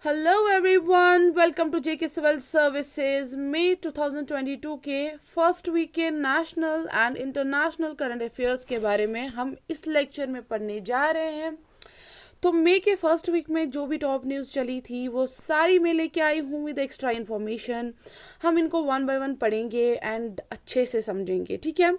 Hello everyone, welcome to JK civil services. मई 2022 के first week के national and international current affairs के बारे में हम इस लेक्चर में पढ़ने जा रहे हैं। तो मई के फर्स्ट वीक में जो भी टॉप न्यूज़ चली थी वो सारी मैं लेके आई हूँ विद एक्स्ट्रा इन्फॉर्मेशन। हम इनको वन बाय वन पढ़ेंगे एंड अच्छे से समझेंगे, ठीक है।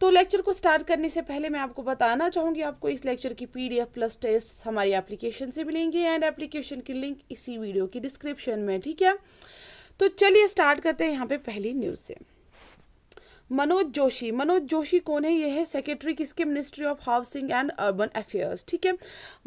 तो लेक्चर को स्टार्ट करने से पहले मैं आपको बताना चाहूँगी, आपको इस लेक्चर की पीडीएफ प्लस टेस्ट हमारी एप्लीकेशन से मिलेंगे एंड एप्लीकेशन की लिंक इसी वीडियो की डिस्क्रिप्शन में, ठीक है। तो चलिए स्टार्ट करते हैं यहाँ पे पहली न्यूज़ से। मनोज जोशी कौन है? ये है सेक्रेटरी किसके? Ministry of housing and urban affairs, ठीक है।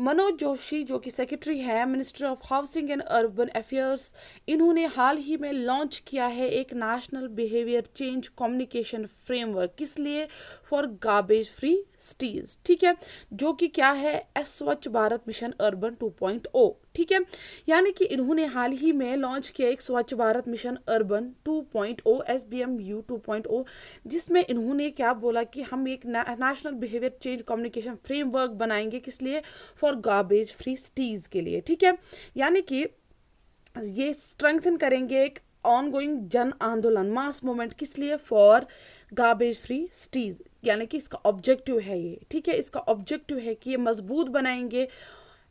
मनोज जोशी जो कि सेक्रेटरी है ministry of housing and urban affairs, इन्होंने हाल ही में लॉन्च किया है एक national behaviour change communication framework. किस लिए? फॉर गार्बेज फ्री सिटीज, ठीक है, जो कि क्या है? स्वच्छ भारत मिशन अर्बन 2.0, ठीक है। यानी कि इन्होंने हाल ही में लॉन्च किया एक स्वच्छ भारत मिशन अर्बन 2.0 SBMU 2.0, जिसमें इन्होंने क्या बोला कि हम एक national behaviour change communication framework बनाएंगे। किस लिए? फॉर गार्बेज फ्री सिटीज के लिए, ठीक है। यानी कि ये स्ट्रेंथन करेंगे एक ऑन गोइंग जन आंदोलन, मास मूवमेंट। किस लिए? फॉर गार्बेज फ्री सिटीज, यानी कि इसका ऑब्जेक्टिव है ये, ठीक है। इसका ऑब्जेक्टिव है कि ये मजबूत बनाएंगे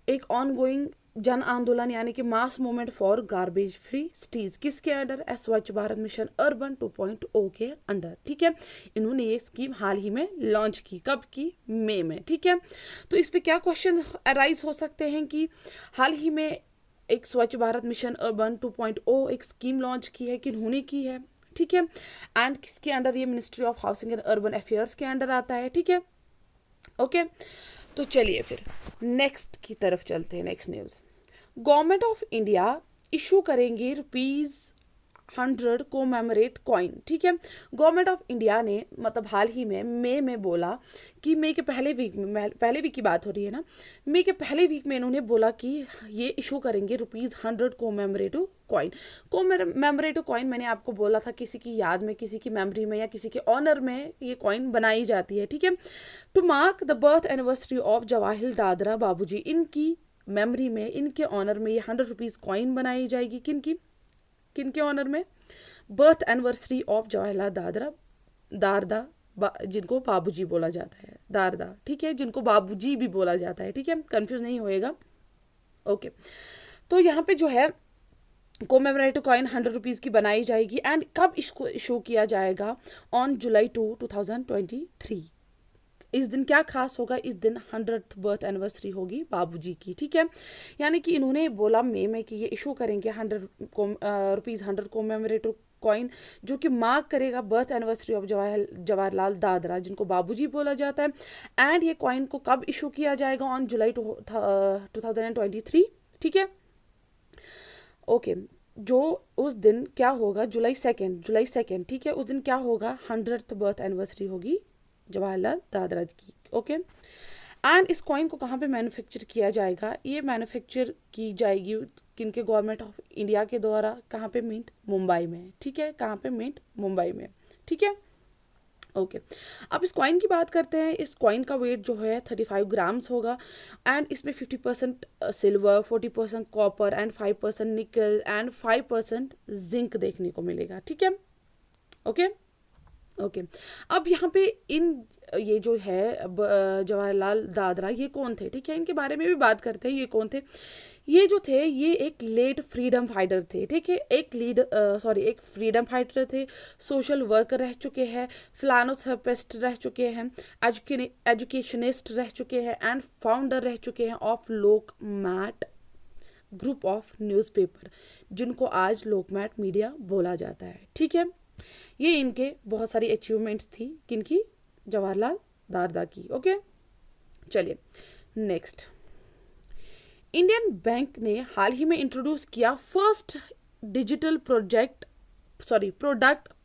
एक ऑन गोइंग जन आंदोलन, यानी कि mass movement for garbage free cities. किसके अंडर? स्वच्छ भारत मिशन अर्बन 2.0 के अंडर, ठीक है। इन्होंने ये स्कीम हाल ही में लॉन्च की। कब की? मई में, ठीक है। तो इस पे क्या क्वेश्चन अराइज हो सकते हैं कि हाल ही में एक स्वच्छ भारत मिशन अर्बन 2.0 एक स्कीम लॉन्च की है, किन्होंने की है, ठीक है। एंड किसके अंडर? ये ministry of housing and urban affairs के अंडर आता है, ठीक है। ओके, तो चलिए फिर नेक्स्ट की तरफ चलते हैं। Next news, government of India issue करेंगे ₹100 कोमेमोरेट कॉइन, ठीक है। गवर्नमेंट ऑफ इंडिया ने मतलब हाल ही में मई में बोला कि मई के पहले वीक में, पहले वीक की बात हो रही है ना, मई के पहले वीक में इन्होंने बोला कि ये इशू करेंगे ₹100 कोमेमोरेटिव कॉइन। कोमेमोरेटिव कॉइन मैंने आपको बोला था किसी की याद में, किसी की मेमोरी में या किसी के ऑनर में ये कॉइन बनाई जाती है, ठीक है। To mark the birth anniversary of जवाहिर दादरा बाबूजी, इनकी मेमोरी में, इनके ऑनर में ये ₹100 कॉइन बनाई जाएगी। किनके ऑनर में? Birth anniversary of Jawaharlal Darda, जिनको बाबूजी बोला जाता है, दारदा, ठीक है, जिनको बाबूजी भी बोला जाता है, ठीक है, कंफ्यूज नहीं होएगा। ओके, तो यहाँ पे जो है कोमेमोरेटिव कॉइन ₹100 की बनाई जाएगी। एंड कब इसको इशू किया जाएगा? On July 2023। इस दिन क्या खास होगा? इस दिन 100th बर्थ एनिवर्सरी होगी बाबूजी की, ठीक है। यानी कि इन्होंने बोला मई में कि ये इशू करेंगे ₹100 कोमेमोरेटिव कॉइन, जो कि मार्क करेगा birth anniversary of Jawaharlal Dadra, जिनको बाबूजी बोला जाता है। एंड ये कॉइन को कब इशू किया जाएगा? ऑन जुलाई 2023, ठीक है। ओके, जो उस दिन क्या होगा? जुलाई 2, ठीक है, उस दिन क्या होगा? 100th बर्थ एनिवर्सरी होगी जवाहरलाल दादरा की, ओके। एंड इस कॉइन को कहाँ पे मैन्युफैक्चर किया जाएगा? ये मैन्युफैक्चर की जाएगी किनके? गवर्नमेंट ऑफ इंडिया के द्वारा। कहाँ पे? मिंट मुंबई में, ठीक है। कहाँ पे? मिंट मुंबई में, ठीक है। ओके, अब इस कॉइन की बात करते हैं। इस कॉइन का वेट जो है 35 ग्राम्स होगा। एंड इसमें 50% सिल्वर, 40% कॉपर एंड 5% निकल एंड 5% जिंक देखने को मिलेगा, ठीक है। ओके ओके, अब यहाँ पे इन ये जो है जवाहरलाल दादरा, ये कौन थे? ठीक है, इनके बारे में भी बात करते हैं। ये कौन थे? ये जो थे ये एक लेट फ्रीडम फाइटर थे, ठीक है। एक फ्रीडम फाइटर थे, सोशल वर्कर रह चुके हैं, फिलानथ्रोपिस्ट रह चुके हैं, एजुकेशनिस्ट रह चुके हैं एंड फाउंडर रह चुके हैं of Lokmat group of newspaper, जिनको आज लोकमत मीडिया बोला जाता है, ठीक है। ये इनके बहुत सारी अचीवमेंट्स थी, किनकी? जवाहरलाल दादरा की, ओके। चलिए नेक्स्ट, इंडियन बैंक ने हाल ही में इंट्रोड्यूस किया first digital product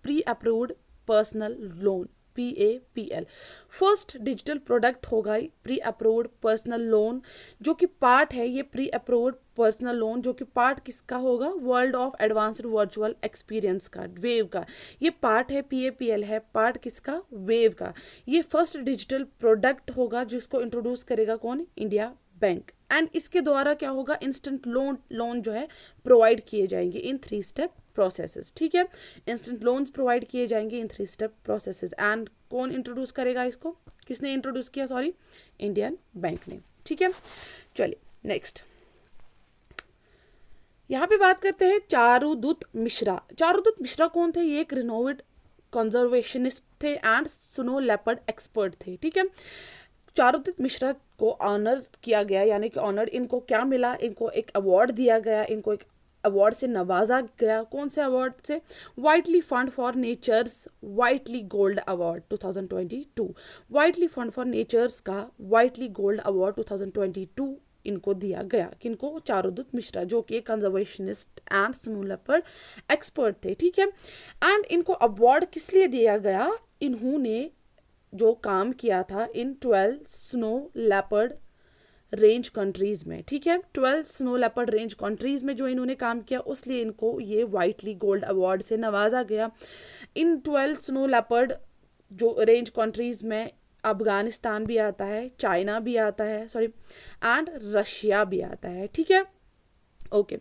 pre approved personal loan, PAPL। First digital product होगा प्री अप्रूव्ड पर्सनल लोन, जो कि पार्ट है, ये प्री अप्रूव्ड पर्सनल लोन जो कि पार्ट किसका होगा? World of advanced virtual experience का, वेव का। ये पार्ट है, PAPL है पार्ट किसका? वेव का। ये फर्स्ट डिजिटल प्रोडक्ट होगा जिसको इंट्रोड्यूस करेगा कौन? इंडिया बैंक, एंड इसके द्वारा क्या होगा, इंस्टेंट लोन जो है प्रोवाइड किए जाएंगे इन 3 स्टेप प्रोसेसेस, ठीक है। इंस्टेंट लोन्स प्रोवाइड किए जाएंगे इन 3 स्टेप प्रोसेसेस। एंड कौन इंट्रोड्यूस करेगा इसको, किसने इंट्रोड्यूस किया, सॉरी, इंडियन बैंक ने, ठीक है। चलिए नेक्स्ट, यहाँ पे बात करते हैं चारुदत्त मिश्रा। चारुदत्त मिश्रा कौन थे, ये एक रिनोवेड कंजर्वेशनिस्ट थे एंड स्नो लेपर्ड एक्सपर्ट थे, ठीक है। चारुदत्त मिश्रा को ऑनर किया गया, यानी कि ऑनर, इनको क्या मिला, इनको एक अवार्ड दिया गया, इनको एक अवार्ड से नवाजा गया। कौन से अवार्ड से, Whitley fund for nature's Whitley gold award 2022, Whitley fund for nature's का वाइटली गोल्ड अवार्ड 2022 इनको दिया गया। किनको, चारुदत्त मिश्रा, जो कि conservationist and snow leopard expert थे, ठीक है। एंड इनको अवार्ड किस लिए दिया गया, इन्होंने जो काम किया था इन 12 स्नो लेपर्ड रेंज कंट्रीज में, ठीक है। 12 स्नो लेपर्ड रेंज कंट्रीज में जो इन्होंने काम किया, उसलिए इनको ये वाइटली गोल्ड अवार्ड से नवाजा गया। इन 12 स्नो लेपर्ड जो रेंज कंट्रीज में अफगानिस्तान भी आता है, चाइना भी आता है, सॉरी, एंड रशिया भी आता है, ठीक है, ओके।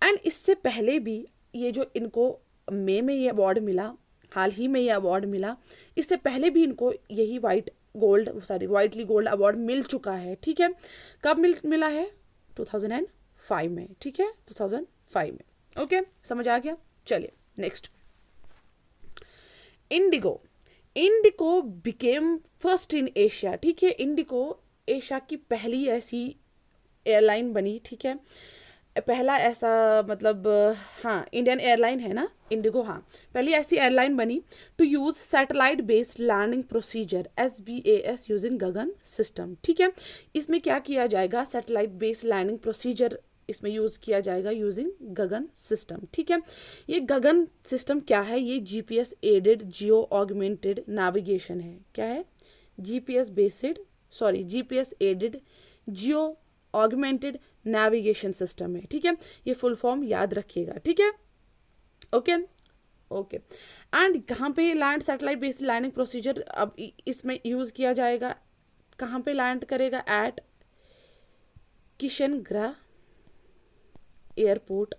एंड इससे पहले भी ये जो इनको मई में ये अवार्ड मिला, हाल ही में ये अवार्ड मिला, इससे पहले भी इनको यही वाइटली गोल्ड अवार्ड मिल चुका है, ठीक है। कब मिला है, 2005 में, ठीक है, 2005 में, ओके, समझ आ गया। चलिए next, Indigo became first in Asia, ठीक है। इंडिगो एशिया की पहली ऐसी एयरलाइन बनी, ठीक है, पहला ऐसा, मतलब हाँ, इंडियन एयरलाइन है ना इंडिगो, हाँ, पहली ऐसी एयरलाइन बनी to use satellite based landing procedure SBS using GAGAN system, ठीक है। इसमें क्या किया जाएगा, सैटेलाइट बेस्ड लैंडिंग प्रोसीजर इसमें यूज किया जाएगा यूजिंग गगन सिस्टम, ठीक है। ये गगन सिस्टम क्या है, ये GPS added geo augmented navigation है। क्या है, GPS added geo augmented navigation system है, ठीक है। ये फुल फॉर्म याद रखिएगा, ठीक है, ओके। एंड कहाँ पे land, satellite based landing procedure अब इसमें यूज किया जाएगा, कहाँ पे लैंड करेगा, एट किशनगढ़ एयरपोर्ट,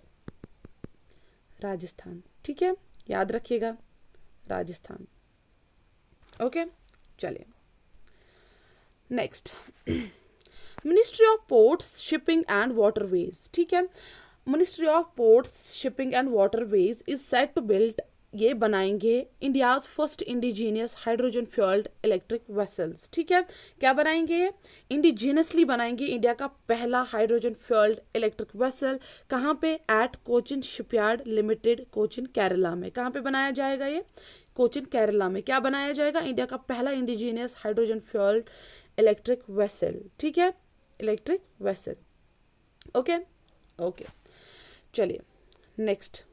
राजस्थान, ठीक है, याद रखिएगा, राजस्थान, ओके। चलिए next, ministry of ports shipping and waterways, ठीक है। Ministry of ports shipping and waterways is set to build, ये बनाएंगे India's first indigenous hydrogen fuelled electric vessels, ठीक है। क्या बनाएंगे, ये इंडिजीनियसली बनाएंगे इंडिया का पहला हाइड्रोजन फ्यूल्ड इलेक्ट्रिक वेसल। कहाँ पे, at Cochin shipyard limited, Cochin Kerala में। कहाँ पे बनाया जाएगा ये, कोचिन केरला में। क्या बनाया जाएगा, इंडिया का पहला indigenous hydrogen fuelled electric vessel, ठीक है, इलेक्ट्रिक वेसल, ओके। चलिए नेक्स्ट,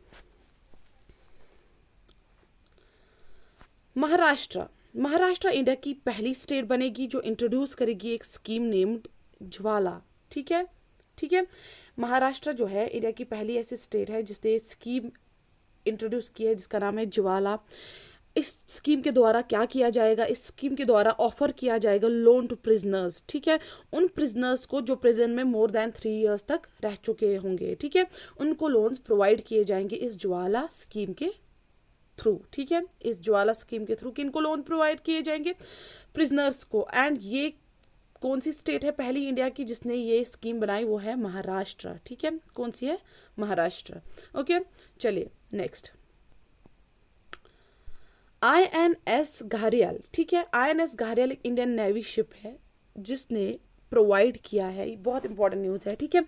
महाराष्ट्र इंडिया की पहली स्टेट बनेगी जो इंट्रोड्यूस करेगी एक स्कीम नेम्ड ज्वाला, ठीक है। महाराष्ट्र जो है इंडिया की पहली ऐसी स्टेट है जिसने स्कीम इंट्रोड्यूस की है जिसका नाम है ज्वाला। इस स्कीम के द्वारा क्या किया जाएगा, इस स्कीम के द्वारा ऑफर किया जाएगा लोन टू प्रिजनर्स, ठीक है। उन प्रिजनर्स को जो प्रिजन में मोर देन 3 years तक रह चुके होंगे, ठीक है, उनको लोन्स प्रोवाइड किए जाएंगे इस ज्वाला स्कीम के थ्रू, ठीक है। इस ज्वाला स्कीम के थ्रू किनको लोन प्रोवाइड किए जाएंगे, प्रिजनर्स को। एंड ये कौन सी स्टेट है पहली इंडिया की जिसने ये स्कीम बनाई, वो है महाराष्ट्र, ठीक है। कौन सी है, महाराष्ट्र, ओके। चलिए नेक्स्ट, INS घारियाल, ठीक है। INS घारियाल एक इंडियन नेवी शिप है जिसने प्रोवाइड किया है, ये बहुत इंपॉर्टेंट न्यूज़ है, ठीक है।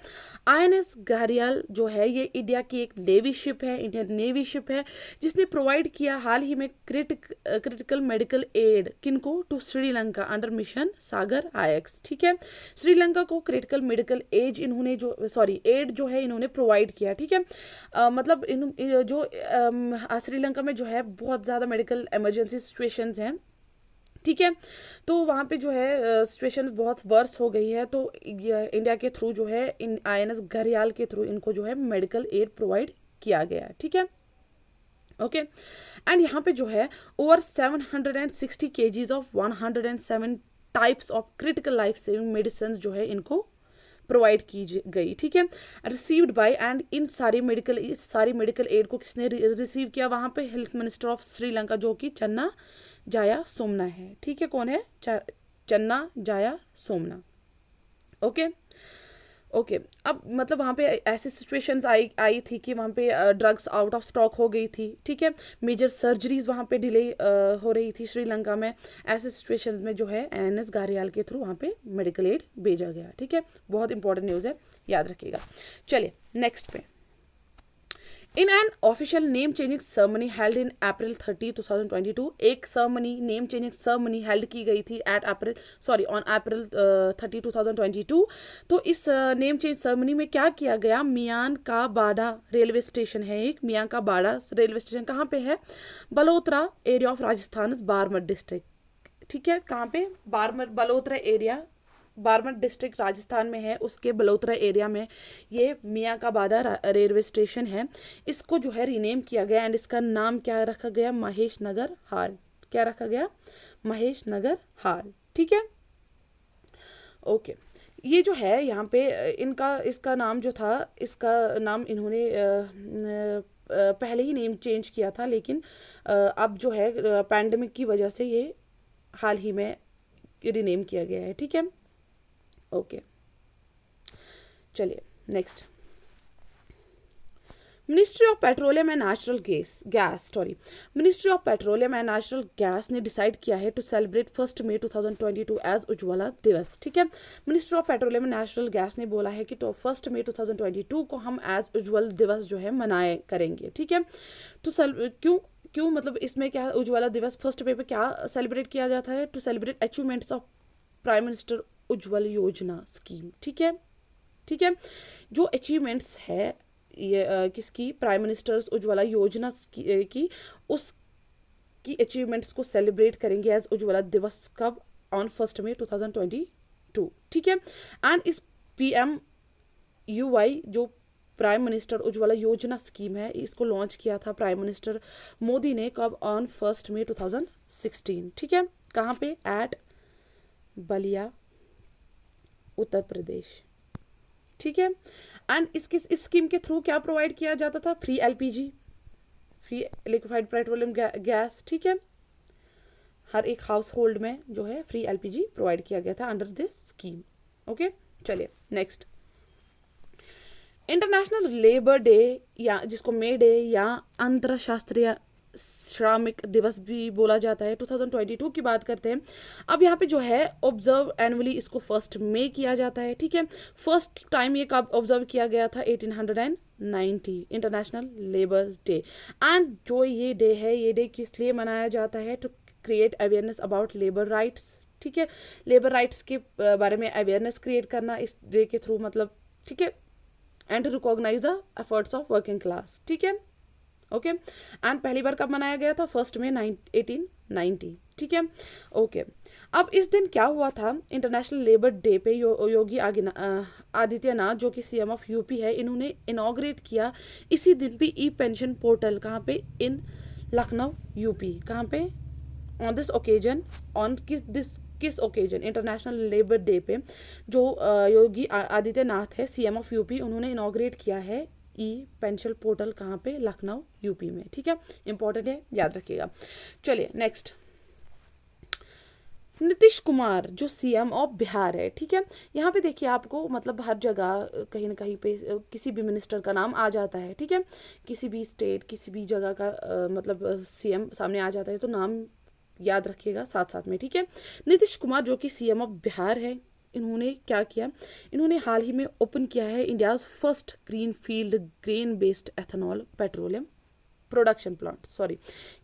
INS घारियाल जो है ये इंडिया की एक नेवी शिप है, इंडियन नेवी शिप है, जिसने प्रोवाइड किया हाल ही में क्रिटिकल मेडिकल एड किनको, to Sri Lanka under mission SAGAR IX, ठीक है। श्रीलंका को क्रिटिकल मेडिकल एड इन्होंने एड जो है इन्होंने प्रोवाइड किया, ठीक है। मतलब श्रीलंका में जो है बहुत ज़्यादा मेडिकल इमरजेंसी सिचुएशंस हैं, ठीक है। तो वहाँ पे जो है सिचुएशन बहुत वर्स हो गई है, तो इंडिया के थ्रू जो है इन INS घड़ियाल के थ्रू इनको जो है मेडिकल एड प्रोवाइड किया गया, ठीक है, ओके। एंड यहाँ पे जो है over 760 kgs of 107 types of critical life saving medicine जो है इनको प्रोवाइड की गई, ठीक है। रिसीव्ड बाय, एंड इस सारी मेडिकल एड को किसने रिसीव किया वहाँ पे? हेल्थ मिनिस्टर ऑफ श्रीलंका, जो कि चन्ना जाया सोमना है, ठीक है। कौन है? चन्ना जाया सोमना। Okay okay. अब मतलब वहाँ पे ऐसी सिचुएशंस आई थी कि वहाँ पे ड्रग्स आउट ऑफ स्टॉक हो गई थी, ठीक है। मेजर सर्जरीज वहाँ पे डिले हो रही थी श्रीलंका में। ऐसे सिचुएशंस में जो है एनएस गारियाल के थ्रू वहाँ पे मेडिकल एड भेजा गया, ठीक है। बहुत इंपॉर्टेंट न्यूज़ है, याद रखिएगा। चलिए नेक्स्ट पे। In an official name changing ceremony held in April 30, 2022, एक ceremony, name changing ceremony held की गई थी ऑन अप्रैल 30, 2022। तो इस नेम चेंज सेरेमनी में क्या किया गया? मियान का बाड़ा रेलवे स्टेशन है, एक मियान का बाड़ा रेलवे स्टेशन कहाँ पे है? Balotra area of Rajasthan, Barmer district, ठीक है। कहाँ पे? बलोत्रा एरिया, बारमर डिस्ट्रिक्ट राजस्थान में है, उसके बलोत्रा एरिया में ये मियाँ का बाड़ा रेलवे स्टेशन है। इसको जो है रीनेम किया गया एंड इसका नाम क्या रखा गया? महेश नगर हाल। क्या रखा गया? महेश नगर हाल, ठीक है। ओके। ये जो है यहाँ पे इसका नाम जो था, इसका नाम इन्होंने पहले ही नेम चेंज किया था, लेकिन अब जो है पैंडेमिक की वजह से ये हाल ही में रीनेम किया गया है, ठीक है। ओके चलिए next. Ministry of petroleum and natural ministry of petroleum and natural gas ने डिसाइड किया है to celebrate 1 May 2022 as Ujjwala Diwas, ठीक है। Ministry of petroleum and natural gas ने बोला है कि 1 मई 2022 को हम एज उज्ज्वल दिवस जो है मनाए करेंगे, ठीक है। तो क्यों मतलब इसमें क्या उज्ज्वला दिवस 1 मई पे क्या सेलिब्रेट किया जाता है? To celebrate achievements of prime minister Ujjwal Yojana scheme, ठीक है, ठीक है। जो अचीवमेंट्स है ये किसकी? प्राइम मिनिस्टर्स उज्ज्वला योजना की उसकी अचीवमेंट्स को सेलिब्रेट करेंगे एज उज्ज्वला दिवस कब? ऑन 1 मई 2022, ठीक है। एंड इस PMUY जो प्राइम मिनिस्टर उज्ज्वला योजना स्कीम है, इसको लॉन्च किया था प्राइम मिनिस्टर मोदी ने कब? ऑन 1 मई 2016, ठीक है। कहाँ पे? एट बलिया, उत्तर प्रदेश, ठीक है। एंड इस स्कीम के थ्रू क्या प्रोवाइड किया जाता था? Free LPG, free liquefied petroleum gas, ठीक है। हर एक हाउस होल्ड में जो है फ्री LPG प्रोवाइड किया गया था अंडर दिस स्कीम। ओके चलिए नेक्स्ट। इंटरनेशनल लेबर डे या जिसको मे डे या अंतरराष्ट्रीय श्रमिक दिवस भी बोला जाता है, 2022 की बात करते हैं। अब यहाँ पे जो है ऑब्जर्व एनुअली इसको 1 मई किया जाता है, ठीक है। फर्स्ट टाइम ये कब ऑब्जर्व किया गया था? 1890, इंटरनेशनल लेबर डे। एंड जो ये डे है, ये डे किस लिए मनाया जाता है? To create awareness about labour rights, ठीक है। लेबर राइट्स के बारे में अवेयरनेस क्रिएट करना इस डे के थ्रू, मतलब, ठीक है। And to recognise the efforts of working class, ठीक है। ओके एंड पहली बार कब मनाया गया था? 1 मई 1890, ठीक है। ओके अब इस दिन क्या हुआ था? इंटरनेशनल लेबर डे पे योगी आदित्यनाथ जो कि CM ऑफ UP है, इन्होंने इनॉग्रेट किया इसी दिन पे E-पेंशन पोर्टल। कहाँ पे? इन लखनऊ UP। कहाँ पे? ऑन दिस ओकेजन, ऑन किस ओकेजन? इंटरनेशनल लेबर डे पे जो योगी आदित्यनाथ है CM ऑफ UP, उन्होंने इनॉग्रेट किया है E-पेंशन पोर्टल। कहाँ पे? लखनऊ UP में, ठीक है। इंपॉर्टेंट है, याद रखिएगा। चलिए नेक्स्ट। नीतीश कुमार जो CM ऑफ बिहार है, ठीक है। यहाँ पे देखिए आपको मतलब हर जगह कहीं ना कहीं पे किसी भी मिनिस्टर का नाम आ जाता है, ठीक है। किसी भी स्टेट, किसी भी जगह का मतलब CM सामने आ जाता है तो नाम याद रखिएगा साथ साथ में, ठीक है। नीतीश कुमार जो कि CM ऑफ बिहार है, इन्होंने क्या किया? इन्होंने हाल ही में ओपन किया है India's first green field grain based ethanol petroleum production plant.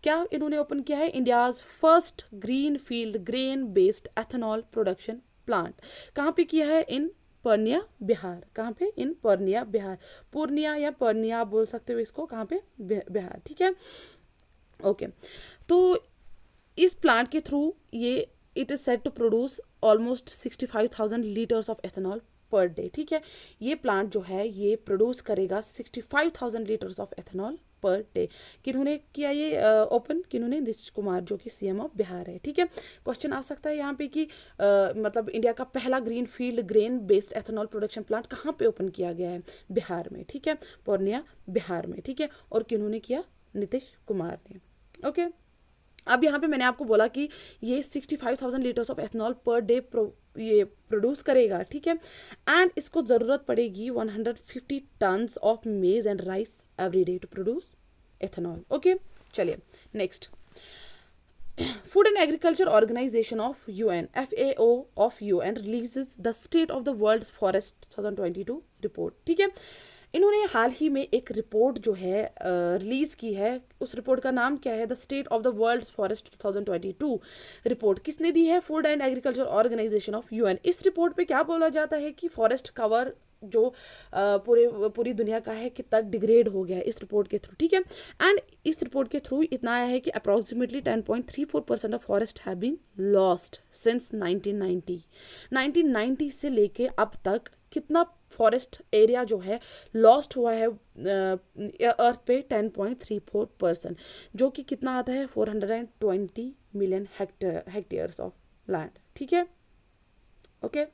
क्या इन्होंने ओपन किया है? India's first green field grain based ethanol production plant. कहाँ पे किया है? इन पूर्णिया बिहार। कहाँ पे? इन पूर्णिया बिहार। पूर्णिया या पूर्णिया आप बोल सकते हो इसको। कहाँ पे? बिहार, ठीक है। ओके तो इस प्लांट के थ्रू ये it is set to produce almost 65,000 litres of ethanol per day, ठीक है। ये प्लांट जो है ये प्रोड्यूस करेगा 65,000 litres of ethanol per day. किन्होंने किया ये ओपन? किन्होंने? नीतीश कुमार जो कि सीएम ऑफ बिहार है। ठीक है, क्वेश्चन आ सकता है यहाँ पे कि मतलब इंडिया का पहला green field grain based ethanol production plant कहाँ पे ओपन किया गया है? बिहार में। ठीक है, पूर्णिया बिहार में। ठीक है, और किन्होंने किया? नीतीश कुमार ने। ओके, अब यहाँ पे मैंने आपको बोला कि ये 65,000 litres of ethanol per day ये प्रोड्यूस करेगा। ठीक है, एंड इसको ज़रूरत पड़ेगी 150 tonnes of maize and rice every day to produce ethanol. Okay, चलिए next. Food and Agriculture Organization of UN FAO of UN releases the State of the World's Forest 2022 report. ठीक है, इन्होंने हाल ही में एक रिपोर्ट जो है रिलीज की है। उस रिपोर्ट का नाम क्या है? The state of the world's forest 2022 report. किसने दी है? Food and agriculture organisation of UN. इस रिपोर्ट पे क्या बोला जाता है कि फॉरेस्ट कवर जो पूरी दुनिया का है कितना डिग्रेड हो गया है इस रिपोर्ट के थ्रू। ठीक है, एंड इस रिपोर्ट के थ्रू इतना आया है कि approximately 10.34% of forest have been lost since 1990 से लेके अब तक कितना फॉरेस्ट एरिया जो है लॉस्ट हुआ है अर्थ पे? 10.34%, जो कि कितना आता है? 420 मिलियन हेक्टेयर्स ऑफ लैंड। ठीक है, ओके,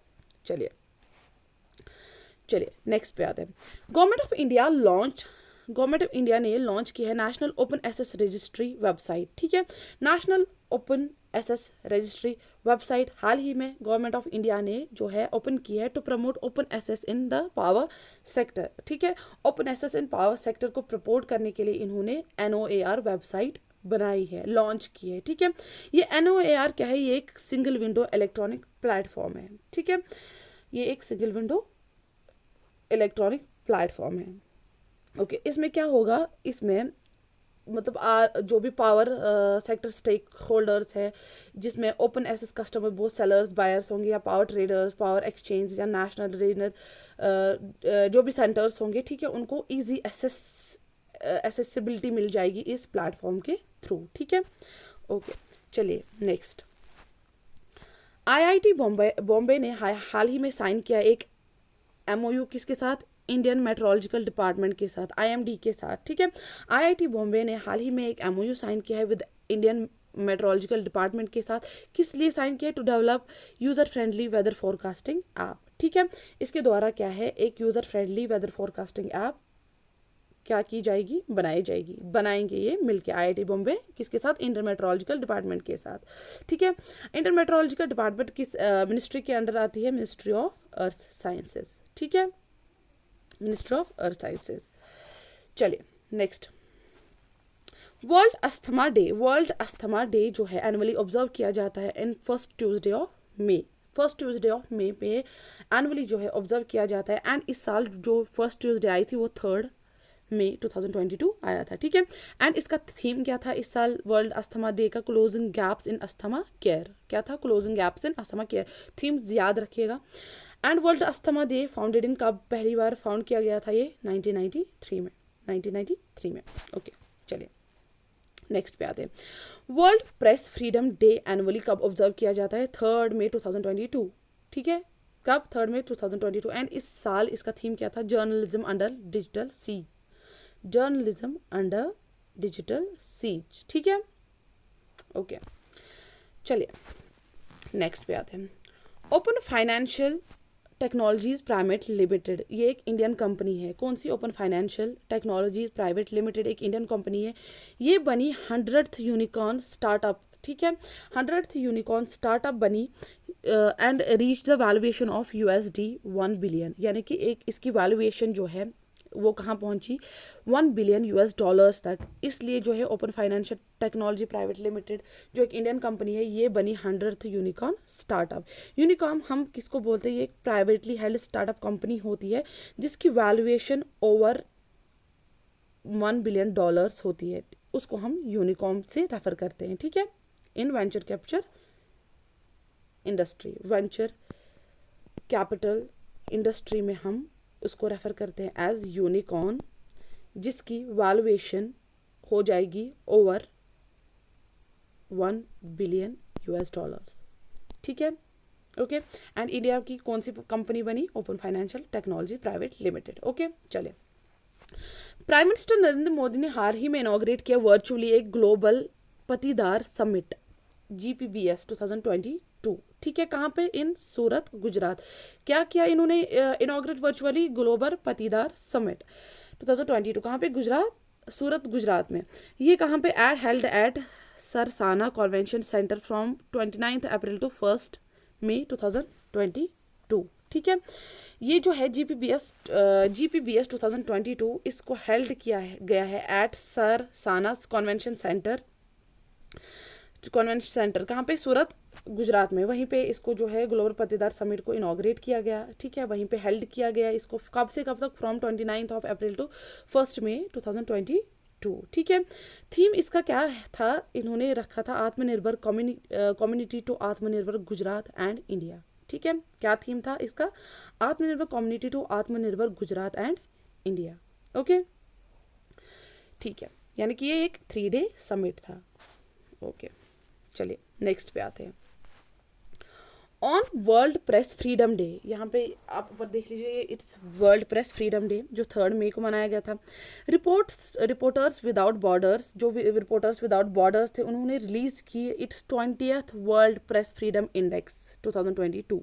चलिए नेक्स्ट पे आते हैं। गवर्नमेंट ऑफ इंडिया ने लॉन्च की है national open access registry website. ठीक है, national open access registry website हाल ही में गवर्नमेंट ऑफ इंडिया ने जो है ओपन की है to promote open access in the power sector. ठीक है, open access in power sector को प्रपोर्ट करने के लिए इन्होंने NOAR वेबसाइट बनाई है, लॉन्च की है। ठीक है, ये NOAR क्या है? ये एक सिंगल विंडो इलेक्ट्रॉनिक प्लेटफॉर्म है। ठीक है, ये एक सिंगल विंडो इलेक्ट्रॉनिक प्लेटफॉर्म है। ओके, इसमें क्या होगा? इसमें मतलब जो भी पावर सेक्टर स्टेक होल्डर्स है, जिसमें open access customer both sellers buyers होंगे या पावर ट्रेडर्स, पावर एक्सचेंज या नेशनल रीजनल जो भी सेंटर्स होंगे, ठीक है, उनको इजी एसेसिबिलिटी मिल जाएगी इस प्लेटफॉर्म के थ्रू। ठीक है, ओके, चलिए नेक्स्ट। IIT बॉम्बे ने हाल ही में साइन किया एक MOU किसके साथ? इंडियन मेट्रोलॉजिकल डिपार्टमेंट के साथ, IMD के साथ। ठीक है, IIT बॉम्बे ने हाल ही में एक MOU साइन किया है विद इंडियन मेट्रोलॉजिकल डिपार्टमेंट के साथ। किस लिए साइन किया? To develop user friendly weather forecasting app. ठीक है, इसके द्वारा क्या है? एक user friendly weather forecasting app क्या की जाएगी? बनाएंगे ये मिलके IIT बॉम्बे किसके साथ? इंडियन मेट्रोलॉजिकल डिपार्टमेंट के साथ। ठीक है, इंडियन मेट्रोलॉजिकल डिपार्टमेंट किस मिनिस्ट्री के अंडर आती है? Ministry of earth sciences. ठीक है, मिनिस्ट्री ऑफ अर्थ साइंसेज। चलिए नेक्स्ट। वर्ल्ड अस्थमा डे जो है एनुअली ऑब्जर्व किया जाता है in first Tuesday of May पे एनुअली जो है ऑब्जर्व किया जाता है। एंड इस साल जो फर्स्ट ट्यूसडे आई थी वो 3 मई 2022 आया था। ठीक है, एंड इसका थीम क्या था इस साल वर्ल्ड अस्थमा डे का? Closing gaps in asthma care. क्या था? Closing gaps in asthma care. Theme याद रखिएगा। And world asthma day founded in कब पहली बार फाउंड किया गया था? ये 1993 में। ओके, चलिए नेक्स्ट पे आते हैं। World press freedom day annually कब ऑब्जर्व किया जाता है? 3 मई 2022। ठीक है, कब? 3 मई 2022। एंड इस साल इसका थीम क्या था? Journalism under digital siege. ठीक है, ओके, चलिए नेक्स्ट पे आते हैं। Open financial technologies private limited, ये एक इंडियन कंपनी है। कौन सी? Open financial technologies private limited एक इंडियन कंपनी है। ये बनी 100th यूनिकॉर्न स्टार्टअप। ठीक है, 100th यूनिकॉर्न स्टार्टअप बनी and reach the valuation of $1 billion, यानी कि एक इसकी वैल्यूएशन जो है वो कहाँ पहुंची? $1 बिलियन तक। इसलिए जो है open financial technology private Limited जो एक इंडियन कंपनी है ये बनी 100th यूनिकॉर्न स्टार्टअप। यूनिकॉर्न हम किसको बोलते हैं? ये एक प्राइवेटली हेल्ड स्टार्टअप कंपनी होती है जिसकी वैल्यूएशन ओवर $1 बिलियन होती है, उसको हम यूनिकॉर्न से रेफर करते हैं। ठीक है, इन वेंचर कैपिटल इंडस्ट्री में हम उसको रेफर करते हैं एज यूनिकॉर्न, जिसकी वैल्यूएशन हो जाएगी ओवर $1 बिलियन। ठीक है, ओके, एंड इंडिया की कौन सी कंपनी बनी? Open financial technology private limited. Okay, चलिए। प्राइम मिनिस्टर नरेंद्र मोदी ने हाल ही में इनॉग्रेट किया वर्चुअली एक ग्लोबल पतिदार समिट GPBS 2022, ठीक है, कहाँ पे? इन सूरत, गुजरात। क्या किया इन्होंने? Inaugurate virtually global Patidar summit 2022, कहाँ पे? गुजरात, सूरत, गुजरात में। ये कहाँ पे? Held at Sarsana convention centre from 29 April to 1 May 2022, ठीक है। ये जो है GPBS 2022, इसको हेल्ड किया गया है एट सरसाना कन्वेंशन सेंटर कहाँ पे? सूरत, गुजरात में। वहीं पे इसको जो है ग्लोबल पतिदार समिट को इनॉग्रेट किया गया, ठीक है, वहीं पे हेल्ड किया गया इसको। कब से कब तक? फ्रॉम 29 अप्रैल टू 1 मई 2022, ठीक है। थीम इसका क्या था? इन्होंने रखा था आत्मनिर्भर कम्युनिटी टू आत्मनिर्भर गुजरात एंड इंडिया, ठीक है। क्या थीम था इसका? आत्मनिर्भर कम्युनिटी टू आत्मनिर्भर गुजरात एंड इंडिया, ओके, ठीक है। यानी कि ये एक 3 डे समिट था, ओके। चलिए नेक्स्ट पे आते हैं। On world press freedom day, यहाँ पे आप ऊपर देख लीजिए, it's world press freedom day जो 3 मई को मनाया गया था। रिपोर्टर्स विदाउट बॉर्डर्स, जो रिपोर्टर्स विदाउट बॉर्डर्स थे, उन्होंने रिलीज की it's 20th world press freedom index 2022,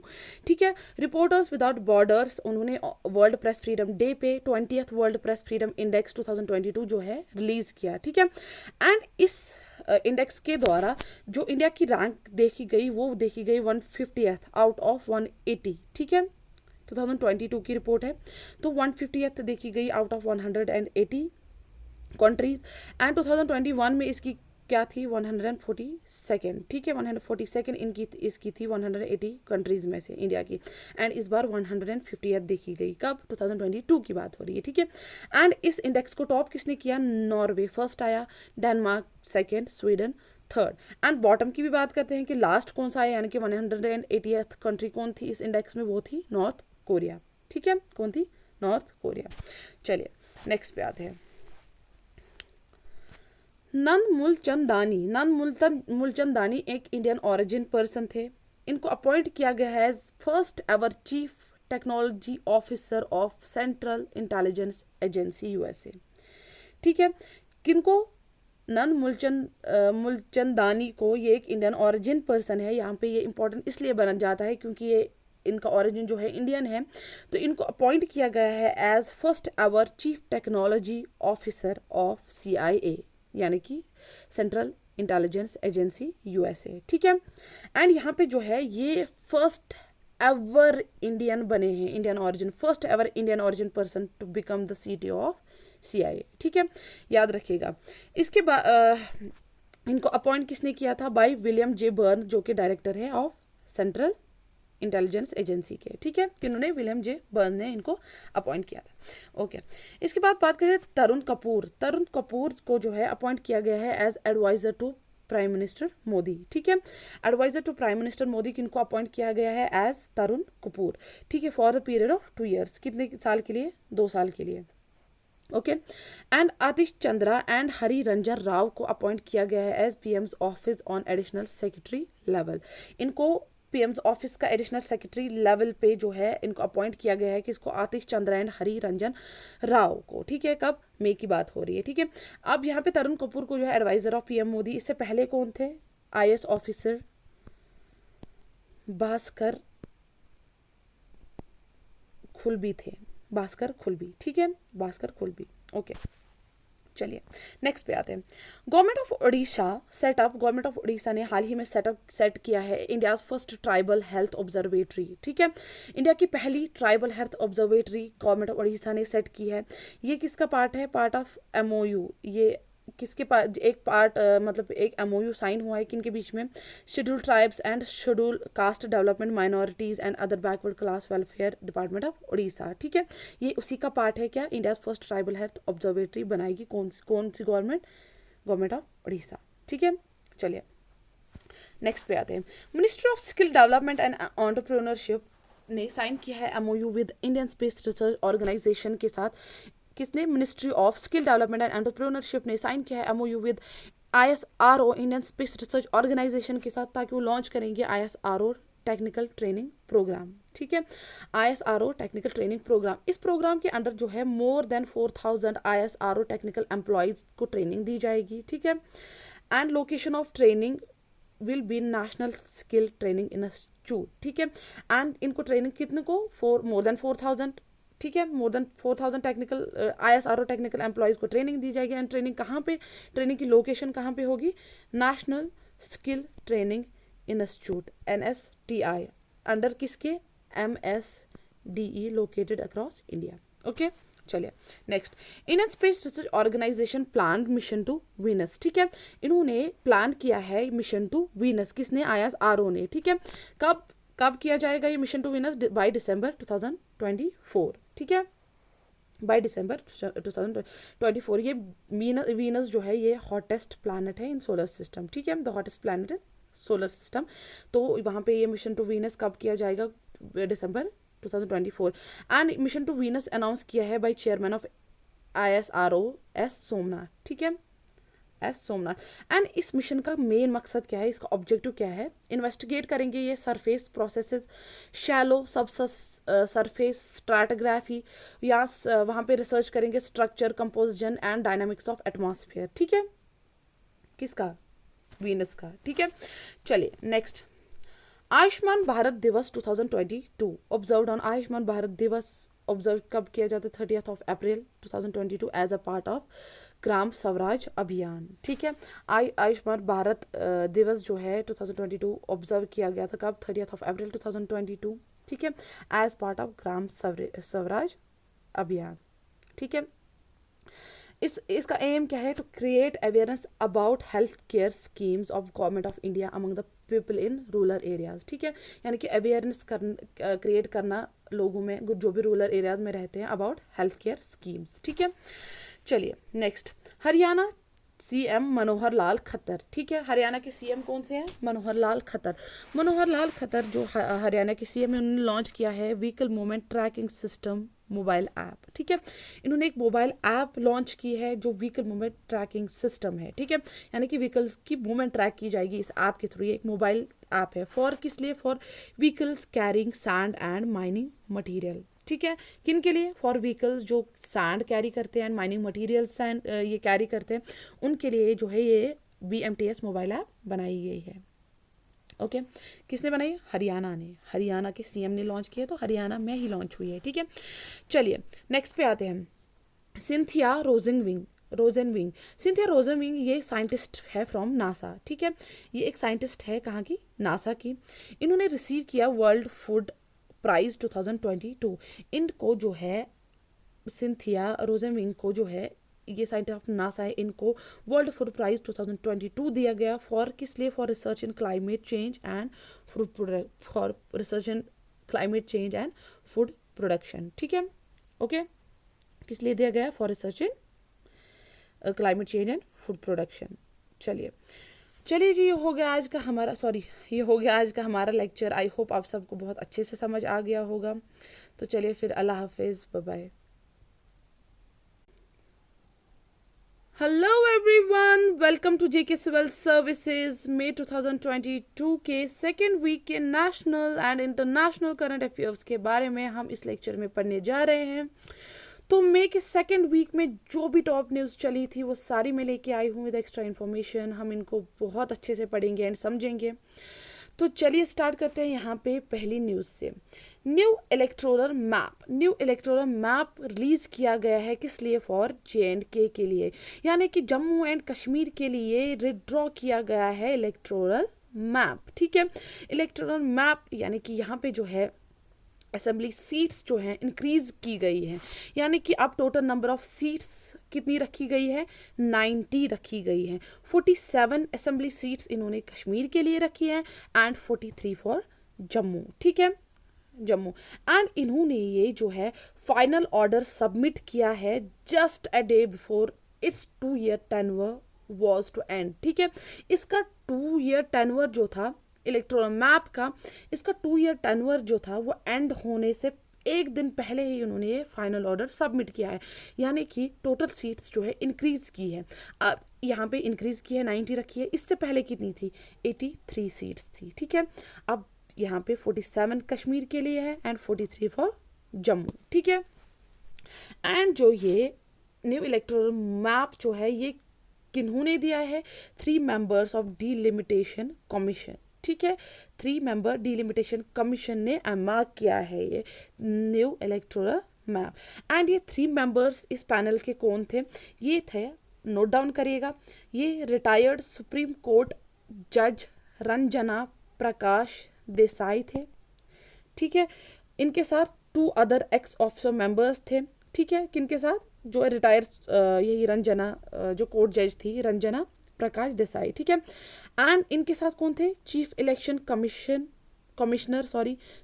ठीक है। रिपोर्टर्स विदाउट बॉर्डर्स, उन्होंने वर्ल्ड प्रेस फ्रीडम डे पे 20th world press freedom index 2022 जो है रिलीज किया, ठीक है। एंड इस इंडेक्स के द्वारा जो इंडिया की रैंक देखी गई, वो देखी गई 150th आउट ऑफ 180, ठीक है। 2022 की रिपोर्ट है, तो 150th देखी गई आउट ऑफ 180 कंट्रीज। एंड 2021 में इसकी क्या थी? 142nd, ठीक है, 142nd इसकी थी 180 कंट्रीज में से इंडिया की। एंड इस बार 150th देखी गई, कब? 2022 की बात हो रही है, ठीक है। एंड इस इंडेक्स को टॉप किसने किया? नॉर्वे फर्स्ट आया, Denmark second, Sweden third. And bottom की भी बात करते हैं कि लास्ट कौन सा आया, यानी कि 180th कंट्री कौन थी इस इंडेक्स में? वो थी नॉर्थ कोरिया, ठीक है। कौन थी? North Korea. चलिए नेक्स्ट पे आते हैं। नंद मूलचंदानी एक इंडियन ओरिजिन पर्सन थे। इनको अपॉइंट किया गया है as first ever chief technology officer of central intelligence agency USA, ठीक है। किनको? नंद मूलचंदानी को, ये एक इंडियन ओरिजिन पर्सन है। यहाँ पे ये इंपॉर्टेंट इसलिए बन जाता है क्योंकि ये इनका ओरिजिन जो है इंडियन है। तो इनको अपॉइंट किया गया है as first ever chief technology officer of CIA, यानी कि सेंट्रल इंटेलिजेंस एजेंसी USA, ठीक है। एंड यहाँ पे जो है ये फर्स्ट एवर इंडियन बने हैं, Indian origin, first ever Indian origin person to become the CTO of CIA, ठीक है, याद रखिएगा। इसके बाद इनको अपॉइंट किसने किया था? By William J. बर्न, जो कि डायरेक्टर है ऑफ सेंट्रल इंटेलिजेंस एजेंसी के, ठीक है। किन्होंने? William J. बर्न ने इनको अपॉइंट किया था, ओके। इसके बाद बात करें तरुण कपूर को जो है अपॉइंट किया गया है as adviser to prime minister Modi, ठीक है। Adviser to prime minister Modi किनको अपॉइंट किया गया है? एज तरुण कपूर, ठीक है, for the period of 2 years। कितने साल के लिए? 2 साल के लिए, okay. And Atish Chandra and Hari Ranjan Rao को अपॉइंट किया गया है as PM's office on additional secretary level. इनको PM's ऑफिस का एडिशनल सेक्रेटरी लेवल पे जो है इनको अपॉइंट किया गया है कि इसको आतिश चंद्रा एंड हरि रंजन राव को, ठीक है। कब? मई की बात हो रही है, ठीक है। अब यहाँ पे तरुण कपूर को जो है एडवाइजर ऑफ PM मोदी, इससे पहले कौन थे? IS ऑफिसर भास्कर खुलबी थे, भास्कर खुलबी, ठीक है, भास्कर खुलबी, ओके। चलिए नेक्स्ट पे आते हैं। गवर्नमेंट ऑफ उड़ीसा ने हाल ही में सेट किया है India's first tribal health observatory, ठीक है। इंडिया की पहली tribal health observatory government of Orissa ने सेट की है। ये किसका पार्ट है? Part of MOU। ये किसके पास एक पार्ट मतलब एक MOU साइन हुआ है किनके बीच में? Schedule tribes and schedule caste development minorities and other backward class welfare department of Orissa, ठीक है। ये उसी का पार्ट है। क्या? India first tribal health observatory बनाएगी कौन सी गवर्नमेंट ऑफ उड़ीसा, ठीक है। चलिए नेक्स्ट पे आते हैं। Ministry of skill development and entrepreneurship ने साइन किया है MOU with Indian space research organisation के साथ। किसने? Ministry of skill development and entrepreneurship ने साइन किया है MOU with ISRO Indian space research organisation के साथ, ताकि वो लॉन्च करेंगे ISRO टेक्निकल ट्रेनिंग प्रोग्राम, ठीक है। ISRO टेक्निकल ट्रेनिंग प्रोग्राम, इस प्रोग्राम के अंडर जो है more than 4000 ISRO technical employees को ट्रेनिंग दी जाएगी, ठीक है। And location of training will be national skill training institute, ठीक है। एंड इनको ट्रेनिंग कितने को, मोर देन 4000, ठीक है, more than 4000 technical ISRO technical employees को ट्रेनिंग दी जाएगी। एंड ट्रेनिंग कहाँ पे, ट्रेनिंग की लोकेशन कहाँ पे होगी, national skill training institute NSTI under किसके, MSDE located across India. Okay, चलिए next. Indian space research organisation plan mission to Venus, ठीक है। इन्होंने प्लान किया है मिशन टू वीनस, किसने, ISRO ने, ठीक है। कब कब किया जाएगा ये mission to Venus, by December 2024, ठीक है, बाय दिसंबर 2024। ये वीनस जो है ये हॉटेस्ट प्लैनेट है इन सोलर सिस्टम, ठीक है, the hottest planet in solar system. तो वहाँ पे ये मिशन टू वीनस कब किया जाएगा, December 2024। And mission to Venus announce किया है by chairman of ISRO S Somnath, ठीक है, एस सोमनाथ। एंड इस मिशन का मेन मकसद क्या है, इसका ऑब्जेक्टिव क्या है, इन्वेस्टिगेट करेंगे ये सरफेस प्रोसेसेस, शैलो सब सरफेस स्ट्रैटोग्राफी, या वहाँ पे रिसर्च करेंगे structure, composition and dynamics of atmosphere, ठीक है, किसका, वीनस का, ठीक है। चलिए नेक्स्ट। आयुष्मान भारत दिवस 2022 ऑब्जर्व्ड ऑन, आयुष्मान भारत दिवस ऑब्जर्व कब किया जाता है, 30 अप्रैल 2022 as a part of Gram Swaraj Abhiyan, ठीक है। आयुष्मान भारत दिवस जो है 2022 ऑब्जर्व किया गया था कब, 30 अप्रैल 2022, ठीक है, as part of Gram Swaraj Abhiyan, ठीक है। इसका एम क्या है, to create awareness about health care schemes of government of India among the people in rural areas, ठीक है, यानी कि अवेयरनेस क्रिएट करना लोगों में जो भी रूरल एरियाज में रहते हैं अबाउट हेल्थ केयर स्कीम्स, ठीक है। चलिए नेक्स्ट। हरियाणा CM मनोहर लाल खट्टर, ठीक है, हरियाणा के CM कौन से हैं, मनोहर लाल खट्टर। मनोहर लाल खट्टर जो हरियाणा के CM है, उन्होंने लॉन्च किया है vehicle movement tracking system mobile app, ठीक है। इन्होंने एक मोबाइल ऐप लॉन्च की है जो व्हीकल मूवमेंट ट्रैकिंग सिस्टम है, ठीक है, यानी कि व्हीकल्स की मूवमेंट ट्रैक की जाएगी इस ऐप के थ्रू। ये एक मोबाइल ऐप है फॉर किस लिए, for vehicles carrying sand and mining material, ठीक है, किन के लिए, फॉर व्हीकल्स जो सैंड कैरी करते हैं एंड माइनिंग मटीरियल सैंड ये कैरी करते हैं, उनके लिए जो है ये VMTS मोबाइल ऐप बनाई गई है। ओके, किसने बनाई, हरियाणा ने, हरियाणा के CM ने लॉन्च किया, तो हरियाणा में ही लॉन्च हुई है, ठीक है। चलिए नेक्स्ट पे आते हैं। सिंथिया रोजेनविंग, सिंथिया रोजेनविंग ये साइंटिस्ट है फ्रॉम नासा, ठीक है, ये एक साइंटिस्ट है कहाँ की, नासा की। इन्होंने रिसीव किया वर्ल्ड फूड प्राइज 2022। इनको जो है सिंथिया रोजेनविंग को जो है, ये साइंटिस्ट ऑफ नासा है, इनको वर्ल्ड फूड प्राइज 2022 दिया गया फॉर किस लिए, for research in climate change and for research in climate change and food production, ठीक है। ओके, किस लिए दिया गया, for research in climate change and food production. चलिए जी, ये हो गया आज का हमारा लेक्चर। आई होप आप सबको बहुत अच्छे से समझ आ गया होगा। तो चलिए फिर, अल्लाह हाफिज़, bye bye. Hello everyone, welcome to JK civil services. मई 2022 के सेकेंड वीक के national and international current affairs के बारे में हम इस लेक्चर में पढ़ने जा रहे हैं। तो मई के सेकेंड वीक में जो भी टॉप न्यूज़ चली थी वो सारी मैं लेके आई हूँ विद एक्स्ट्रा इन्फॉर्मेशन। हम इनको बहुत अच्छे से पढ़ेंगे एंड समझेंगे। तो चलिए स्टार्ट करते हैं यहाँ पे पहली न्यूज़ से। न्यू इलेक्टोरल मैप रिलीज़ किया गया है, किस लिए, फॉर JNK के लिए, यानी कि जम्मू एंड कश्मीर के लिए रिड्रॉ किया गया है इलेक्टोरल मैप, ठीक है। इलेक्टोरल मैप यानी कि यहाँ पे जो है असेंबली सीट्स जो हैं इंक्रीज़ की गई हैं, यानी कि अब टोटल नंबर ऑफ सीट्स कितनी रखी गई है, 90 रखी गई हैं। 47 असेंबली सीट्स इन्होंने कश्मीर के लिए रखी हैं एंड 43 फॉर जम्मू, ठीक है, जम्मू। एंड इन्होंने ये जो है फाइनल ऑर्डर सबमिट किया है just a day before its 2 year tenure was to end, ठीक है। इसका 2 ईयर टेन्योर जो था इलेक्टोरल मैप का, इसका 2 ईयर टेन्योर जो था वो एंड होने से एक दिन पहले ही उन्होंने ये फाइनल ऑर्डर सबमिट किया है, यानी कि टोटल सीट्स जो है इंक्रीज की है। अब यहाँ पे इंक्रीज की है, 90 रखी है। इससे पहले कितनी थी, 83 सीट्स थी, ठीक है। अब यहाँ पे 47 कश्मीर के लिए है एंड 43 फॉर जम्मू, ठीक है। एंड जो ये न्यू इलेक्टोरल मैप जो है ये किन्होंने दिया है, 3 मेंबर्स ऑफ डिलिमिटेशन कमीशन, ठीक है। 3 मेंबर डिलिमिटेशन कमीशन ने मार्क किया है ये न्यू इलेक्टोरल मैप। एंड ये 3 मेंबर्स इस पैनल के कौन थे, ये थे, नोट डाउन करिएगा, ये रिटायर्ड सुप्रीम कोर्ट जज रंजना प्रकाश देसाई थे, ठीक है। इनके साथ 2 अदर एक्स ऑफिसर मेंबर्स थे, ठीक है। किनके साथ, जो रिटायर्ड यही रंजना जो कोर्ट जज थी रंजना प्रकाश देसाई, ठीक है। एंड इनके साथ कौन थे, chief election commissioner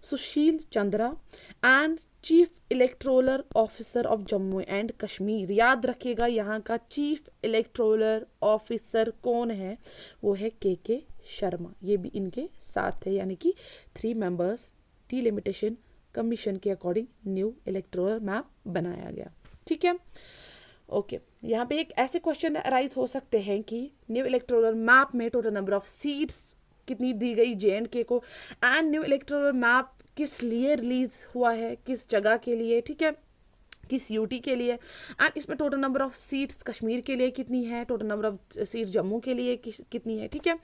Sushil Chandra and chief electoral officer of Jammu and Kashmir. याद रखिएगा यहाँ का चीफ इलेक्टोरल ऑफिसर कौन है, वो है के शर्मा, ये भी इनके साथ है। यानी कि 3 मेंबर्स डिलिमिटेशन कमीशन के अकॉर्डिंग न्यू इलेक्टोरल मैप बनाया गया, ठीक है। ओके, यहाँ पे एक ऐसे क्वेश्चन अराइज हो सकते हैं कि न्यू इलेक्टोरल मैप में टोटल नंबर ऑफ सीट्स कितनी दी गई J&K को, एंड न्यू इलेक्टोरल मैप किस लिए रिलीज हुआ है, किस जगह के लिए, ठीक है, किस यूटी के लिए, एंड इसमें total number of seats Kashmir के लिए कितनी है, total number of seat Jammu के लिए कितनी है, ठीक है।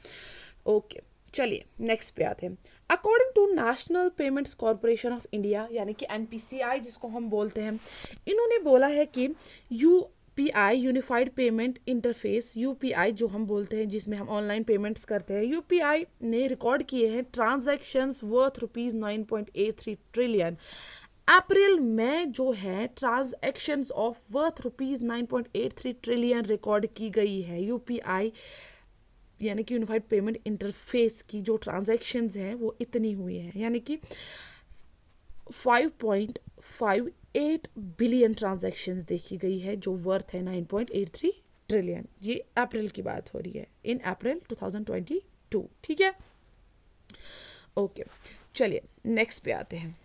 ओके, चलिए नेक्स्ट पे आते हैं। According to national payments corporation of India यानी कि NPCI जिसको हम बोलते हैं, इन्होंने बोला है कि UPI unified payment interface, UPI जो हम बोलते हैं जिसमें हम ऑनलाइन पेमेंट्स करते हैं, UPI ने रिकॉर्ड किए हैं ट्रांजैक्शंस वर्थ ₹9.83 ट्रिलियन। अप्रैल में जो है transactions of worth ₹9.83 trillion record की गई है। UPI यानी कि यूनिफाइड पेमेंट इंटरफेस की जो ट्रांजैक्शंस हैं वो इतनी हुई है, यानी कि 5.58 बिलियन ट्रांजैक्शंस देखी गई है जो वर्थ है 9.83 ट्रिलियन। ये अप्रैल की बात हो रही है, इन अप्रैल 2022, ठीक है। ओके, चलिए नेक्स्ट पे आते हैं।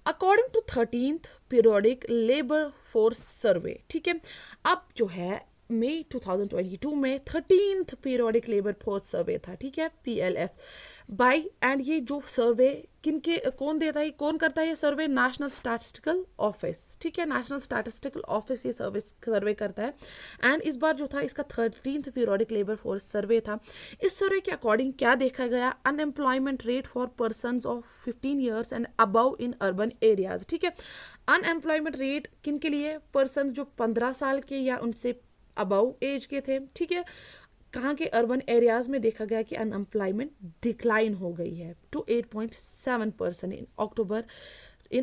According to 13th periodic labour force survey, ठीक है, अब जो है मई 2022 में 13th पीरियोडिक लेबर फोर्स सर्वे था, ठीक है, PLF बाय, एंड ये जो सर्वे कौन देता है, कौन करता है ये सर्वे, नेशनल स्टैटिस्टिकल ऑफिस, ठीक है, नेशनल स्टैटिस्टिकल ऑफिस ये सर्वे करता है। एंड इस बार जो था इसका 13th पीरियोडिक लेबर फोर्स सर्वे था। इस सर्वे के अकॉर्डिंग क्या देखा गया, unemployment rate for persons of 15 years and above in urban areas, ठीक है। अनएम्प्लॉयमेंट रेट किन के लिए, पर्सन जो 15 साल के या उनसे अबव एज के थे, ठीक है। कहाँ के, अर्बन एरियाज में देखा गया कि अनएम्प्लॉयमेंट डिक्लाइन हो गई है टू 8.7% इन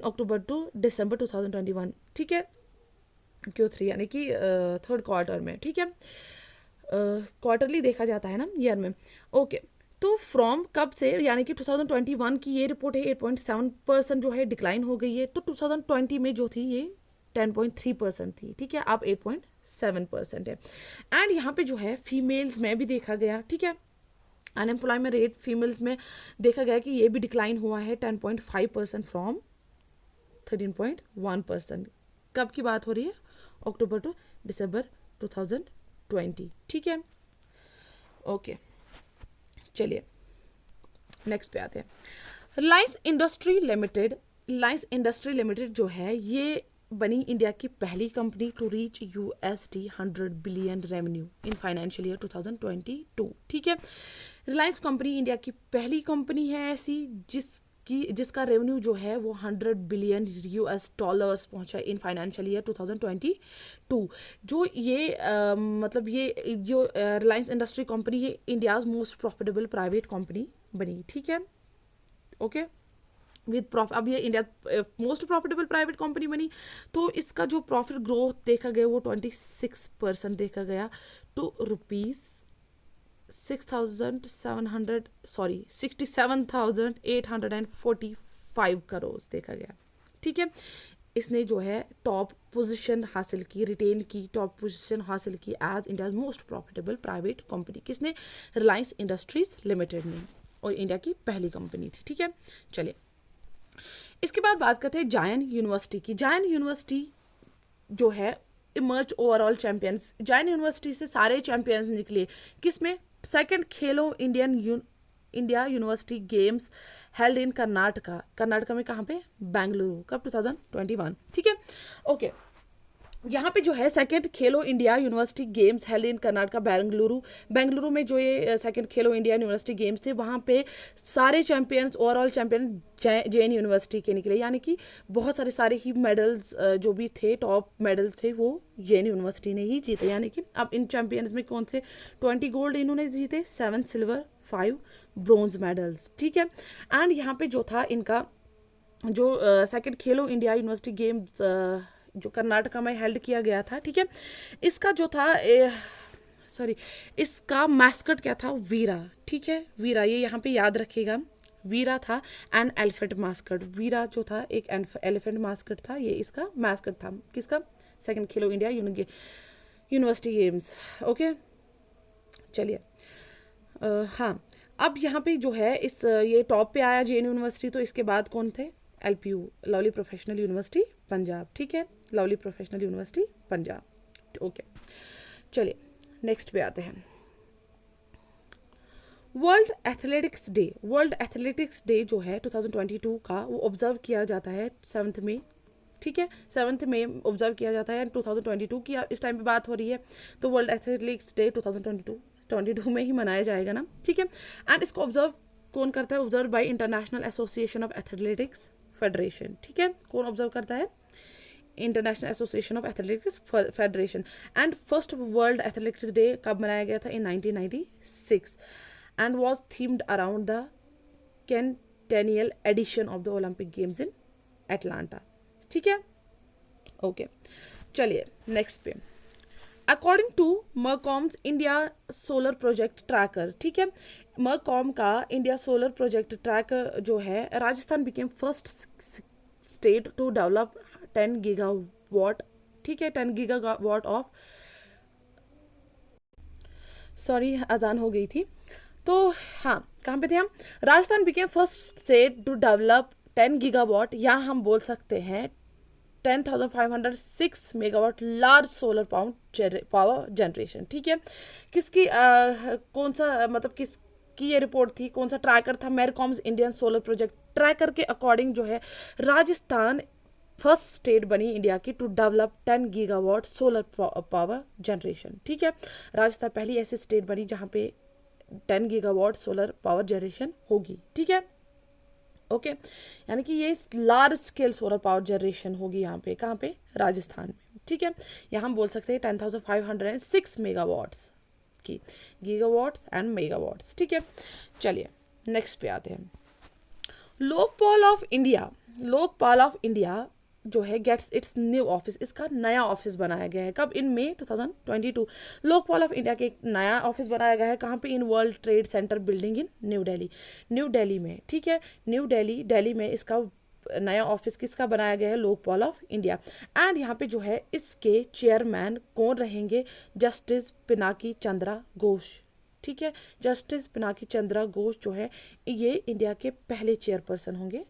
अक्टूबर टू दिसंबर 2021, ठीक है, Q3 यानी कि थर्ड क्वार्टर में, ठीक है, क्वार्टरली देखा जाता है ना ईयर में। ओके, तो फ्रॉम कब से, यानी कि 2021 की ये रिपोर्ट है 8.7% जो है डिक्लाइन हो गई है, तो 2020 में जो थी ये 10.3% थी, ठीक है, अब 8.7% है। एंड यहाँ पे जो है फीमेल्स में भी देखा गया, ठीक है, अनएम्प्लॉयमेंट रेट फीमेल्स में देखा गया कि ये भी डिक्लाइन हुआ है 10.5% फ्रॉम 13.1%। कब की बात हो रही है, अक्टूबर टू दिसंबर 2020, ठीक है। ओके, चलिए नेक्स्ट पे आते हैं। रिलायंस इंडस्ट्री लिमिटेड जो है ये बनी इंडिया की पहली company to reach $100 billion revenue in financial year 2022, ठीक है। रिलायंस कंपनी इंडिया की पहली कंपनी है ऐसी जिसका रेवेन्यू जो है वो $100 बिलियन पहुंचा इन फाइनेंशियल ईयर 2022। जो ये मतलब ये जो रिलायंस इंडस्ट्री कंपनी ये India's most profitable private company बनी, ठीक है। ओके, विद प्रॉफिट, अब ये India most profitable private company बनी, तो इसका जो प्रॉफिट ग्रोथ देखा गया वो 26% देखा गया टू ₹67,845 करोड़ देखा गया, ठीक है। इसने जो है टॉप पोजीशन हासिल की, रिटेन की टॉप पोजीशन हासिल की as India most profitable private company, किसने, रिलायंस इंडस्ट्रीज लिमिटेड ने, और इंडिया की पहली कंपनी थी, ठीक है। चलिए इसके बाद बात करते हैं जायन यूनिवर्सिटी की। जायन यूनिवर्सिटी जो है इमर्ज ओवरऑल चैंपियंस, जायन यूनिवर्सिटी से सारे चैंपियंस निकले, किसमें, second Khelo Indian India university games held in Karnataka, Karnataka में कहाँ पे, बेंगलुरु, कब 2021, ठीक है। ओके, यहाँ पे जो है second Khelo India university games held in Karnataka Bengaluru, Bengaluru में जो ये सेकंड खेलो इंडिया यूनिवर्सिटी गेम्स थे वहाँ पे सारे champions, overall champion Jain university के निकले, यानी कि बहुत सारे ही मेडल्स जो भी थे, टॉप मेडल्स थे, वो जैन यूनिवर्सिटी ने ही जीते। यानी कि अब इन चैंपियंस में कौन से 20 गोल्ड इन्होंने जीते, 7 सिल्वर, 5 ब्रॉन्ज मेडल्स, ठीक है। एंड यहाँ पे जो था इनका जो सेकंड खेलो इंडिया यूनिवर्सिटी गेम्स जो कर्नाटका में हेल्ड किया गया था, ठीक है, इसका जो था इसका मैस्कट क्या था, वीरा, ठीक है, वीरा, ये यहाँ पे याद रखिएगा, वीरा था एन एलिफेंट मास्कट, वीरा जो था एक एलिफेंट मास्कट था, ये इसका मैस्कट था, किसका, सेकंड खेलो इंडिया यूनिवर्सिटी गेम्स, ओके। चलिए हाँ, अब यहाँ पे जो है ये टॉप पे आया जैन यूनिवर्सिटी, तो इसके बाद कौन थे, LPU, lovely professional university Punjab, ठीक है, lovely professional university Punjab, okay. चलिए नेक्स्ट पे आते हैं, world athletics day, world athletics day जो है 2022 का, वो ऑब्जर्व किया जाता है 7 मई, ठीक है, 7 मई ऑब्जर्व किया जाता है 2022 की इस टाइम पे बात हो रही है, तो वर्ल्ड एथलेटिक्स डे 2022 में ही मनाया जाएगा ना, ठीक है। एंड इसको ऑब्जर्व कौन करता है, observe by international association of athletics federation, ठीक है, कौन ऑब्जर्व करता है, international association of athletics federation. And first world athletics day कब मनाया गया था, in 1996 and was themed around the centennial edition of the Olympic games in Atlanta, ठीक है, ओके। चलिए नेक्स्ट पे, according to Mercom's India solar project tracker, ठीक है, मरकॉम का इंडिया सोलर प्रोजेक्ट ट्रैकर जो है, Rajasthan became first state to develop 10 gigawatt, ठीक है, 10 गीगावाट ऑफ, सॉरी अजान हो गई थी, तो हाँ कहाँ पे थे हम, Rajasthan became first state to develop 10 gigawatt, या हम बोल सकते हैं 10,506 megawatt large solar power generation, ठीक है। किसकी कौन सा मतलब किसकी ये रिपोर्ट थी, कौन सा ट्रैकर था, Mercom's Indian solar project tracker के अकॉर्डिंग जो है राजस्थान फर्स्ट स्टेट बनी इंडिया की to develop 10 gigawatt solar power generation, ठीक है, राजस्थान पहली ऐसी स्टेट बनी जहाँ पे 10 गीगावाट सोलर पावर जनरेशन होगी, ठीक है, ओके। यानी कि ये large scale solar power generation होगी यहाँ पे, कहाँ पे, राजस्थान में, ठीक है। यहाँ हम बोल सकते हैं 10,506 मेगावाट्स की, गीगावाट्स एंड मेगावाट्स, ठीक है। चलिए नेक्स्ट पे आते हैं, Lokpal of India, Lokpal of India जो है गेट्स इट्स न्यू ऑफिस, इसका नया ऑफिस बनाया गया है, कब, इन मई 2022, लोकपाल ऑफ इंडिया के एक नया ऑफिस बनाया गया है, कहाँ पे, in world trade centre building in new Delhi, new Delhi में, ठीक है, न्यू दिल्ली में इसका नया ऑफिस किसका बनाया गया है, लोकपाल ऑफ इंडिया। एंड यहाँ पे जो है इसके चेयरमैन कौन रहेंगे, जस्टिस पिनाकी चंद्रा घोष, ठीक है, जस्टिस पिनाकी चंद्रा घोष जो है ये इंडिया के पहले चेयरपर्सन होंगे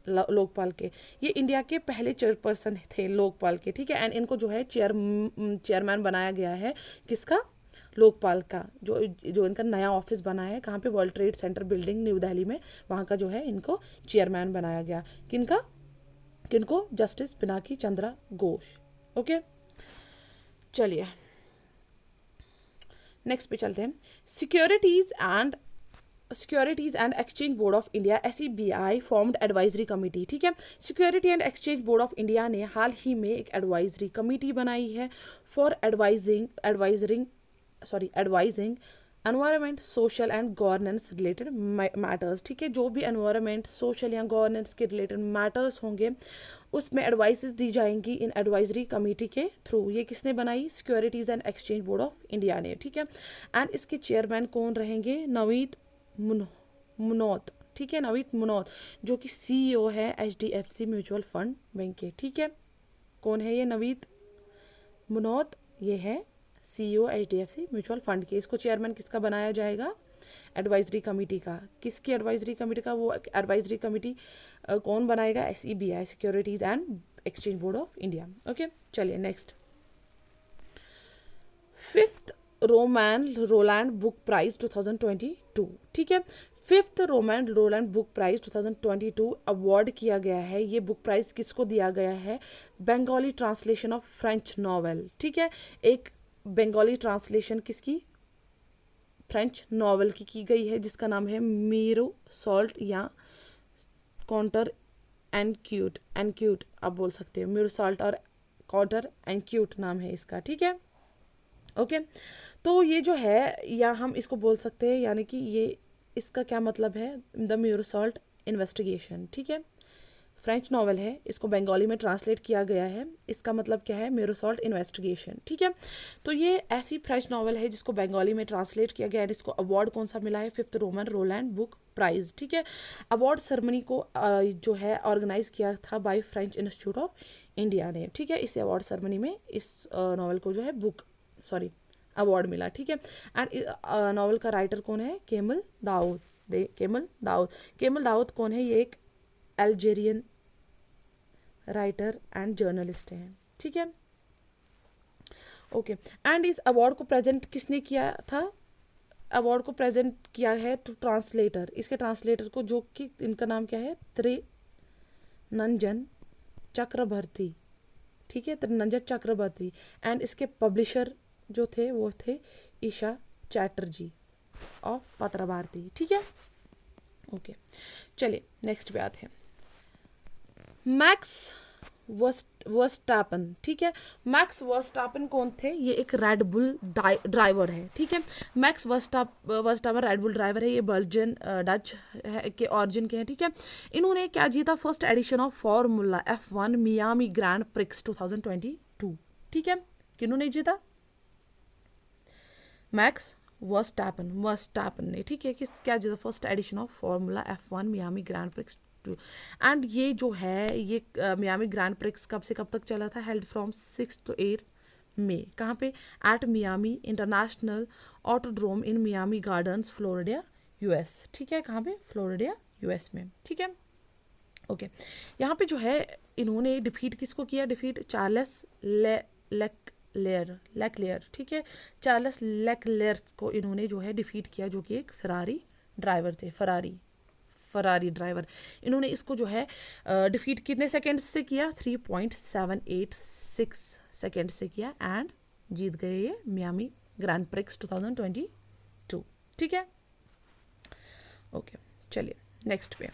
लोकपाल के, ये इंडिया के पहले चेयरपर्सन थे लोकपाल के, ठीक है। एंड इनको जो है चेयरमैन बनाया गया है किसका, लोकपाल का, जो इनका नया ऑफिस बना है, कहाँ पे, world trade centre building new Delhi में, वहाँ का जो है इनको चेयरमैन बनाया गया, किनको, जस्टिस पिनाकी चंद्रा घोष, ओके। चलिए नेक्स्ट पे चलते हैं, securities and exchange board of India SEBI formed advisory committee, ठीक है, security and exchange board of India ने हाल ही में एक एडवाइजरी कमेटी बनाई है for advising environment, social and governance related matters, ठीक है, जो भी एनवायरनमेंट, सोशल या गवर्नेंस के रिलेटेड मैटर्स होंगे उसमें एडवाइसेस दी जाएंगी इन एडवाइजरी कमेटी के थ्रू। ये किसने बनाई, securities and exchange board of India ने, ठीक है। एंड इसके चेयरमैन कौन रहेंगे, नवीद मुनोत, ठीक है, नवीद मुनोत जो कि CEO है HDFC म्यूचुअल फंड बैंक के, ठीक है, कौन है ये नवीद मुनोत, ये है CEO HDFC म्यूचुअल फंड के। इसको चेयरमैन किसका बनाया जाएगा, एडवाइजरी कमेटी का, किसकी एडवाइजरी कमेटी का, वो एडवाइजरी कमेटी कौन बनाएगा, SEBI securities and exchange board of India, okay. चलिए next, 5th Rolland book prize 2022, ठीक है, fifth Romain Rolland book prize 2022 award किया गया है। ये बुक प्राइज किसको दिया गया है? Bengali translation of French novel, ठीक है, एक बंगाली ट्रांसलेशन किसकी? फ्रेंच नॉवेल की गई है, जिसका नाम है मीरो सॉल्ट या काउंटर एंड क्यूट आप बोल सकते हो, मीरो सॉल्ट और काउंटर एंड क्यूट नाम है इसका, ठीक है, ओके। तो ये जो है, या हम इसको बोल सकते हैं, यानी कि ये इसका क्या मतलब है? द मीरो सॉल्ट इन्वेस्टिगेशन, ठीक है, फ्रेंच नॉवेल है, इसको बंगाली में ट्रांसलेट किया गया है, इसका मतलब क्या है? मीरो सॉल्ट इन्वेस्टिगेशन, ठीक है। तो ये ऐसी फ्रेंच नॉवेल है जिसको बंगाली में ट्रांसलेट किया गया है, इसको अवार्ड कौन सा मिला है? Fifth Romain Rolland book prize, ठीक है। अवार्ड सेरेमनी को जो है ऑर्गेनाइज किया था by French institute of India ने, ठीक है। इस अवार्ड सेरेमनी में इस नॉवेल को जो है अवार्ड मिला, ठीक है। एंड नॉवेल का राइटर कौन है? केमल दाऊद कौन है? ये एक अल्जेरियन राइटर एंड जर्नलिस्ट हैं, ठीक है, ओके। एंड इस अवार्ड को प्रेजेंट किसने किया था? अवार्ड को प्रेजेंट किया है टू ट्रांसलेटर, इसके ट्रांसलेटर को, जो कि इनका नाम क्या है? त्रिनंजन चक्रवर्ती, ठीक है, त्रिनंजन चक्रवर्ती। एंड इसके पब्लिशर जो थे वो थे ईशा चैटर्जी ऑफ पत्र भारती, ठीक है, ओके। चलिए नेक्स्ट पे आते हैं। मैक्स वर्स्टापन, ठीक है। मैक्स वर्स्टापन कौन थे? ये एक रेड बुल ड्राइवर है, ठीक है। Max Verstappen red bull driver है, ये बर्जियन डच के ऑरिजिन के हैं, ठीक है। इन्होंने क्या जीता? First edition of formula F1 Miami grand prix 2022, ठीक है। किन्होंने जीता? मैक्स वर्स्टापन ने, ठीक है, क्या जीता? First edition of formula F1 Miami grand prix. And ये जो है, ये मियामी ग्रैंड प्रिक्स कब से कब तक चला था? हेल्ड फ्रॉम 6 to 8 मई। कहाँ पे? एट मियामी इंटरनेशनल ऑटोड्रोम इन मियामी गार्डन्स, फ्लोरिडा, यूएस, ठीक है। कहाँ पे? फ्लोरिडा, यूएस में, ठीक है, ओके। यहाँ पे जो है, इन्होंने डिफीट किसको किया? डिफीट चार्ल्स लेक्लेयर, ठीक है, चार्ल्स लेक्लेयर्स को इन्होंने जो है डिफीट किया, जो कि एक फरारी ड्राइवर थे, फरारी ड्राइवर। इन्होंने इसको जो है डिफीट कितने सेकंड से किया? 3.786 सेकंड से किया, एंड जीत गए ये मियामी ग्रैंड प्रिक्स 2022, ठीक है, ओके। चलिए नेक्स्ट पे,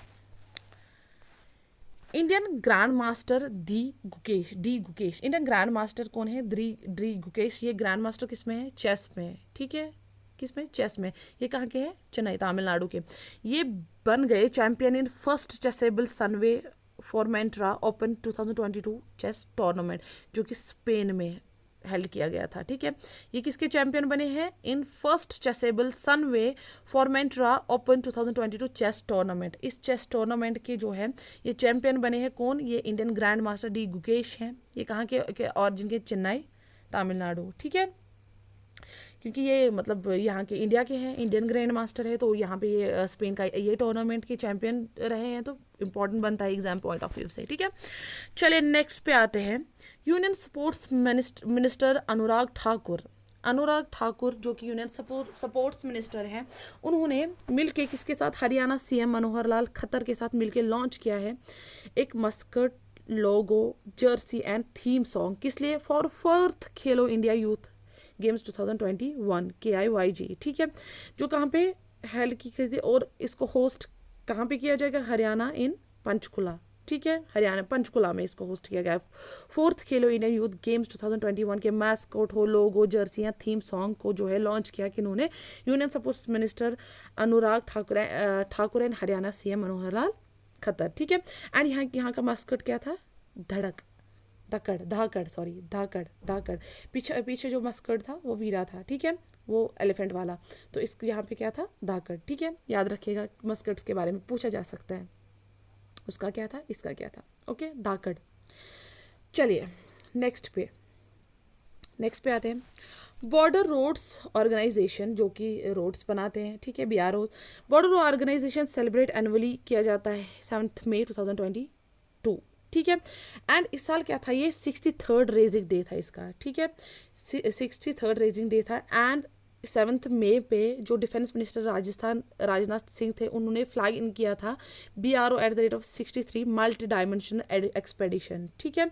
Indian grand master D Gukesh. Indian grand master कौन है? डी गुकेश। ये ग्रैंड मास्टर किस में है? चेस में है, ठीक है, किस में? चेस में। ये कहाँ के हैं? चेन्नई, तमिलनाडु के। ये बन गए champion in first Chessable Sunway Formentera open 2022 chess tournament, जो कि स्पेन में हेल्ड किया गया था, ठीक है। ये किसके चैंपियन बने हैं? In first Chessable Sunway Formentera open 2022 chess tournament. इस चेस टूर्नामेंट के जो है ये चैंपियन बने हैं कौन? ये Indian grand master D Gukesh हैं। ये कहाँ के और जिनके? चेन्नई, तमिलनाडु, ठीक है, क्योंकि ये मतलब यहाँ के इंडिया के हैं, इंडियन ग्रैंड मास्टर है, तो यहाँ पे ये स्पेन का ये टूर्नामेंट के चैंपियन रहे हैं, तो इंपॉर्टेंट बनता है एग्जाम पॉइंट ऑफ व्यू से, ठीक है। चलिए नेक्स्ट पे आते हैं। Union sports minister Anurag Thakur जो कि यूनियन स्पोर्ट्स मिनिस्टर हैं, उन्होंने मिलके किसके साथ? हरियाणा सीएम मनोहर लाल खट्टर के साथ मिलके लॉन्च किया है एक Muscat logo, Jersey and theme song. किस लिए? For 4th Khelo India youth games 2021 KIYG, ठीक है, जो कहाँ पे हेल्ड की गई थी, और इसको होस्ट कहाँ पे किया जाएगा? हरियाणा इन पंचकुला, ठीक है, हरियाणा पंचकुला में इसको होस्ट किया गया। 4th खेलो इंडिया यूथ गेम्स 2021 के मैस्कोट हो, लोगो, जर्सियाँ, थीम सॉन्ग को जो है लॉन्च किया किन्होंने? Union sports minister Anurag Thakur and Haryana CM Manohar Lal Khattar, ठीक है। एंड यहाँ का मैस्कोट क्या था? धाकड़। पीछे जो मस्कट था वो वीरा था, ठीक है, वो एलिफेंट वाला, तो इस यहाँ पे क्या था? धाकड़, ठीक है, याद रखिएगा, मस्कट्स के बारे में पूछा जा सकता है, उसका क्या था, इसका क्या था, ओके, धाकड़। चलिए नेक्स्ट पे आते हैं। बॉर्डर रोड्स ऑर्गेनाइजेशन, जो कि रोड्स बनाते हैं, ठीक है, BRO। Border organisation celebrate annually किया जाता है 7 मई 2022, ठीक है। एंड इस साल क्या था? ये 63rd रेजिंग डे था इसका, ठीक है, 63rd रेजिंग डे था। एंड 7 मई पे जो डिफेंस मिनिस्टर राजनाथ सिंह थे, उन्होंने फ्लैग इन किया था BRO @ 63 मल्टी डायमेंशनल एक्सपेडिशन, ठीक है,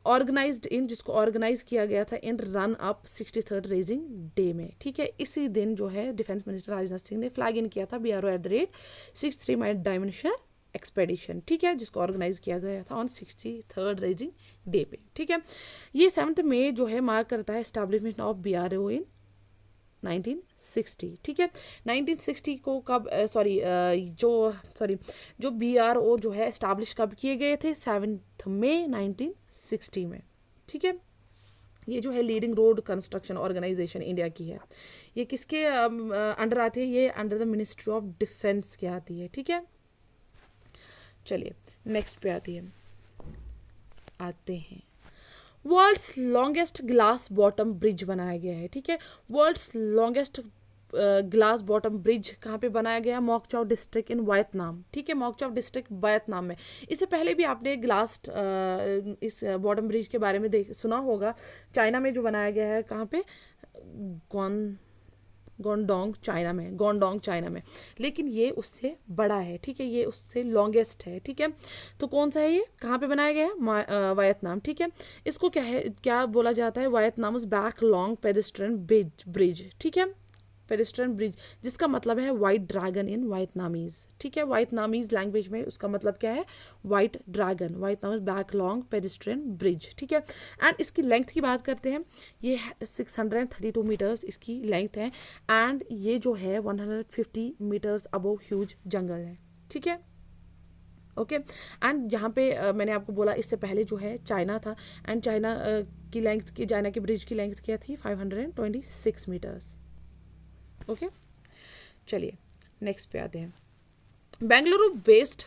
ऑर्गेनाइज्ड इन, जिसको ऑर्गेनाइज किया गया था in run up 63rd raising day में, ठीक है। इसी दिन जो है डिफेंस मिनिस्टर राजनाथ सिंह ने फ्लैग इन किया था BRO @ 63 मल्टी डायमेंशनल एक्सपेडिशन, ठीक है, जिसको ऑर्गेनाइज किया गया था ऑन 63rd रेजिंग डे पे, ठीक है। ये 7 मई जो है मार्क करता है एस्टैब्लिशमेंट ऑफ BRO इन 1960, ठीक है। 1960 को कब जो BRO जो है एस्टैब्लिश कब किए गए थे? 7 मई 1960 में, ठीक है। ये जो है leading road construction organisation India की है। ये किसके अंडर आती है? ये under the ministry of defence के आती है, ठीक है। चलिए नेक्स्ट पे आते हैं। World's longest glass bottom bridge बनाया गया है, ठीक है। World's longest glass bottom bridge कहाँ पे बनाया गया? मोकचाव डिस्ट्रिक्ट इन वियतनाम, ठीक है, मोकचाव डिस्ट्रिक्ट वियतनाम में। इससे पहले भी आपने इस बॉटम ब्रिज के बारे में सुना होगा, चाइना में जो बनाया गया है, कहाँ पे? गोंडोंग चाइना में, लेकिन ये उससे बड़ा है, ठीक है, ये उससे लॉन्गेस्ट है, ठीक है। तो कौन सा है ये? कहाँ पे बनाया गया है? वियतनाम, ठीक है। इसको क्या बोला जाता है? Vietnam back long pedestrian bridge, ठीक है, पेडेस्ट्रियन ब्रिज, जिसका मतलब है वाइट ड्रैगन इन वियतनामीज, ठीक है। वियतनामीज लैंग्वेज में उसका मतलब क्या है? White dragon, Vietnam back long pedestrian bridge, ठीक है। एंड इसकी लेंथ की बात करते हैं, ये 632 मीटर्स इसकी लेंथ है, एंड ये जो है 150 मीटर्स अबव ह्यूज जंगल है, ठीक है, ओके। एंड जहाँ पे मैंने आपको बोला इससे पहले जो है चाइना था, एंड चाइना की ब्रिज की लेंथ क्या थी? 526 मीटर्स, ओके। चलिए नेक्स्ट पे आते हैं। बेंगलुरु बेस्ड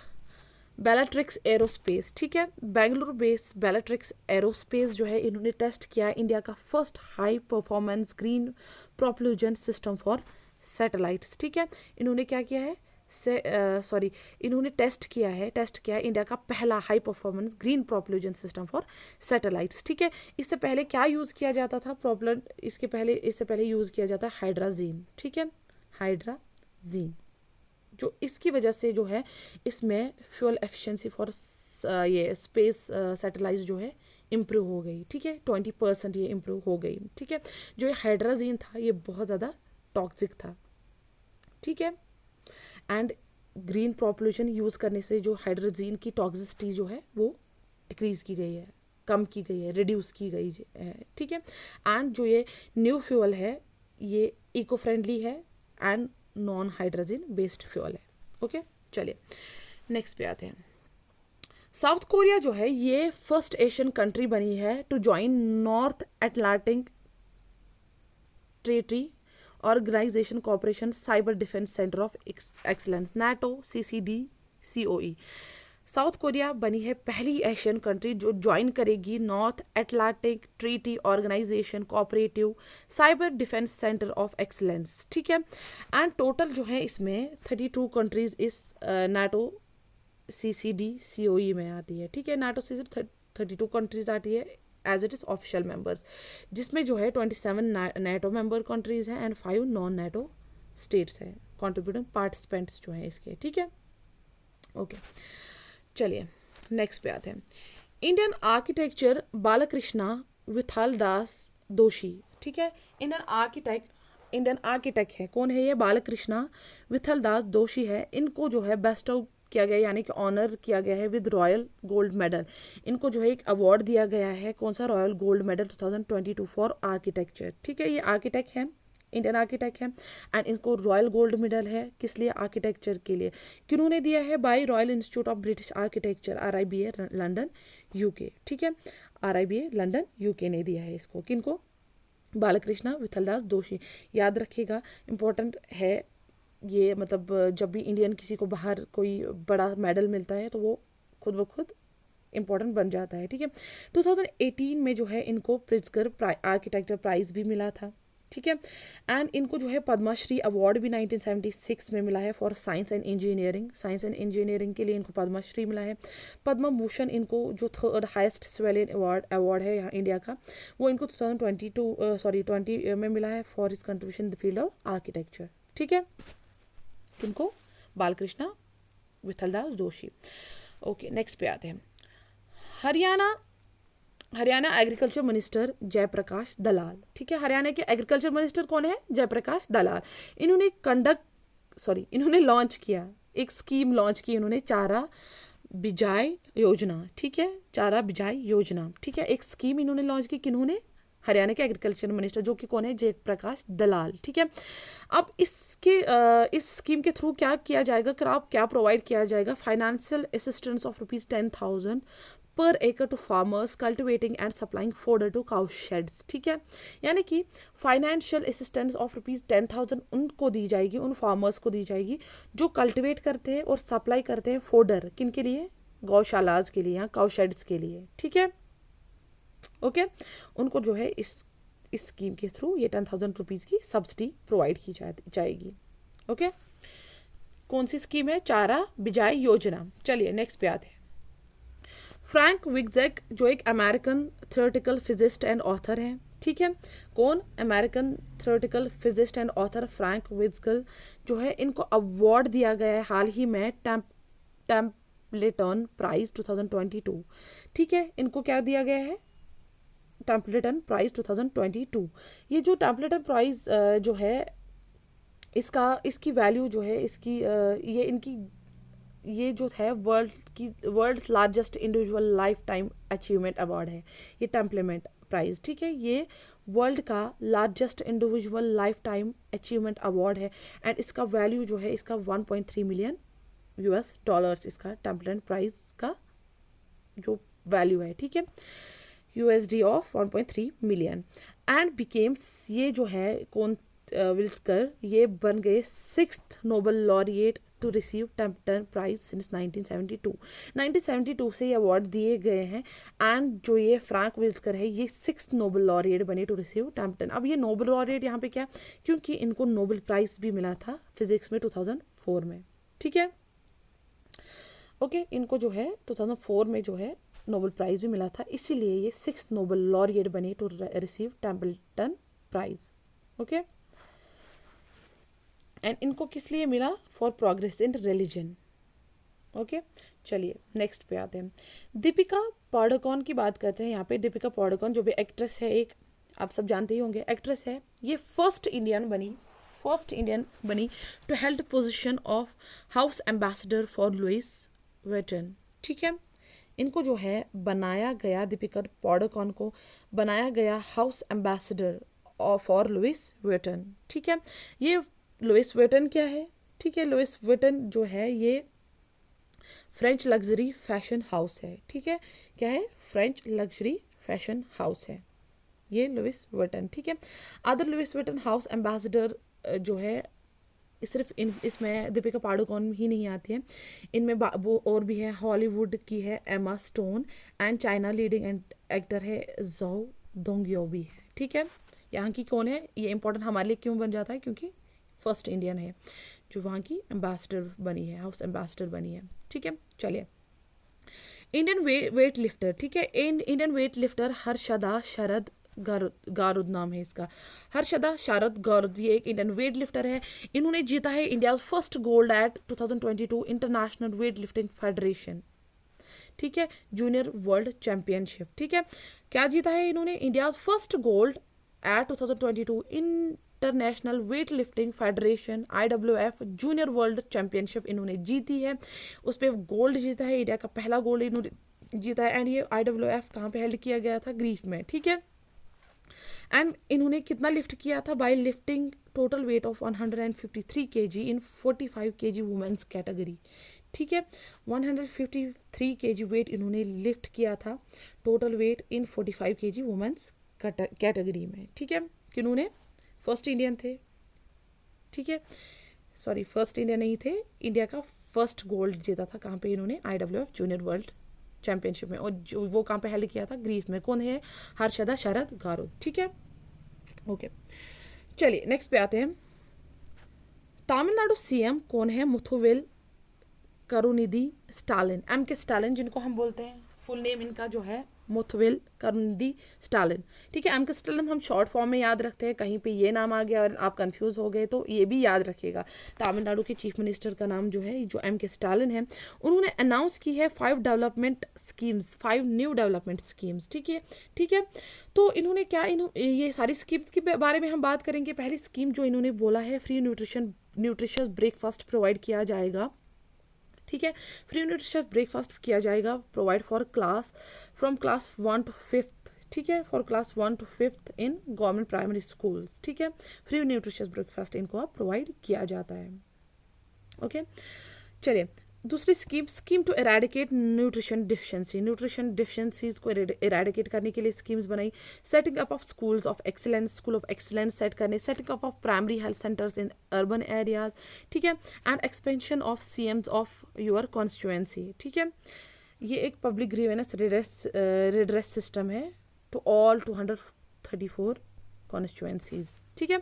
बेलाट्रिक्स एरोस्पेस, ठीक है, बेंगलुरु बेस्ड बेलाट्रिक्स एरोस्पेस जो है, इन्होंने टेस्ट किया इंडिया का first high performance green propulsion system for satellites, ठीक है। इन्होंने क्या किया है? इन्होंने टेस्ट किया इंडिया का पहला high performance green propulsion system for satellites, ठीक है। इससे पहले क्या यूज़ किया जाता था? इससे पहले यूज़ किया जाता है हाइड्राजीन, ठीक है, हाइड्राजीन, जो इसकी वजह से जो है इसमें फ्यूल एफिशिएंसी फॉर ये स्पेस सैटेलाइट्स जो है इम्प्रूव हो गई, ठीक है, 20% ये इम्प्रूव हो गई, ठीक है। जो ये हाइड्राजीन था ये बहुत ज़्यादा टॉक्सिक था, ठीक है, एंड ग्रीन प्रोपल्यूशन यूज़ करने से जो हाइड्रोजीन की टॉक्सिसिटी जो है वो डिक्रीज़ की गई है, कम की गई है, रिड्यूस की गई है, ठीक है। एंड जो ये न्यू फ्यूल है ये इको फ्रेंडली है and non hydrogen based fuel है, ओके। चलिए नेक्स्ट पे आते हैं। साउथ कोरिया जो है ये फर्स्ट एशियन कंट्री बनी है to join North Atlantic treaty organisation cooperation cyber defence centre of excellence, NATO CCD-COE। South Korea बनी है पहली एशियन कंट्री जो ज्वाइन करेगी North Atlantic treaty organisation cooperative cyber defence centre of excellence, ठीक है। And total जो है इसमें 32 कंट्रीज इस NATO CCD-COE में आती है, ठीक है। NATO से 32 कंट्रीज आती है as it is official members, जिसमें जो है 27 NATO मेंबर कंट्रीज़ हैं एंड 5 नॉन NATO स्टेट्स हैं कॉन्ट्रीब्यूटिंग पार्टिसिपेंट्स जो हैं इसके, ठीक है, ओके। चलिए नेक्स्ट पे आते हैं। इंडियन आर्किटेक्चर बालकृष्णा विथलदास दोषी, ठीक है, इंडियन आर्किटेक्ट है, कौन है ये? बालकृष्णा विथलदास दोषी है। इनको जो है बेस्ट ऑफ किया गया, यानी कि ऑनर किया गया है विद रॉयल गोल्ड मेडल। इनको जो है एक अवार्ड दिया गया है, कौन सा? Royal Gold Medal 2022 for architecture, ठीक है। ये आर्किटेक्ट है, इंडियन आर्किटेक्ट है, एंड इनको रॉयल गोल्ड मेडल है किस लिए? आर्किटेक्चर के लिए। किन्होंने दिया है? By Royal Institute of British Architecture RIBA London UK, ठीक है, RIBA लंदन UK ने दिया है इसको। किनको? बालकृष्णा विथलदास दोषी। याद रखिएगा, इम्पोर्टेंट है ये, मतलब जब भी इंडियन किसी को बाहर कोई बड़ा मेडल मिलता है तो वो खुद ब खुद इम्पोर्टेंट बन जाता है, ठीक है। 2018 में जो है इनको प्रिट्जकर आर्किटेक्चर प्राइज़ भी मिला था, ठीक है। एंड इनको जो है पद्मश्री अवार्ड भी 1976 में मिला है for science and engineering, science and engineering के लिए इनको पद्मश्री मिला है। पद्म भूषण इनको जो थर्ड हाईएस्ट सिविलियन अवार्ड है यहाँ इंडिया का, वो इनको 2020 में मिला है for his contribution in the field of architecture. ठीक है, किनको? बालकृष्ण विठलदास जोशी। ओके, नेक्स्ट पे आते हैं। हरियाणा एग्रीकल्चर मिनिस्टर जयप्रकाश दलाल। ठीक है, हरियाणा के एग्रीकल्चर मिनिस्टर कौन है? जयप्रकाश दलाल। इन्होंने लॉन्च किया, एक स्कीम लॉन्च की इन्होंने, चारा बिजाई योजना। ठीक है, चारा बिजाई योजना। ठीक है, एक स्कीम इन्होंने लॉन्च की, किन्होंने? हरियाणा के एग्रीकल्चर मिनिस्टर, जो कि कौन है? जयप्रकाश दलाल। ठीक है, अब इस स्कीम के थ्रू क्या किया जाएगा, क्या प्रोवाइड किया जाएगा? फाइनेंशियल असिस्टेंस ऑफ ₹10,000 पर एकड़ to farmers cultivating and supplying fodder to cow sheds. ठीक है, यानी कि फाइनेंशियल असिस्टेंस ऑफ ₹10,000 उनको दी जाएगी, उन फार्मर्स को दी जाएगी जो कल्टिवेट करते हैं और सप्लाई करते हैं फोडर, किन के लिए? गौशालाज के लिए या काउ शेड्स के लिए। ठीक है, ओके, उनको जो है इस स्कीम के थ्रू ये ₹10,000 की सब्सिडी प्रोवाइड की जाएगी। ओके, कौन सी स्कीम है? चारा बिजाई योजना। चलिए नेक्स्ट पे आते हैं। फ्रैंक विग्जेक जो एक American theoretical physicist and author हैं। ठीक है, कौन? American theoretical physicist and author Frank Wilczek जो है, इनको अवार्ड दिया गया है हाल ही में टेम्पलेटन प्राइज 2022। ठीक है, इनको क्या दिया गया है? Templeton Prize 2022। ये जो टेम्पलेटन प्राइज जो है, इसकी वैल्यू जो है, ये जो है world's largest individual lifetime achievement award है ये टेम्पलेमेंट प्राइज। ठीक है, ये वर्ल्ड का largest individual lifetime achievement award है एंड इसका वैल्यू जो है, इसका $1.3 मिलियन इसका टेम्पलेमेंट प्राइज का जो वैल्यू है। ठीक है, USD of 1.3 million and becomes, ये जो है कौन? विल्सकर, ये बन गए 6th Nobel laureate to receive Templeton Prize since 1972 से ये अवार्ड दिए गए हैं एंड जो ये फ्रैंक विल्सकर है, ये 6th नोबेल लॉरिएट बने टू रिसीव टेम्पलेटन। अब ये नोबेल लॉरिएट यहाँ पे क्या? क्योंकि इनको नोबेल प्राइज भी मिला था फिजिक्स में 2004 में। ठीक है, ओके, इनको जो है 2004 में जो है नोबेल प्राइज भी मिला था, इसीलिए ये 6th नोबेल लॉरिएट बने to receive Templeton Prize. Okay, and इनको किस लिए मिला? For progress in religion. ओके, चलिए नेक्स्ट पे आते हैं। दीपिका पाडुकोण की बात करते हैं यहाँ पे। दीपिका पाडुकोण जो भी एक्ट्रेस है, एक आप सब जानते ही होंगे, एक्ट्रेस है, ये फर्स्ट इंडियन बनी to held position of house ambassador for Louis Vuitton. ठीक है, इनको जो है बनाया गया, दीपिका पाडुकोण को बनाया गया house ambassador for Louis Vuitton. ठीक है, ये लुइस वेटन क्या है? ठीक है, लुइस वेटन जो है ये फ्रेंच लग्जरी फैशन हाउस है। ठीक है, क्या है? फ्रेंच लग्जरी फैशन हाउस है ये लुइस वेटन। ठीक है, अदर लुइस वेटन हाउस एम्बेसडर जो है, सिर्फ इसमें दीपिका पाडुकोण ही नहीं आती है, इनमें वो और भी है, हॉलीवुड की है Emma Stone and China leading actor है ज़ोउ दोंगयो भी है। ठीक है, यहाँ की कौन है? ये इंपॉर्टेंट हमारे लिए क्यों बन जाता है? क्योंकि फर्स्ट इंडियन है जो वहाँ की एम्बेसडर बनी है, हाउस एम्बेसडर बनी है। ठीक है, चलिए इंडियन वेट लिफ्टर। ठीक है, इंडियन वेट लिफ्टर हर्षदा शरद गारुद नाम है इसका, हर्षदा शारद गारुद, ये एक इंडियन वेट लिफ्टर है। इन्होंने जीता है India first gold eight 2022 international weight lifting federation. ठीक है, जूनियर वर्ल्ड चैंपियनशिप। ठीक है, क्या जीता है इन्होंने? India first gold eight 2022 international weight lifting federation IWF junior world championship इन्होंने जीती है, उस पर गोल्ड जीता है, इंडिया का पहला गोल्ड इन्होंने जीता है। एंड ये IWF कहाँ पे हेल्ड किया गया था? ग्रीस में। ठीक है, एंड इन्होंने कितना लिफ्ट किया था? Bye lifting total weight of 153 kg in 45 kg women's category. ठीक है, 153 kg वेट इन्होंने लिफ्ट किया था, टोटल वेट इन 45 kg वुमेंस कैटेगरी में। ठीक है, किन्होंने? फर्स्ट इंडियन थे। ठीक है, सॉरी फर्स्ट इंडियन नहीं थे, इंडिया का फर्स्ट गोल्ड जीता था कहाँ पे इन्होंने? IWF जूनियर वर्ल्ड चैंपियनशिप में, और जो वो कहाँ पे हेल्ड किया था? ग्रीस में। कौन है? हर्षदा शरद गारुद। ठीक है, ओके, चलिए नेक्स्ट पे आते हैं। तमिलनाडु सीएम कौन है? मुथुवेल करुनिधि स्टालिन, एम के स्टालिन जिनको हम बोलते हैं, फुल नेम इनका जो है मुथुवेल करुनिधि स्टालिन। ठीक है, एम के स्टालिन हम शॉर्ट फॉर्म में याद रखते हैं, कहीं पे ये नाम आ गया और आप कंफ्यूज हो गए तो ये भी याद रखिएगा। तमिलनाडु के चीफ मिनिस्टर का नाम जो है जो एम के स्टालिन है, उन्होंने अनाउंस की है 5 development schemes, 5 new development schemes. ठीक है, ठीक है। तो इन्होंने क्या, ये सारी स्कीम्स के बारे में हम बात करेंगे। पहली स्कीम जो इन्होंने बोला है, फ्री न्यूट्रिशियस ब्रेकफास्ट प्रोवाइड किया जाएगा। ठीक है, फ्री न्यूट्रिशियस ब्रेकफास्ट किया जाएगा provide for class from class 1 to 5th। ठीक है, for class 1 to 5th in government primary schools. ठीक है, फ्री न्यूट्रिशियस ब्रेकफास्ट इनको प्रोवाइड किया जाता है। ओके, चलिए दूसरी scheme to eradicate nutrition deficiencies को इरेडिकेट करने के लिए स्कीम्स बनाई। Setting up of school of excellence set करने, setting up of primary health centres in urban areas. ठीक है, and expansion of CM's of your constituency. ठीक है, ये एक पब्लिक ग्रीवेंस रिड्रेस सिस्टम है टू ऑल 234 कॉन्स्टिट्यूएंसीज। ठीक है,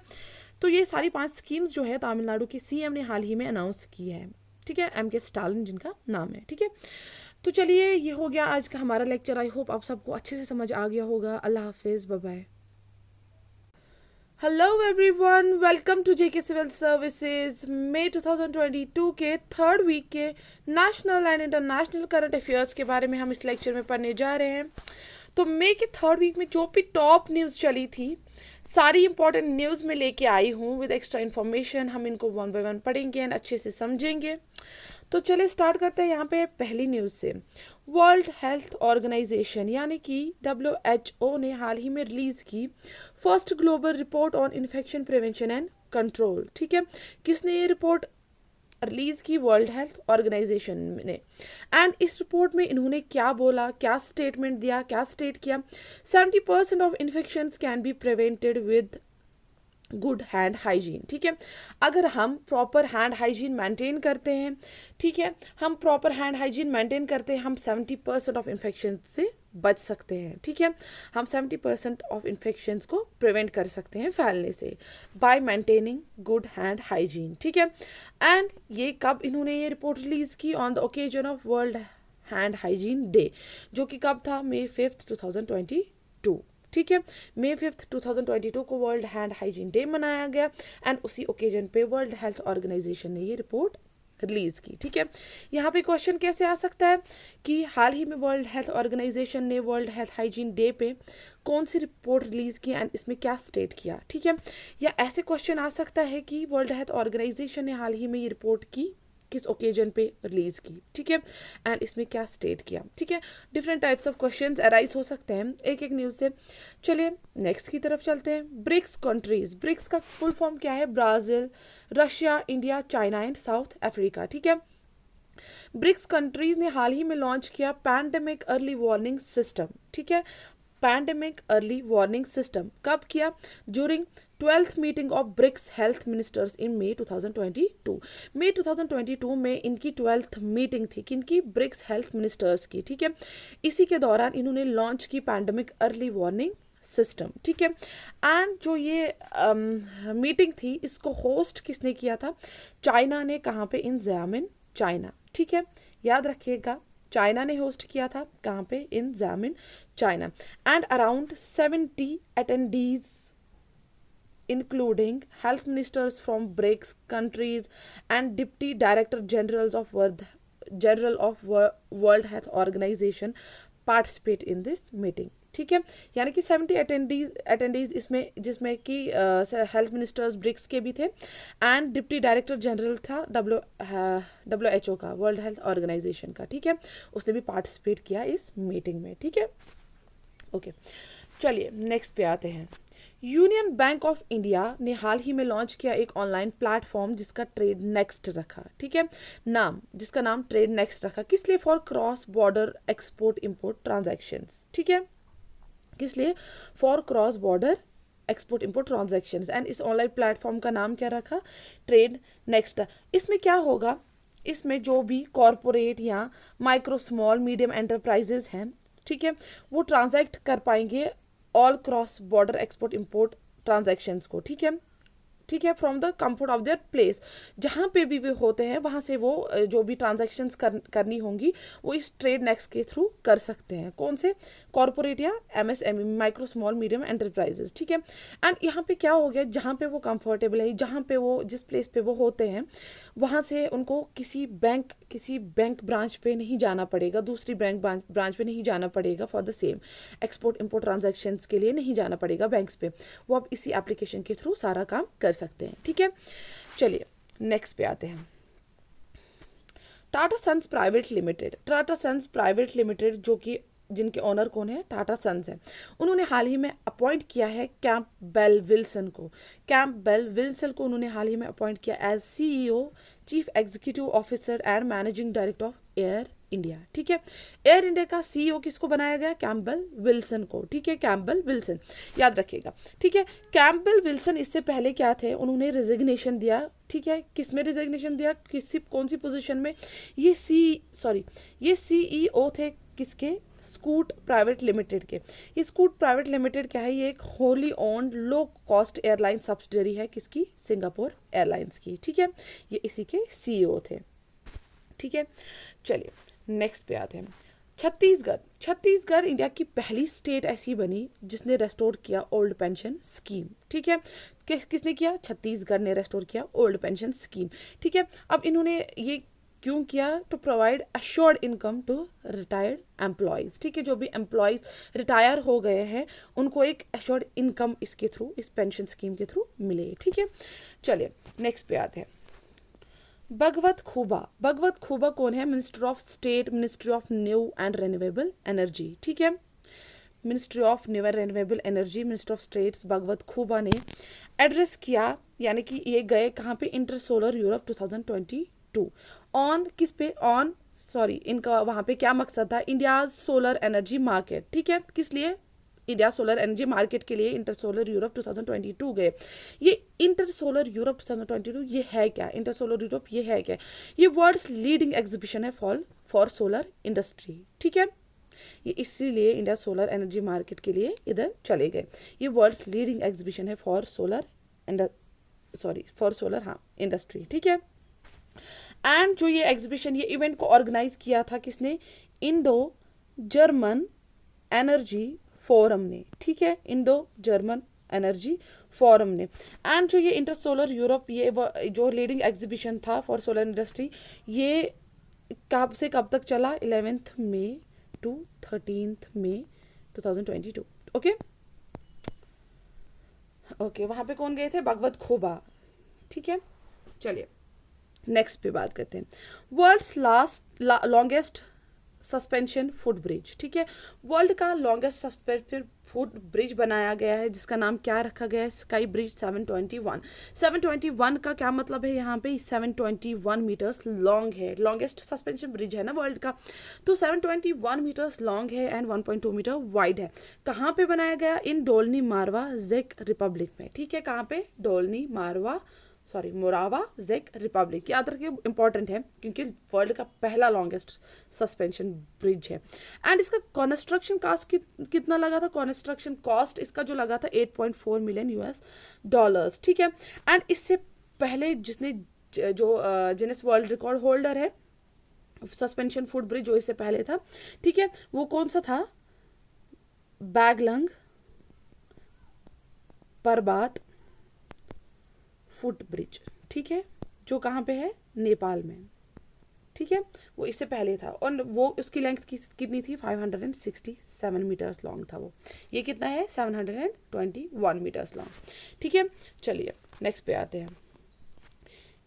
तो ये सारी 5 स्कीम्स जो है तमिलनाडु के सीएम ने हाल ही में अनाउंस की है। ठीक है, एम के स्टालिन जिनका नाम है। ठीक है, तो चलिए ये हो गया आज का हमारा लेक्चर। आई होप आप सबको अच्छे से समझ आ गया होगा। अल्लाह हाफिज, bye bye. Hello everyone, welcome to JK civil services. मई 2022 के 3rd वीक के national and international current affairs के बारे में हम इस लेक्चर में पढ़ने जा रहे हैं। तो मई के 3rd वीक में जो भी टॉप न्यूज़ चली थी, सारी इंपॉर्टेंट न्यूज़ में लेके आई हूँ विद एक्स्ट्रा इन्फॉर्मेशन। हम इनको 1 by 1 पढ़ेंगे एंड अच्छे से समझेंगे। तो चलिए स्टार्ट करते हैं यहाँ पे पहली न्यूज़ से। वर्ल्ड हेल्थ ऑर्गेनाइजेशन यानी कि WHO ने हाल ही में रिलीज़ की first global report on infection prevention and control. ठीक है, किसने ये रिपोर्ट रिलीज की? वर्ल्ड हेल्थ ऑर्गेनाइजेशन ने। एंड इस रिपोर्ट में इन्होंने क्या बोला, क्या स्टेटमेंट दिया, क्या स्टेट किया? 70% of infections can be prevented with good hand hygiene. ठीक है, अगर हम प्रॉपर हैंड हाइजीन मेंटेन करते हैं, ठीक है, हम प्रॉपर हैंड हाइजीन मेंटेन करते हैं, हम 70% ऑफ इन्फेक्शन से बच सकते हैं। ठीक है, हम 70% ऑफ इन्फेक्शंस को प्रिवेंट कर सकते हैं फैलने से bye maintaining good hand hygiene. ठीक है, एंड ये कब इन्होंने ये रिपोर्ट रिलीज की? On the occasion of world hand hygiene day, जो कि कब था? May 5th 2022। ठीक है, May 5th 2022 को वर्ल्ड हैंड हाइजीन डे मनाया गया एंड उसी ओकेजन पे वर्ल्ड हेल्थ ऑर्गेनाइजेशन ने ये रिपोर्ट रिलीज की। ठीक है, यहाँ पे क्वेश्चन कैसे आ सकता है कि हाल ही में वर्ल्ड हेल्थ ऑर्गेनाइजेशन ने वर्ल्ड हेल्थ हाइजीन डे पे कौन सी रिपोर्ट रिलीज की एंड इसमें क्या स्टेट किया? ठीक है, या ऐसे क्वेश्चन आ सकता है कि वर्ल्ड हेल्थ ऑर्गेनाइजेशन ने हाल ही में ये रिपोर्ट की किस ओकेजन पे रिलीज की? ठीक है, एंड इसमें क्या स्टेट किया? ठीक है, different types of questions arise हो सकते हैं एक एक न्यूज़ से। चलिए नेक्स्ट की तरफ चलते हैं। ब्रिक्स कंट्रीज, ब्रिक्स का फुल फॉर्म क्या है? Brazil, Russia, India, China and south Africa. ठीक है, ब्रिक्स कंट्रीज ने हाल ही में लॉन्च किया पैंडेमिक अर्ली वार्निंग सिस्टम। ठीक है, पैंडेमिक अर्ली वार्निंग सिस्टम कब किया? During 12th meeting of BRICS health ministers in May 2022। May 2022 में इनकी 12th मीटिंग थी, किनकी? ब्रिक्स हेल्थ मिनिस्टर्स की। ठीक है, इसी के दौरान इन्होंने लॉन्च की पैंडेमिक अर्ली वार्निंग सिस्टम। ठीक है, एंड जो ये मीटिंग थी इसको होस्ट किसने किया था? चाइना ने। कहाँ पे? In Xiamen, China. ठीक है, याद रखिएगा, चाइना ने होस्ट किया था। कहाँ पे? In Xiamen, China. And around 70 attendees including health ministers from BRICS countries and deputy director generals of World Health Organization participate in this meeting। ठीक है, यानी कि 70 attendees इसमें, जिसमें कि हेल्थ मिनिस्टर्स ब्रिक्स के भी थे एंड डिप्टी डायरेक्टर जनरल था WHO का, वर्ल्ड हेल्थ ऑर्गेनाइजेशन का। ठीक है, उसने भी पार्टिसिपेट किया इस मीटिंग में। ठीक है, ओके, चलिए नेक्स्ट पे आते हैं। यूनियन बैंक ऑफ इंडिया ने हाल ही में लॉन्च किया एक ऑनलाइन प्लेटफॉर्म जिसका ट्रेड नेक्स्ट रखा। ठीक है, जिसका नाम ट्रेड नेक्स्ट रखा। किस लिए? For cross border export import transactions. ठीक है, किस लिए? For cross border export import transactions. And इस ऑनलाइन प्लेटफॉर्म का नाम क्या रखा? Trade next. इसमें क्या होगा? इसमें जो भी कॉरपोरेट या माइक्रो स्मॉल मीडियम एंटरप्राइजेज हैं, ठीक है, वो ट्रांजैक्ट कर पाएंगे all cross border export import transactions को। ठीक है, ठीक है, from the comfort of their place, जहाँ पे भी वे होते हैं वहाँ से वो जो भी ट्रांजैक्शंस करनी होंगी वो इस ट्रेड नेक्स्ट के थ्रू कर सकते हैं। कौन से? कॉर्पोरेट या MSME, micro small medium enterprises, ठीक है। एंड यहाँ पे क्या हो गया, जहाँ पे वो कंफर्टेबल है, जहाँ पे वो जिस प्लेस पे वो होते हैं वहाँ से उनको किसी बैंक ब्रांच पे नहीं जाना पड़ेगा, दूसरी बैंक ब्रांच पे नहीं जाना पड़ेगा for the same export import transactions के लिए नहीं जाना पड़ेगा बैंक्स पे, वो अब इसी एप्लीकेशन के थ्रू सारा काम कर सकते हैं, ठीक है। चलिए नेक्स्ट पे आते हैं। Tata Sons Private Limited, Tata Sons Private Limited जो कि जिनके ऑनर कौन है? टाटा सन्स है। उन्होंने हाल ही में अपॉइंट किया है कैंपबेल विल्सन को, कैंपबेल विल्सन को उन्होंने हाल ही में अपॉइंट किया as CEO, chief executive officer and managing director of Air India, ठीक है। एयर इंडिया का CEO किसको बनाया गया? कैंपबेल विल्सन को, ठीक है, कैंपबेल विल्सन याद रखिएगा, ठीक है। कैंपबेल विल्सन इससे पहले क्या थे? उन्होंने रिजिग्नेशन दिया, ठीक है। किस में रिजिग्नेशन दिया? कौन सी पोजीशन में? ये CEO थे किसके? स्कूट प्राइवेट लिमिटेड के। ये स्कूट प्राइवेट लिमिटेड क्या है? ये एक wholly owned low cost airline subsidiary है किसकी? सिंगापुर एयरलाइंस की, ठीक है। ये इसी के CEO थे, ठीक है। चलिए नेक्स्ट पे आते हैं। छत्तीसगढ़ इंडिया की पहली स्टेट ऐसी बनी जिसने रेस्टोर किया ओल्ड पेंशन स्कीम, ठीक है। किसने किया? छत्तीसगढ़ ने रेस्टोर किया ओल्ड पेंशन स्कीम, ठीक है। अब इन्होंने ये क्यों किया? To provide assured income to retired employees, ठीक है। जो भी एम्प्लॉयज़ रिटायर हो गए हैं उनको एक अश्योर्ड इनकम इसके थ्रू, इस पेंशन स्कीम के थ्रू मिले, ठीक है। चलिए नेक्स्ट पे आते हैं। भगवत खूबा कौन है? Minister of state, ministry of new and renewable energy, ठीक है। Ministry of new and renewable energy, minister of states Bhagwat Khuba ने एड्रेस किया, यानी कि ये गए कहाँ पे? इंटर सोलर यूरोप 2022 ऑन किस पे? इनका वहाँ पे क्या मकसद था? इंडिया सोलर एनर्जी मार्केट, ठीक है। किस लिए? इंडिया सोलर एनर्जी मार्केट के लिए इंटर सोलर यूरोप 2022 गए। ये इंटर सोलर यूरोप 2022 ये है क्या? इंटर सोलर यूरोप ये है क्या? ये वर्ल्ड्स लीडिंग एग्जीबिशन है फॉर सोलर इंडस्ट्री, ठीक है। ये इसीलिए इंडिया सोलर एनर्जी मार्केट के लिए इधर चले गए। ये वर्ल्ड्स लीडिंग एग्जीबिशन है फॉर सोलर इंडस्ट्री, ठीक है। एंड जो ये एग्जीबिशन, ये इवेंट को ऑर्गेनाइज किया था किसने? इंडो जर्मन एनर्जी फोरम ने, ठीक है, इंडो जर्मन एनर्जी फोरम ने। एंड जो ये इंटर सोलर यूरोप, ये जो लीडिंग एग्जीबिशन था फॉर सोलर इंडस्ट्री, ये कब से कब तक चला? 11 मई to 13 मई 2022, ओके। वहाँ पे कौन गए थे? भगवत खूबा, ठीक है। चलिए नेक्स्ट पे बात करते हैं। World's longest suspension footbridge, ठीक है। वर्ल्ड का लॉन्गेस्ट सस्पेंशन फुट ब्रिज बनाया गया है जिसका नाम क्या रखा गया है? स्काई ब्रिज 721 का क्या मतलब है? यहाँ पे 721 मीटर्स लॉन्ग है, लॉन्गेस्ट सस्पेंशन ब्रिज है ना वर्ल्ड का, तो 721 मीटर्स लॉन्ग है एंड 1.2 मीटर वाइड है। कहाँ पे बनाया गया? इन डोलनी मारवा जेक रिपब्लिक में, ठीक है। कहाँ पे? मोरावा जेक रिपब्लिक, याद रखिए, इंपॉर्टेंट है क्योंकि वर्ल्ड का पहला लॉन्गेस्ट सस्पेंशन ब्रिज है। एंड इसका कंस्ट्रक्शन कॉस्ट कितना लगा था? कंस्ट्रक्शन कॉस्ट इसका जो लगा था $8.4 मिलियन, ठीक है। एंड इससे पहले जिसने जो गिनेस वर्ल्ड रिकॉर्ड होल्डर है सस्पेंशन फुट ब्रिज जो इससे पहले था, ठीक है, वो कौन सा था? बैगलंग परबात फुट ब्रिज, ठीक है, जो कहाँ पे है? नेपाल में, ठीक है। वो इससे पहले था और वो उसकी लेंथ कितनी थी? 567 मीटर्स लॉन्ग था वो। ये कितना है? 721 मीटर्स लॉन्ग, ठीक है। चलिए नेक्स्ट पे आते हैं।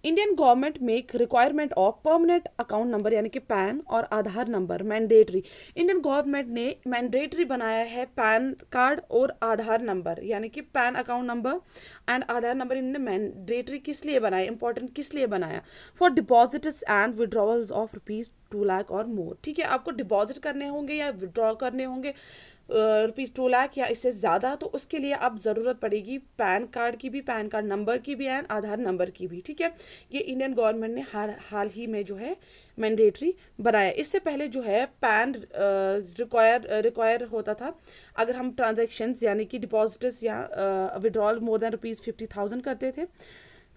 Indian government make requirement of permanent account number यानी कि पैन और आधार नंबर मैंडेटरी। इंडियन गवर्नमेंट ने मैंडेटरी बनाया है पैन कार्ड और आधार नंबर, यानी कि pan account number and Aadhaar number इन्होंने मैंडेटरी किस लिए बनाया? इंपॉर्टेंट किस लिए बनाया? For deposits and withdrawals of ₹2 lakh और मोर, ठीक है। आपको डिपॉजिट करने होंगे या विड्रॉ करने होंगे ₹2 लाख या इससे ज़्यादा, तो उसके लिए अब ज़रूरत पड़ेगी पैन कार्ड की भी, पैन कार्ड नंबर की भी एंड आधार नंबर की भी। ठीक है, ये इंडियन गवर्नमेंट ने हाल ही में जो है मैंडेटरी बनाया। इससे पहले जो है पैन रिक्वायर होता था अगर हम ट्रांजैक्शंस यानी कि डिपॉजिट्स या विड्रॉल मोर देन ₹50,000 करते थे,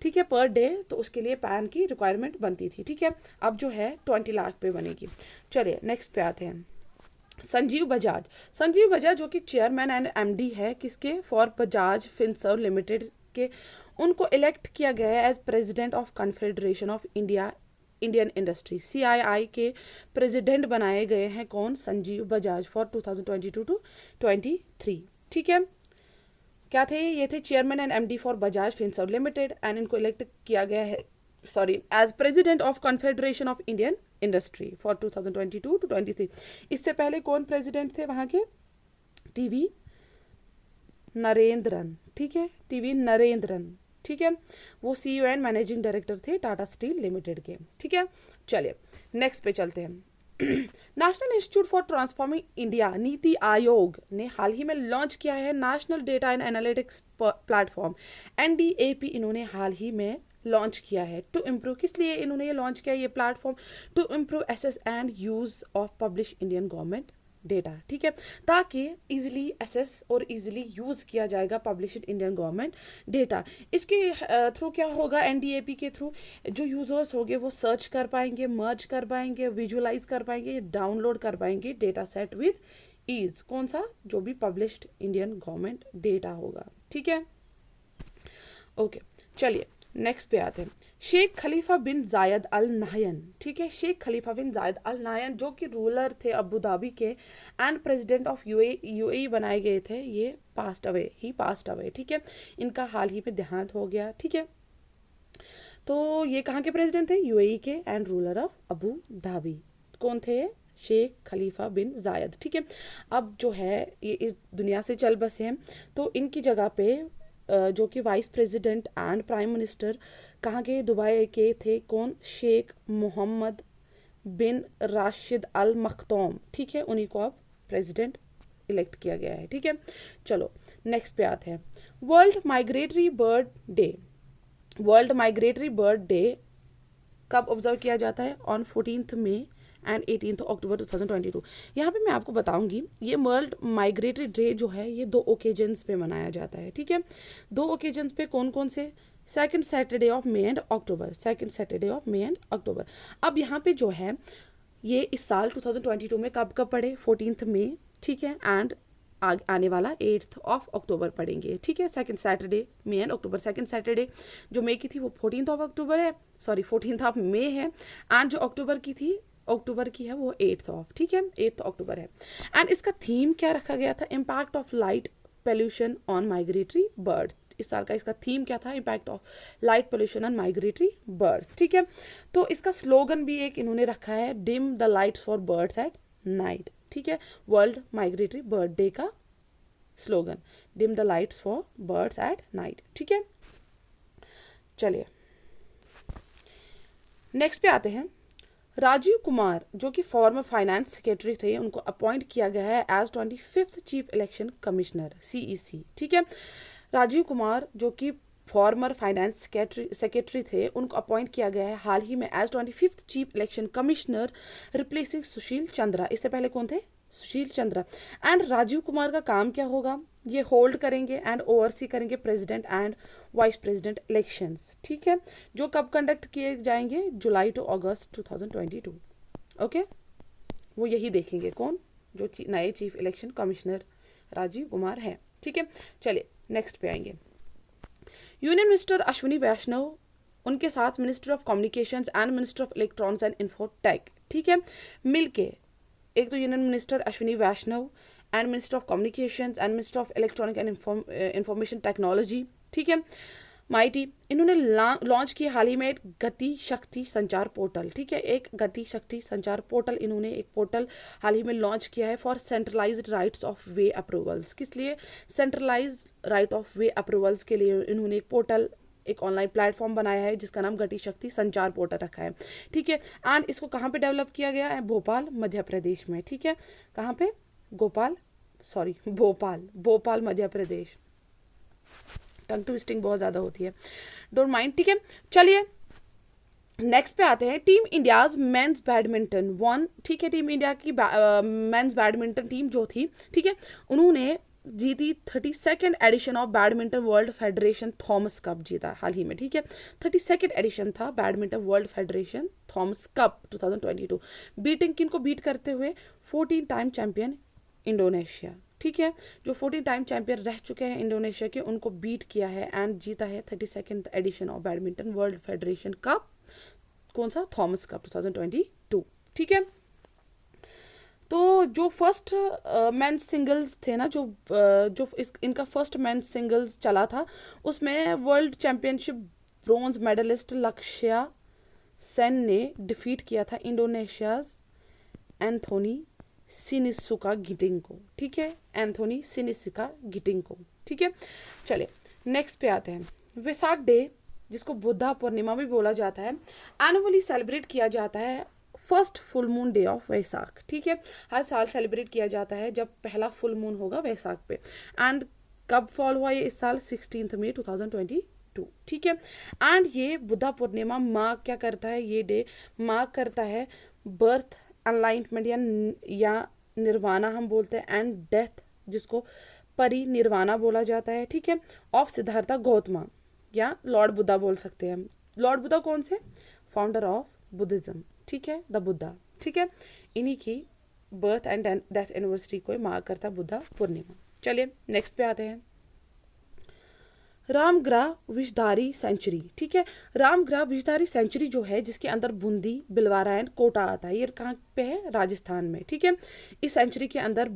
ठीक है, पर डे, तो उसके लिए पैन की रिक्वायरमेंट बनती थी। ठीक है, अब जो है 20 लाख पे बनेगी। चलिए नेक्स्ट पे आते हैं। संजीव बजाज जो कि चेयरमैन एंड एमडी है किसके, फॉर बजाज फिनसर्व लिमिटेड के, उनको इलेक्ट किया गया है as president of Confederation of Indian Industry, CII के प्रेसिडेंट बनाए गए हैं कौन, संजीव बजाज, फॉर 2022 टू 23। ठीक है, क्या थे ये, थे chairman and MD for Bajaj Finserv Limited and इनको इलेक्ट किया गया है as president of Confederation of Indian Industry for 2022 to 23। इससे पहले कौन प्रेसिडेंट थे वहाँ के, टीवी नरेंद्रन। ठीक है, टीवी नरेंद्रन। ठीक है, वो CEO एंड मैनेजिंग डायरेक्टर थे टाटा स्टील लिमिटेड के। ठीक है, चलिए नेक्स्ट पे चलते हैं। National institute for transforming India, NITI Aayog ने हाल ही में लॉन्च किया है national data and analytics platform, NDAP इन्होंने हाल ही में लॉन्च किया है टू इम्प्रूव, किस लिए इन्होंने ये लॉन्च किया ये platform, to improve access and use of publish Indian government data. ठीक है, ताकि इजीली एसेस और इजीली यूज़ किया जाएगा पब्लिश्ड इंडियन गवर्नमेंट डेटा। इसके थ्रू क्या होगा, NDAP के थ्रू जो यूजर्स होंगे वो सर्च कर पाएंगे, मर्ज कर पाएंगे, विजुअलाइज कर पाएंगे, डाउनलोड कर पाएंगे डेटा सेट विद ईज, कौन सा, जो भी पब्लिश्ड इंडियन गवर्नमेंट डेटा होगा। ठीक है, ओके, चलिए नेक्स्ट पे आते हैं। शेख खलीफा बिन जायद अल नाहयन, ठीक है, शेख खलीफा बिन जायद अल नाहयन जो कि रूलर थे अबू धाबी के एंड प्रेसिडेंट ऑफ UAE बनाए गए थे, ये पास्ट अवे। ठीक है, इनका हाल ही में देहांत हो गया। ठीक है, तो ये कहाँ के प्रेसिडेंट थे, UAE के and ruler of Abu Dhabi, कौन थे, शेख खलीफा बिन जायद। ठीक है, अब जो है ये इस दुनिया से चल बसे हैं, तो इनकी जगह पे जो कि vice president and prime minister कहाँ के, दुबई के थे, कौन, शेख मोहम्मद बिन राशिद अल मखतूम। ठीक है, उन्हीं को अब प्रेसिडेंट इलेक्ट किया गया है। ठीक है, चलो नेक्स्ट पे आते हैं। वर्ल्ड माइग्रेटरी बर्ड डे कब ऑब्जर्व किया जाता है, ऑन 14 मई एंड 18 अक्टूबर 2022। यहाँ पे मैं आपको बताऊंगी ये वर्ल्ड माइग्रेटरी डे जो है ये 2 ओकेजन्स पे मनाया जाता है। ठीक है, 2 ओकेजन्स पे कौन कौन से, second Saturday of May and October. अब यहाँ पे जो है ये इस साल 2022 में कब पड़े, 14 मई। ठीक है, एंड आने वाला 8 अक्टूबर पढ़ेंगे। ठीक है, second Saturday may and October, second Saturday जो मई की थी वो 14 अक्टूबर है, 14 मई है, एंड जो अक्टूबर की है वो 8 ठीक है, 8 अक्टूबर है। एंड इसका थीम क्या रखा गया था, impact of light pollution on migratory birds. इस साल का इसका थीम क्या था, impact of light pollution on migratory birds. ठीक है, तो इसका स्लोगन भी एक इन्होंने रखा है, dim the lights for birds at night. ठीक है, वर्ल्ड माइग्रेटरी बर्ड डे का slogan, dim the lights for birds at night. ठीक है, चलिए नेक्स्ट पे आते हैं। राजीव कुमार जो कि फॉर्मर फाइनेंस सेक्रेटरी थे, उनको अपॉइंट किया गया है as 25th chief election commissioner, CEC। ठीक है, राजीव कुमार जो कि फॉर्मर फाइनेंस सेक्रेटरी थे, उनको अपॉइंट किया गया है हाल ही में as 25th chief election commissioner, replacing Sushil Chandra. इससे पहले कौन थे, सुशील चंद्रा। एंड राजीव कुमार का काम क्या होगा, ये होल्ड करेंगे एंड ओवरसी करेंगे president and vice president elections. ठीक है, जो कब कंडक्ट किए जाएंगे, जुलाई टू अगस्त 2022। ओके, वो यही देखेंगे कौन, जो नए chief election commissioner Rajiv Kumar हैं। ठीक है, चलिए नेक्स्ट पे आएंगे। यूनियन मिनिस्टर अश्विनी वैष्णव, उनके साथ minister of communications and minister of electronics and infotech, ठीक है, मिलके, एक तो union minister Ashwini Vaishnaw and minister of communications and minister of electronic and information technology, ठीक है, माइटी, इन्होंने लॉन्च किया हाल ही में एक गति शक्ति संचार पोर्टल। ठीक है, एक गति शक्ति संचार पोर्टल, इन्होंने एक पोर्टल हाल ही में लॉन्च किया है for centralised rights of way approvals. किस लिए, centralised right of way approvals के लिए इन्होंने एक पोर्टल, एक ऑनलाइन प्लेटफॉर्म बनाया है जिसका नाम गति शक्ति संचार पोर्टल रखा है। ठीक है, एंड इसको कहाँ पे डेवलप किया गया है, भोपाल मध्य प्रदेश में। ठीक है, कहाँ पे, भोपाल सॉरी भोपाल, भोपाल मध्य प्रदेश। टंग ट्विस्टिंग बहुत ज़्यादा होती है, डोंट माइंड, ठीक है। चलिए नेक्स्ट पे आते हैं। Team India's men's badminton won, ठीक है, टीम इंडिया की मेंस बैडमिंटन टीम जो थी, ठीक है, उन्होंने जीती 32nd edition of Badminton World Federation Thomas Cup जीता हाल ही में, ठीक है। 32nd एडिशन था Badminton World Federation Thomas Cup 2022, beating किनको बीट करते हुए 14 टाइम चैंपियन इंडोनेशिया, ठीक है, जो 14 टाइम चैंपियन रह चुके हैं इंडोनेशिया के, उनको बीट किया है एंड जीता है 32nd edition of Badminton World Federation cup, कौन सा, थॉमस कप 2022, ठीक है। तो जो फर्स्ट मेंस सिंगल्स थे ना, इनका फर्स्ट मेंस सिंगल्स चला था, उसमें वर्ल्ड चैंपियनशिप ब्रोंज मेडलिस्ट लक्ष्या सेन ने डिफीट किया था इंडोनेशियाज एंथोनी सिनिसुका गिटिंग को, ठीक है, एंथोनी सिनिसुका गिटिंग को, ठीक है। चलिए नेक्स्ट पे आते हैं। वैसाख डे, जिसको बुद्धा पूर्णिमा भी बोला जाता है, एनुअली सेलिब्रेट किया जाता है first full moon day of Vaisakh, ठीक है, हर साल सेलिब्रेट किया जाता है जब पहला फुल मून होगा वैसाख पे। एंड कब फॉल हुआ ये इस साल, 16 मई 2022, ठीक है। एंड ये बुद्धा पूर्णिमा मार्क क्या करता है, ये डे मार्क करता है बर्थ, एनलाइटमेंट या निर्वाणा हम बोलते हैं, एंड डेथ जिसको परिनिर्वाणा बोला जाता है, ठीक है, ऑफ सिद्धार्थ गौतम या लॉर्ड बुद्धा बोल सकते हैं हम। लॉर्ड बुद्धा कौन से, फाउंडर ऑफ बुद्धिज्म, ठीक है, द बुद्धा, ठीक है, इन्हीं की बर्थ एंड डेथ एनिवर्सरी को मार्क करता है बुद्धा पूर्णिमा। चलिए नेक्स्ट पे आते हैं। रामगढ़ विषधारी सेंचुरी, ठीक है, रामगढ़ विषधारी सेंचुरी जो है, जिसके अंदर बूंदी, बिलवारा एंड कोटा आता है, ये कहाँ पे है, राजस्थान में, ठीक है। इस सेंचुरी के अंदर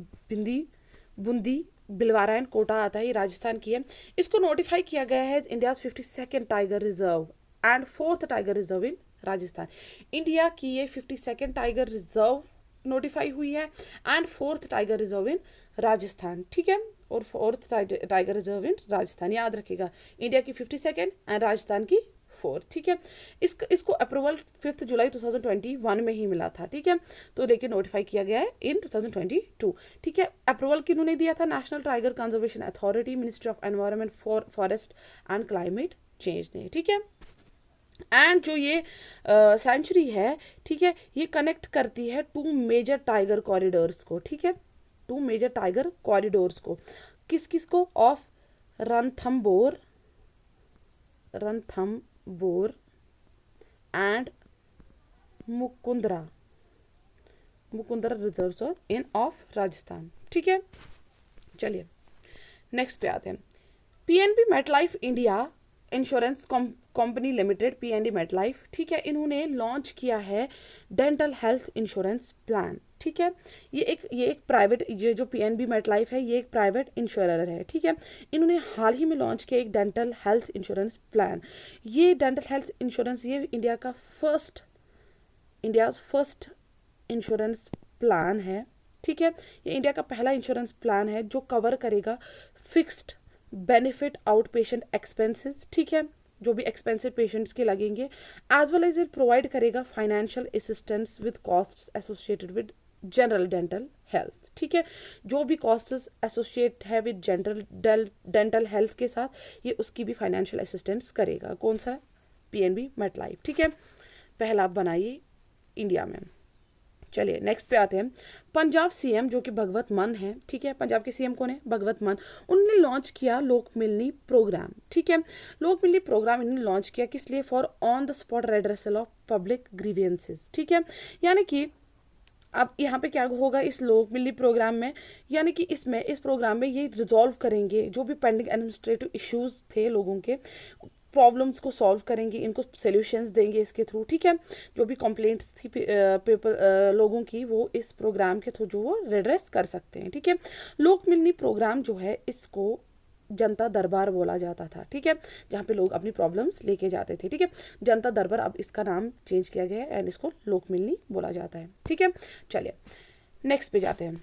बूंदी, बिलवारा एंड कोटा आता है, ये राजस्थान की है। इसको नोटिफाई किया गया है India's 52nd tiger reserve and 4th tiger reserve in Rajasthan. India की ये 52nd टाइगर रिजर्व नोटिफाई हुई है and 4th tiger reserve in Rajasthan, ठीक है, और 4th tiger reserve in Rajasthan, याद रखिएगा, इंडिया की 52nd एंड राजस्थान की 4th, ठीक है। इसको अप्रूवल 5 जुलाई 2021 में ही मिला था, ठीक है, तो लेकिन नोटिफाई किया गया है इन 2022, ठीक है। अप्रूवल किन्होंने दिया था, national tiger conservation authority, ministry of environment, forest and climate change ने, ठीक है। एंड जो ये सेंचुरी है, ठीक है, ये कनेक्ट करती है 2 मेजर टाइगर कॉरिडोर्स को, ठीक है, 2 मेजर टाइगर कॉरिडोर्स को, किस को, of Ranthambore and Mukundra reserve in of Rajasthan, ठीक है। चलिए नेक्स्ट पे आते हैं। PNB MetLife India insurance company limited, PNB MetLife, ठीक है, इन्होंने लॉन्च किया है डेंटल हेल्थ इंश्योरेंस प्लान, ठीक है। ये एक प्राइवेट, ये जो पीएनबी मेटलाइफ है, ये एक प्राइवेट इंश्योरर है, ठीक है। इन्होंने हाल ही में लॉन्च किया एक डेंटल हेल्थ इंश्योरेंस प्लान। ये डेंटल हेल्थ इंश्योरेंस, ये इंडियाज फर्स्ट इंश्योरेंस प्लान है, ठीक है। ये इंडिया का पहला इंश्योरेंस प्लान है जो कवर करेगा fixed benefit out patient expenses, ठीक है, जो भी एक्सपेंसिव पेशेंट्स के लगेंगे, as well as it provide करेगा financial assistance with costs associated with general dental health, ठीक है, जो भी कॉस्ट्स एसोसिएट है विद जनरल डेंटल हेल्थ के साथ, ये उसकी भी फाइनेंशियल असिस्टेंस करेगा, कौन सा, पीएनबी मेटलाइफ, ठीक है, पहला बनाइए इंडिया में। चलिए नेक्स्ट पे आते हैं। पंजाब सीएम जो कि भगवत मान है, ठीक है, पंजाब के सीएम कौन है, भगवत मान, उन्होंने लॉन्च किया लोक मिलनी प्रोग्राम, ठीक है। लोक मिलनी प्रोग्राम इन्होंने लॉन्च किया किस लिए, for on the spot redressal of public grievances, ठीक है। यानी कि अब यहाँ पे क्या होगा इस लोक मिलनी प्रोग्राम में, यानी कि इस प्रोग्राम में ये रिजॉल्व करेंगे जो भी पेंडिंग एडमिनिस्ट्रेटिव इश्यूज थे लोगों के, प्रॉब्लम्स को सॉल्व करेंगे, इनको सॉल्यूशंस देंगे इसके थ्रू, ठीक है। जो भी कंप्लेंट्स थी लोगों की, वो इस प्रोग्राम के थ्रू जो वो रेड्रेस कर सकते हैं, ठीक है। लोक मिलनी प्रोग्राम जो है, इसको जनता दरबार बोला जाता था, ठीक है, जहाँ पे लोग अपनी प्रॉब्लम्स लेके जाते थे, ठीक है। जनता दरबार, अब इसका नाम चेंज किया गया है एंड इसको लोक मिलनी बोला जाता है, ठीक है। चलिए नेक्स्ट पे जाते हैं।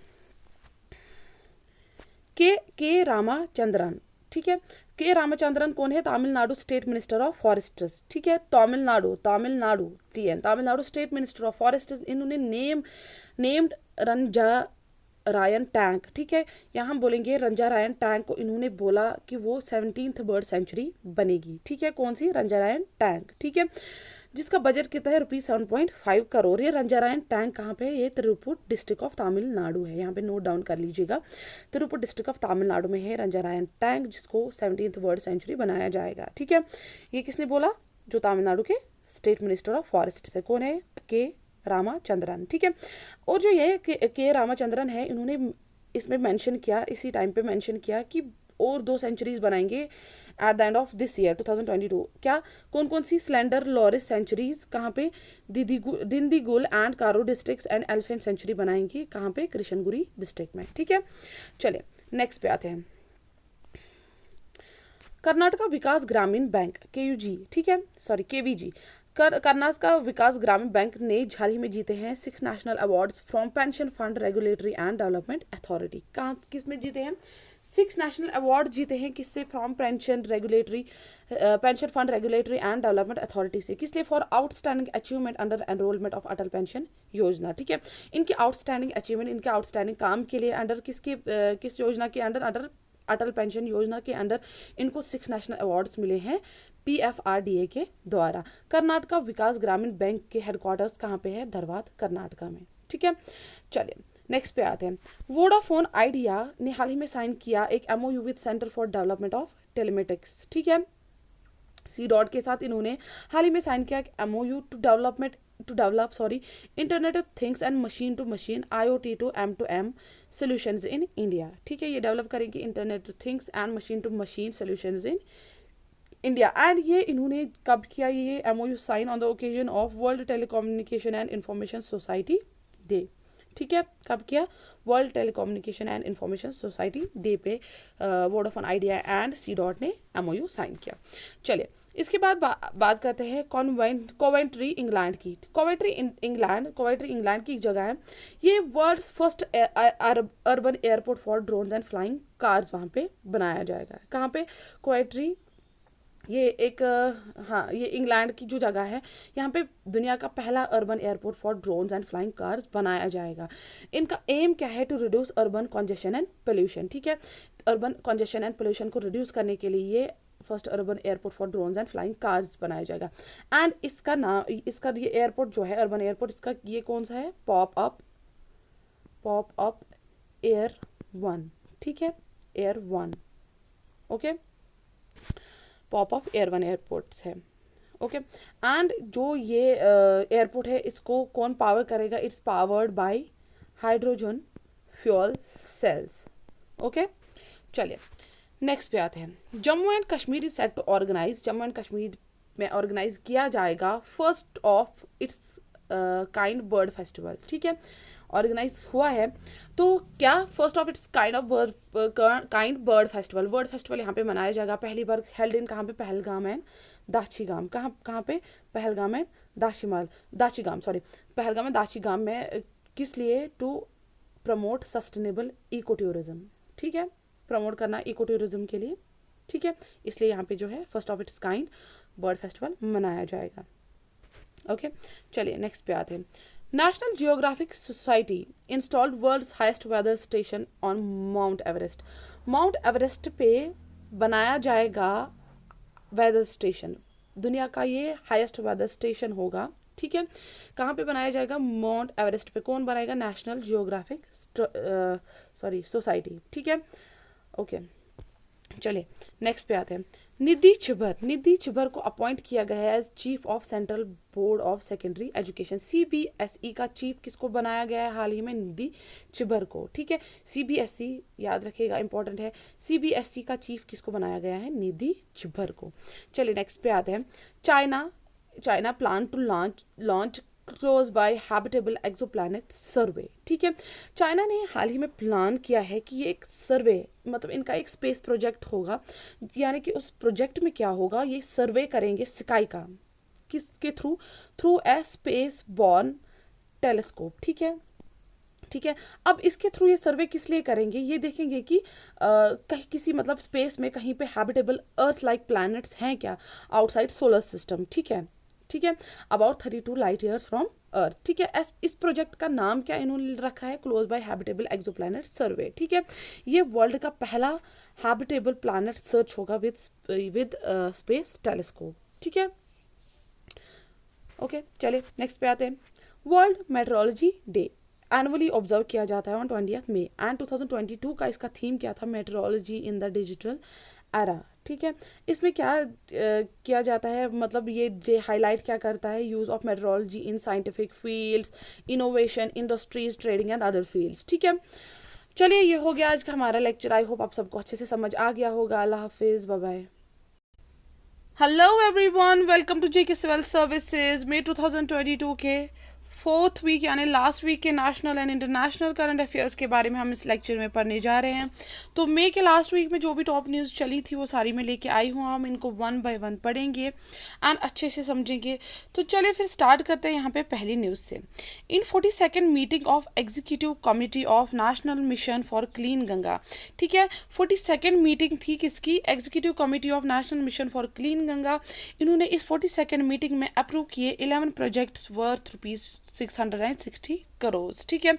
के रामाचंद्रन, ठीक है, के रामाचंद्रन कौन है, Tamil Nadu state minister of forests, ठीक है, Tamil Nadu state minister of forests, इन्होंने नेम्ड रंजा रायन टैंक, ठीक है, यहाँ हम बोलेंगे रंजा रायन टैंक को इन्होंने बोला कि वो 17th बर्ड सेंचुरी बनेगी, ठीक है, कौन सी, रंजा रायन टैंक, ठीक है, जिसका बजट कितना है, ₹7.5 करोड़। ये रंजा रायन टैंक कहाँ पे है, ये तिरुपुर डिस्ट्रिक्ट ऑफ तमिलनाडु है, यहाँ पे नोट डाउन कर लीजिएगा, तिरुपुर डिस्ट्रिक्ट ऑफ तमिलनाडु में है रंजा रायन टैंक, जिसको 17th बर्ड सेंचुरी बनाया जाएगा, ठीक है। ये किसने बोला, जो तमिलनाडु के स्टेट मिनिस्टर ऑफ फॉरेस्ट है, कौन है, के रामाचंद्रन, ठीक है। और जो ये के रामाचंद्रन है, इन्होंने इसमें मेंशन किया, इसी टाइम पे मेंशन किया कि और 2 सेंचुरीज बनाएंगे at the end of this year 2022। क्या, कौन कौन सी, स्लेंडर लॉरिस सेंचुरीज, कहाँ पे, दिंदीगुल एंड कारो डिस्ट्रिक्ट एंड एलिफेंट सेंचुरी बनाएंगे, कहाँ पे, कृष्णगिरी डिस्ट्रिक्ट में, ठीक है। चलिए नेक्स्ट पे आते हैं। कर्नाटका विकास ग्रामीण बैंक KUG, ठीक है, सॉरी KVG, कर्नाटक विकास ग्रामीण बैंक ने हाल ही में जीते हैं 6 national awards from pension fund regulatory and development authority. कहाँ, किस में जीते हैं, 6 नेशनल अवार्ड जीते हैं, किससे, from pension fund regulatory and development authority से, किस लिए, for outstanding achievement under enrolment of Atal pension योजना, ठीक है। इनके आउटस्टैंडिंग अचीवमेंट, इनके आउटस्टैंडिंग काम के लिए अंडर किस योजना के अंडर अटल पेंशन योजना के अंडर इनको 6 नेशनल अवार्ड्स मिले हैं PFRDA के द्वारा। कर्नाटका विकास ग्रामीण बैंक के हेडक्वार्टर्स कहाँ पे है, धरवाद, कर्नाटका में, ठीक है। चलिए नेक्स्ट पे आते हैं। वोडाफोन आइडिया ने हाल ही में साइन किया एक MOU with centre for development of telematics, ठीक है, C.DOT के साथ इन्होंने हाल ही में साइन किया MOU to develop internet of things and machine to machine IoT to M2M solutions in India, ठीक है। ये डेवलप करेंगे internet of things and machine to machine solutions in India. And ये इन्होंने कब किया, ये MOU sign on the occasion of World Telecommunication and Information Society Day, ठीक है, कब किया, World Telecommunication and Information Society Day पे वोडाफोन आइडिया एंड C.DOT ने MOU साइन किया। चलिए इसके बाद बात करते हैं कोवेंट्री इंग्लैंड की। कोवेंट्री इंग्लैंड की एक जगह है, ये world's first urban airport for drones and flying cars वहाँ पे बनाया जाएगा। कहाँ पे, कोवेंट्री, ये एक हाँ, ये इंग्लैंड की जो जगह है, यहाँ पे दुनिया का पहला urban airport for drones and flying cars बनाया जाएगा। इनका एम क्या है, to reduce urban congestion and pollution, ठीक है, अर्बन कंजेशन एंड पोल्यूशन को रिड्यूस करने के लिए ये first urban airport for drones and flying cars बनाया जाएगा। एंड इसका नाम, इसका ये एयरपोर्ट जो है, अर्बन एयरपोर्ट, इसका ये कौन सा है, पॉप अप एयर 1, ठीक है, air 1, okay, pop up air 1 airports है, ओके। एंड जो ये एयरपोर्ट है, इसको कौन पावर करेगा, it's powered by hydrogen fuel cells, okay. चलिए नेक्स्ट पे आते हैं। Jammu and Kashmir is set to organise, Jammu and Kashmir में ऑर्गेनाइज किया जाएगा first of its kind bird festival, ठीक है, ऑर्गेनाइज हुआ है। तो क्या, first of its kind bird festival यहाँ पे मनाया जाएगा, पहली बार हेल्ड इन कहाँ पे, पहलगाम एंड दाशीगाम, कहाँ पे, पहलगाम एंड दाशीगाम में, किस लिए, to promote sustainable ecotourism, ठीक है, प्रमोट करना इको टूरिज्म के लिए, ठीक है, इसलिए यहाँ पे जो है first of its kind bird festival मनाया जाएगा, ओके। चलिए नेक्स्ट पे आते हैं। National Geographic Society installed world's highest weather station on Mount Everest, Mount Everest पे बनाया जाएगा वेदर स्टेशन, दुनिया का ये हाईएस्ट वेदर स्टेशन होगा, ठीक है। कहाँ पे बनाया जाएगा, माउंट एवरेस्ट पे, कौन बनाएगा, नेशनल जियोग्राफिक सोसाइटी, ठीक है, ओके। चलिए नेक्स्ट पे आते हैं। निधि छिबर को अपॉइंट किया गया है as chief of Central Board of Secondary Education, CBSE का चीफ किसको बनाया गया है हाल ही में, निधि छिबर को, ठीक है। CBSE याद रखिएगा, इंपॉर्टेंट है, CBSE का चीफ किसको बनाया गया है, निधि छिबर को। चलिए नेक्स्ट पे आते हैं। China plan to launch close by habitable exoplanet survey, ठीक है। चाइना ने हाल ही में प्लान किया है कि ये एक सर्वे, मतलब इनका एक स्पेस प्रोजेक्ट होगा, यानी कि उस प्रोजेक्ट में क्या होगा, ये सर्वे करेंगे स्काई का, किसके through a space born telescope, ठीक है। अब इसके थ्रू ये सर्वे किस लिए करेंगे, ये देखेंगे कि कहीं किसी मतलब स्पेस में कहीं पे हैबिटेबल अर्थ लाइक प्लैनेट्स हैं क्या आउटसाइड सोलर सिस्टम, ठीक है, अबाउट 32 लाइट ईयर्स फ्रॉम अर्थ, ठीक है। इस प्रोजेक्ट का नाम क्या इन्होंने रखा है, close by habitable exoplanet survey, ठीक है। ये वर्ल्ड का पहला हैबिटेबल प्लैनेट सर्च होगा विद स्पेस टेलीस्कोप, ठीक है। ओके, चलिए नेक्स्ट पे आते हैं। World metrology day annually observe किया जाता है ऑन 20 मई एंड 2022 का इसका थीम क्या था, metrology in the digital era, ठीक है। इसमें क्या किया जाता है, मतलब ये डे हाईलाइट क्या करता है, use of metrology in scientific fields, innovation, industries, trading and other fields, ठीक है। चलिए ये हो गया आज का हमारा लेक्चर। आई होप आप सबको अच्छे से समझ आ गया होगा। अल्लाह हाफिज़, bye bye. Hello everyone, welcome to JK civil services. मई 2022 के 4th वीक यानी लास्ट वीक के national and international current affairs के बारे में हम इस लेक्चर में पढ़ने जा रहे हैं। तो मई के लास्ट वीक में जो भी टॉप न्यूज़ चली थी वो सारी मैं लेके आई हूँ। हम इनको 1 बाय 1 पढ़ेंगे एंड अच्छे से समझेंगे। तो चलिए फिर स्टार्ट करते हैं यहाँ पे पहली न्यूज़ से। इन 42nd meeting of executive committee of national mission for clean Ganga, ठीक है। 42nd मीटिंग थी किसकी, executive committee of national mission for clean Ganga. इन्होंने इस 42nd मीटिंग में अप्रूव किए 11 प्रोजेक्ट्स वर्थ ₹660 करोड़, ठीक है।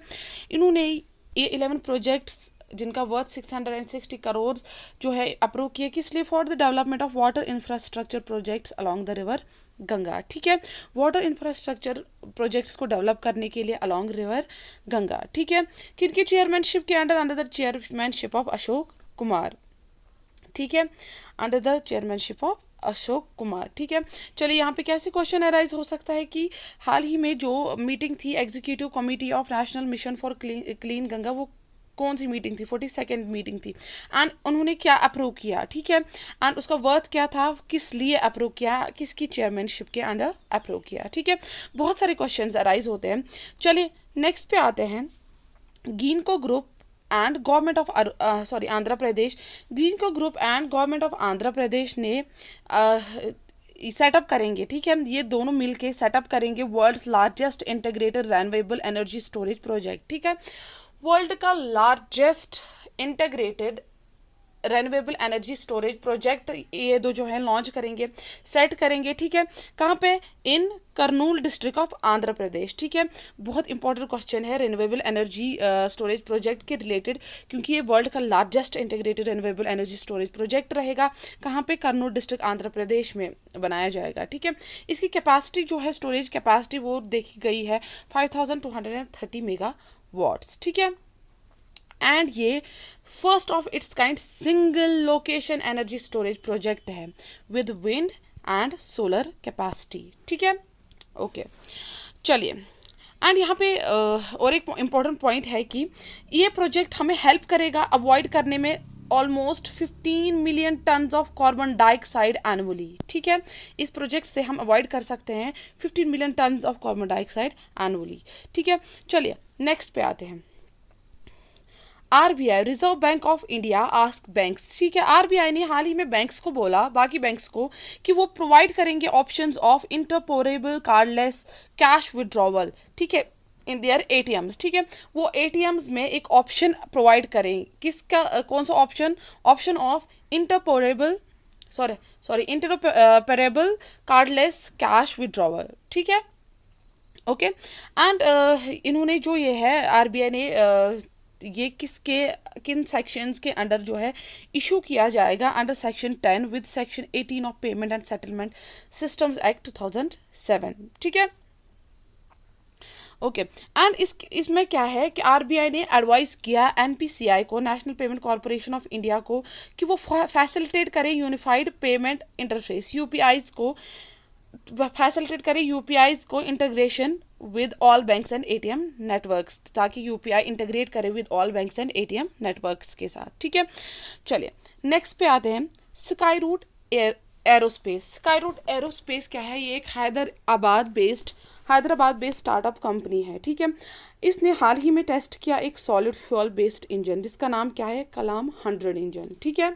इन्होंने ये 11 प्रोजेक्ट्स जिनका वर्थ 660 करोड़ जो है अप्रूव किए, किस लिए, for the development of water infrastructure projects along the river Ganga, ठीक है। वाटर इंफ्रास्ट्रक्चर प्रोजेक्ट्स को डेवलप करने के लिए अलोंग रिवर गंगा, ठीक है। किनकी चेयरमैनशिप के under the chairmanship of Ashok Kumar, ठीक है, under the chairmanship of Ashok Kumar, ठीक है। चलिए यहाँ पे कैसे क्वेश्चन अराइज हो सकता है कि हाल ही में जो मीटिंग थी executive committee of national mission for clean Ganga, वो कौन सी मीटिंग थी, 42nd मीटिंग थी एंड उन्होंने क्या अप्रूव किया, ठीक है। एंड उसका वर्थ क्या था, किस लिए अप्रूव किया, किसकी चेयरमैनशिप के अंडर अप्रूव किया, ठीक है। बहुत सारे क्वेश्चंस अराइज होते हैं। चलिए नेक्स्ट पे आते हैं। Greenko group and government of Andhra Pradesh, Greenko group and government of Andhra Pradesh ने सेटअप करेंगे, ठीक है। ये दोनों मिलके सेटअप करेंगे world's largest integrated renewable energy storage project, ठीक है। वर्ल्ड का largest integrated renewable energy storage project ये दो जो है लॉन्च करेंगे, सेट करेंगे, ठीक है। कहाँ पे, इन करनूल डिस्ट्रिक्ट ऑफ आंध्र प्रदेश, ठीक है। बहुत इंपॉर्टेंट क्वेश्चन है रिन्यूएबल एनर्जी स्टोरेज प्रोजेक्ट के रिलेटेड, क्योंकि ये वर्ल्ड का largest integrated renewable energy storage project रहेगा। कहाँ पे, करनूल डिस्ट्रिक्ट आंध्र प्रदेश में बनाया जाएगा, ठीक है। इसकी कैपेसिटी जो है, स्टोरेज कैपेसिटी वो देखी गई है 5230 मेगावाट्स, ठीक है। एंड ये first of its kind single location energy storage project है with wind and solar capacity, ठीक है। ओके, चलिए एंड यहाँ पे और एक इम्पॉर्टेंट पॉइंट है कि ये प्रोजेक्ट हमें हेल्प करेगा अवॉइड करने में almost 15 million tons of carbon dioxide annually, ठीक है। इस प्रोजेक्ट से हम अवॉइड कर सकते हैं 15 million tons of carbon dioxide annually, ठीक है। चलिए नेक्स्ट पे आते हैं। RBI, reserve bank of India ask banks, ठीक है। आरबीआई ने हाल ही में बैंक्स को बोला, बाकी बैंक्स को, कि वो प्रोवाइड करेंगे options of interoperable cardless cash withdrawal, ठीक है, इन देयर एटीएम्स, ठीक है। वो एटीएम्स में एक ऑप्शन प्रोवाइड करें, किसका, कौन सा option, option of interoperable interoperable cardless cash withdrawal, ठीक है। ओके एंड इन्होंने जो ये है आरबीआई ने ये किन सेक्शंस के अंडर जो है इशू किया जाएगा, under section 10 with section 18 of payment and settlement systems act 2007, ठीक है। ओके एंड इसमें क्या है कि आरबीआई ने एडवाइस किया एनपीसीआई को, national payment corporation of India को, कि वो फैसिलिटेट करें यूनिफाइड पेमेंट इंटरफेस, यूपीआईज को फैसिलिटेट करें, यूपीआईज को integration with all banks and ATM networks, ताकि यूपीआई इंटीग्रेट करे with all banks and ATM networks के साथ, ठीक है। चलिए नेक्स्ट पे आते हैं। Skyroot Aerospace, Skyroot Aerospace क्या है, ये एक हैदराबाद बेस्ड स्टार्टअप कंपनी है, ठीक है। इसने हाल ही में टेस्ट किया एक सॉलिड फ्यूल बेस्ड इंजन, जिसका नाम क्या है, कलाम 100 इंजन, ठीक है।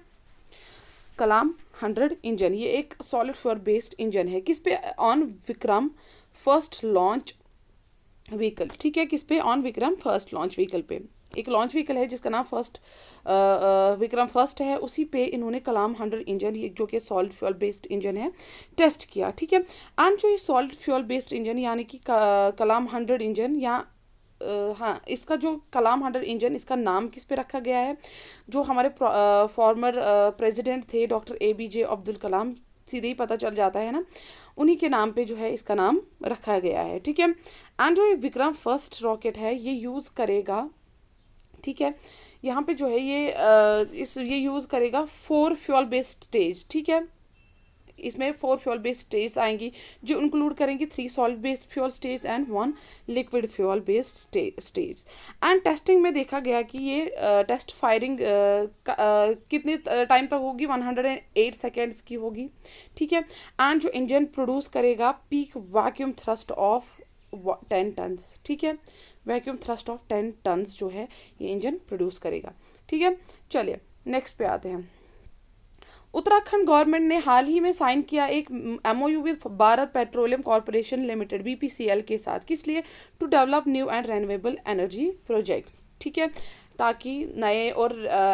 कलाम 100 इंजन ये एक सॉलिड फ्यूल बेस्ड इंजन है, किस पे, on Vikram first launch vehicle, ठीक है। किस पे, on Vikram first launch vehicle पे, एक लॉन्च व्हीकल है जिसका नाम विक्रम फर्स्ट है, उसी पे इन्होंने कलाम 100 इंजन, जो कि सॉलिड फ्यूल बेस्ड इंजन है, टेस्ट किया। ठीक है, एंड जो ये सॉलिड फ्यूल बेस्ड इंजन यानी कि कलाम 100 इंजन, या हाँ, इसका जो कलाम 100 इंजन, इसका नाम किस पे रखा गया है? जो हमारे फॉर्मर प्रेसिडेंट थे डॉक्टर ABJ अब्दुल कलाम, सीधे ही पता चल जाता है ना, उन्हीं के नाम पे जो है इसका नाम रखा गया है। ठीक है, एंड जो ये विक्रम फर्स्ट रॉकेट है ये यूज़ करेगा, ठीक है, यहाँ पे जो है ये यूज़ करेगा 4 फ्यूल बेस्ड स्टेज। ठीक है, इसमें 4 फ्यूल बेस्ड स्टेज आएंगी जो इंक्लूड करेंगी 3 solid based fuel stage and 1 liquid fuel based stage. And testing में देखा गया कि ये टेस्ट फायरिंग कितने टाइम तक होगी? 108 सेकेंड्स की होगी। ठीक है, एंड जो इंजन प्रोड्यूस करेगा peak vacuum thrust of 10 tons. ठीक है, वैक्यूम थ्रस्ट ऑफ 10 टन्स जो है ये इंजन प्रोड्यूस करेगा। ठीक है, चलिए नेक्स्ट पे आते हैं। उत्तराखंड गवर्नमेंट ने हाल ही में साइन किया एक MOU with Bharat Petroleum Corporation Limited BPCL के साथ, किस लिए? To develop new and renewable energy projects. ठीक है, ताकि नए और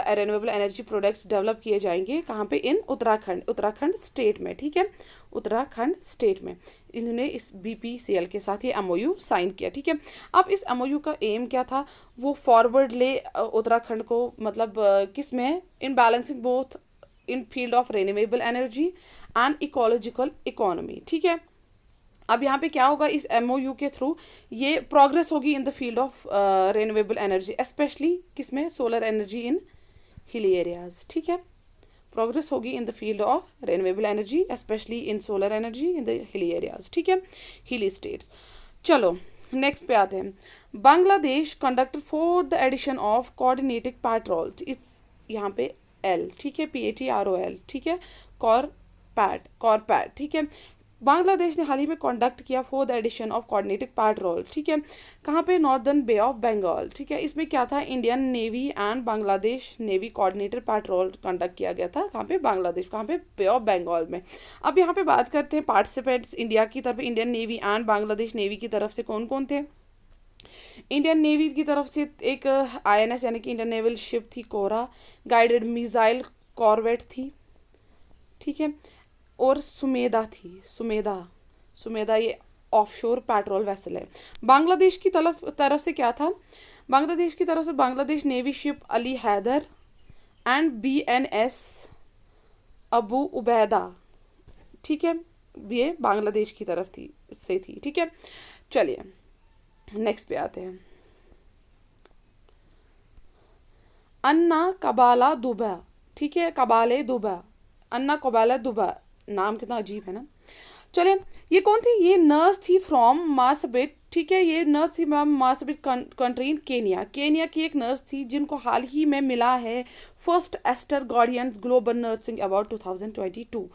रेन्यूएबल एनर्जी प्रोडक्ट्स डेवलप किए जाएंगे। कहाँ पे? इन उत्तराखंड स्टेट में। ठीक है, उत्तराखंड स्टेट में इन्होंने इस BPCL के साथ ये MOU साइन किया। ठीक है, अब इस MOU का एम क्या था? वो फॉरवर्ड ले उत्तराखंड को, मतलब किस में? In balancing both in field of renewable energy and ecological economy. ठीक है, अब यहाँ पे क्या होगा? इस MOU के थ्रू ये प्रोग्रेस होगी in the field of renewable energy, specially किसमें? Solar energy in hilly areas. ठीक है, प्रोग्रेस होगी in the field of renewable energy specially in solar energy in the hilly areas. ठीक है, हिली स्टेट्स। चलो next पे आते हैं। Bangladesh conducted for the edition of coordinated patrol, इस यहाँ पे L, ठीक है, PATROL, ठीक है, कॉरपैट। ठीक है, बांग्लादेश ने हाल ही में कंडक्ट किया for the edition of coordinated patrol. ठीक है, कहाँ पे? Northern Bay of Bengal. ठीक है, इसमें क्या था? Indian Navy and Bangladesh Navy coordinated patrol conduct किया गया था। कहाँ पे? बांग्लादेश। कहाँ पे? बे ऑफ बंगाल में। अब यहाँ पे बात करते हैं पार्टिसिपेंट्स इंडिया की तरफ, Indian Navy and Bangladesh navy की तरफ से कौन कौन थे? इंडियन नेवी की तरफ से एक INS यानी कि इंडियन नेवल शिप थी कोरा, गाइडेड मिसाइल कॉर्वेट थी। ठीक है, और सुमेधा ये ऑफशोर पेट्रोल वेसल है। बांग्लादेश की तरफ से क्या था? बांग्लादेश की तरफ से Bangladesh Navy ship Ali Haider and BNS Abu Ubaida. ठीक है, ये बांग्लादेश की तरफ थी। ठीक है, चलिए नेक्स्ट पे आते हैं। अन्ना कबाला दुबा। ठीक है, कबाले दुबा, अन्ना कबाला दुबा, नाम कितना अजीब है ना। चलिए, ये कौन थी? ये नर्स थी फ्रॉम मार्सबिट। ठीक है, ये नर्स थी फ्रॉम मार्सबिट कंट्री इन केनिया की एक नर्स थी जिनको हाल ही में मिला है first Aster guardians global nursing Award 2022।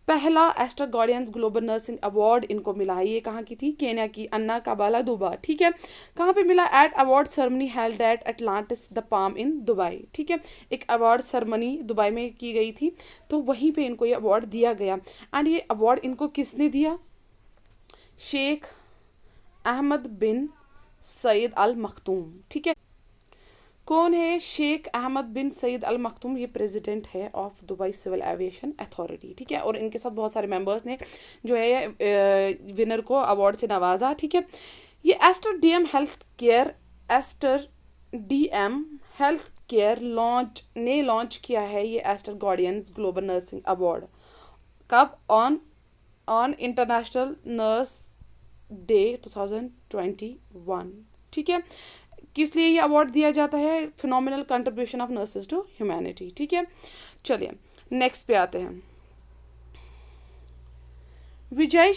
पहला Aster guardians global nursing Award इनको मिला है। ये कहाँ की थी? केन्या की, अन्ना कबाला दुबा। ठीक है, कहाँ पे मिला? At award ceremony held at Atlantis the Palm in Dubai. ठीक है, एक अवार्ड सेरेमनी दुबई में की गई थी, तो वहीं पे इनको ये अवार्ड दिया गया। एंड ये अवार्ड इनको किसने दिया? शेख अहमद बिन सईद अल मखतूम। ठीक है, कौन है शेख अहमद बिन सईद अल मखतूम? ये प्रेसिडेंट है of Dubai Civil Aviation Authority. ठीक है, और इनके साथ बहुत सारे मेंबर्स ने जो है विनर को अवार्ड से नवाजा। ठीक है, ये Aster DM health care launch किया है ये Aster guardians global nursing award. कब? On international nurse day 2021। ठीक है, किस लिए ये अवार्ड दिया जाता है? Phenomenal contribution of nurses to humanity. ठीक है, चलिए नेक्स्ट पे आते हैं। विजय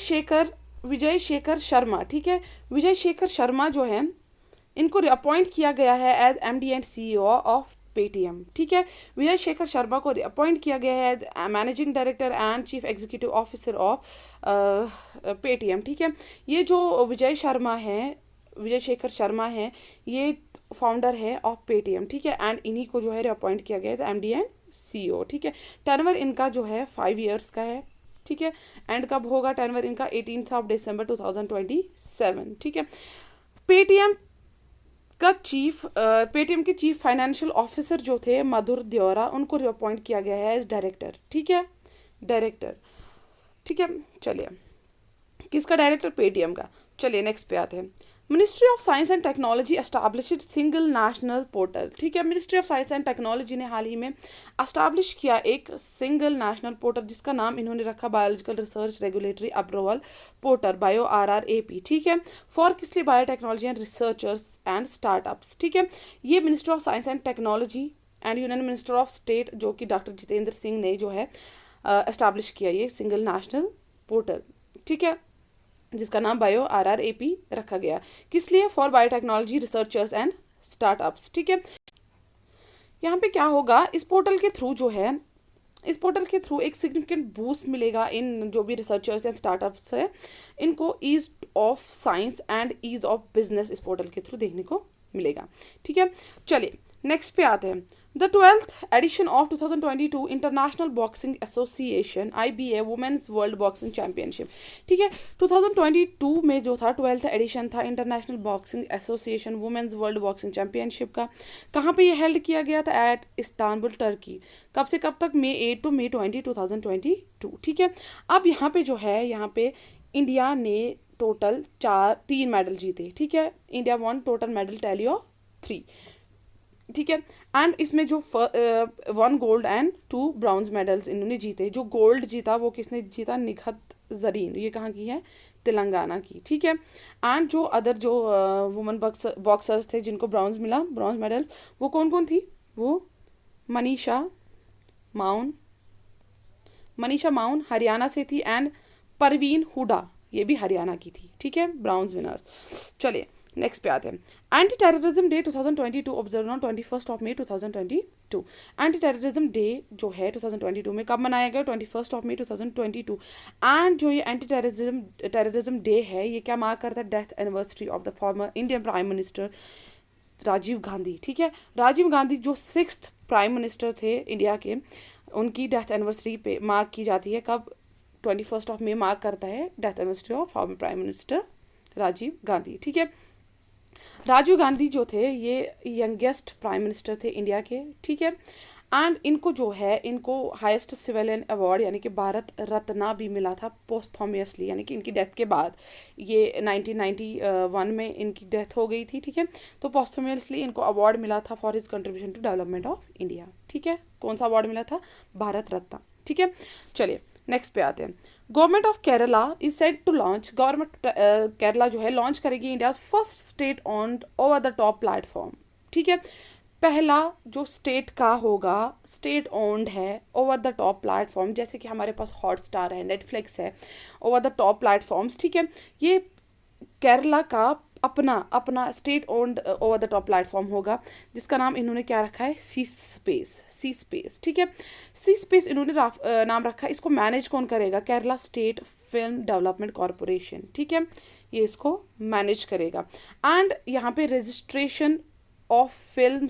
शेखर शर्मा। ठीक है, विजय शेखर शर्मा जो है इनको अपॉइंट किया गया है as MD and CEO of Paytm. ठीक है, विजय शेखर शर्मा को अपॉइंट किया गया है as managing director and chief executive officer of Paytm. ठीक है, ये जो विजय शेखर शर्मा है ये फाउंडर है ऑफ पेटीएम। ठीक है, एंड इन्हीं को जो है अपॉइंट किया गया है MD एंड CEO। ठीक है, टर्नओवर इनका जो है 5 ईयर्स का है। ठीक है, एंड कब होगा टर्नओवर इनका? 18 December 2027। ठीक है, पेटीएम इसका पेटीएम के चीफ फाइनेंशियल ऑफिसर जो थे मधुर देओरा, उनको अपॉइंट किया गया है एज डायरेक्टर। ठीक है, डायरेक्टर। ठीक है, चलिए किसका डायरेक्टर? पेटीएम का। चलिए नेक्स्ट पे आते हैं। Ministry of science and technology established single national portal. ठीक है, ministry of science and technology ने हाल ही में एस्टैब्लिश किया एक सिंगल नेशनल पोर्टल, जिसका नाम इन्होंने रखा biological research regulatory approval portal, bio RRAP। ठीक है, फॉर किसलिए? Biotechnology and researchers and startups. ठीक है, ये ministry of science and technology and union minister of state जो कि डॉक्टर जितेंद्र सिंह ने जो है एस्टैब्लिश किया ये सिंगल नेशनल पोर्टल। ठीक है, जिसका नाम बायो RRAP रखा गया। किस लिए? For biotechnology researchers and startups. ठीक है, यहाँ पे क्या होगा, इस पोर्टल के थ्रू जो है, इस पोर्टल के थ्रू एक सिग्निफिकेंट बूस्ट मिलेगा इन जो भी रिसर्चर्स एंड स्टार्टअप्स है, इनको ease of science and ease of business इस पोर्टल के थ्रू देखने को मिलेगा। ठीक है, चलिए नेक्स्ट पे आते हैं। The 12th edition of 2022 International Boxing Association IBA women's world boxing championship. ठीक है, 2022 में जो था 12th एडिशन था International Boxing Association women's world boxing championship का। कहाँ पे ये हेल्ड किया गया था? At Istanbul, Turkey. कब से कब तक? May 8 to May 20, 2022। ठीक है, अब यहाँ पे जो है, यहाँ पे इंडिया ने टोटल 3 मेडल जीते। ठीक है, India one total medal tally of 3। ठीक है, एंड इसमें जो 1 गोल्ड एंड 2 ब्राउन्ज मेडल्स इन्होंने जीते। जो गोल्ड जीता वो किसने जीता? निखत जरीन। ये कहाँ की है? तेलंगाना की। ठीक है, एंड जो अदर जो वुमेन बॉक्सर्स थे जिनको ब्राउन्ज मिला, ब्राउन्ज मेडल्स, वो कौन कौन थी? वो मनीषा माउन हरियाणा से थी, एंड परवीन हुडा ये भी हरियाणा की थी। ठीक है, ब्राउन्ज विनर्स। चलिए नेक्स्ट पे आते हैं। Anti terrorism day 2022 observe on 21 May 2022। Anti terrorism day जो है 2022 में कब मनाया गया? 21 May 2022। एंड जो ये एंटी टेररिज्म डे है, ये क्या मार्क करता है? Death anniversary of the former Indian prime minister Rajiv Gandhi. ठीक है, राजीव गांधी जो 6th प्राइम मिनिस्टर थे इंडिया के, उनकी डेथ एनिवर्सरी पे मार्क की जाती है। कब? 21 May मार्क करता है death anniversary of former prime minister Rajiv Gandhi. ठीक है, राजीव गांधी जो थे ये यंगेस्ट प्राइम मिनिस्टर थे इंडिया के। ठीक है, एंड इनको जो है, इनको हाईएस्ट सिविलियन अवार्ड यानी कि भारत रत्न भी मिला था पोस्थोमियसली, यानी कि इनकी डेथ के बाद। ये 1991 में इनकी डेथ हो गई थी। ठीक है, तो पोस्थोमियसली इनको अवार्ड मिला था for his contribution to development of India. ठीक है, कौन सा अवार्ड मिला था? भारत रत्न। ठीक है, चलिए नेक्स्ट पे आते हैं। Government of Kerala is set to launch, government Kerala जो है लॉन्च करेगी India's first state owned over the top platform. ठीक है, पहला जो स्टेट का होगा, स्टेट ओन्ड है ओवर द टॉप प्लेटफॉर्म, जैसे कि हमारे पास हॉटस्टार है, नेटफ्लिक्स है, ओवर द टॉप प्लेटफॉर्म्स। ठीक है, ये केरला का अपना state owned over the top platform होगा, जिसका नाम इन्होंने क्या रखा है? सी स्पेस। ठीक है, सी स्पेस इन्होंने नाम रखा है। इसको मैनेज कौन करेगा? Kerala State Film Development Corporation. ठीक है, ये इसको मैनेज करेगा। एंड यहाँ पे registration of film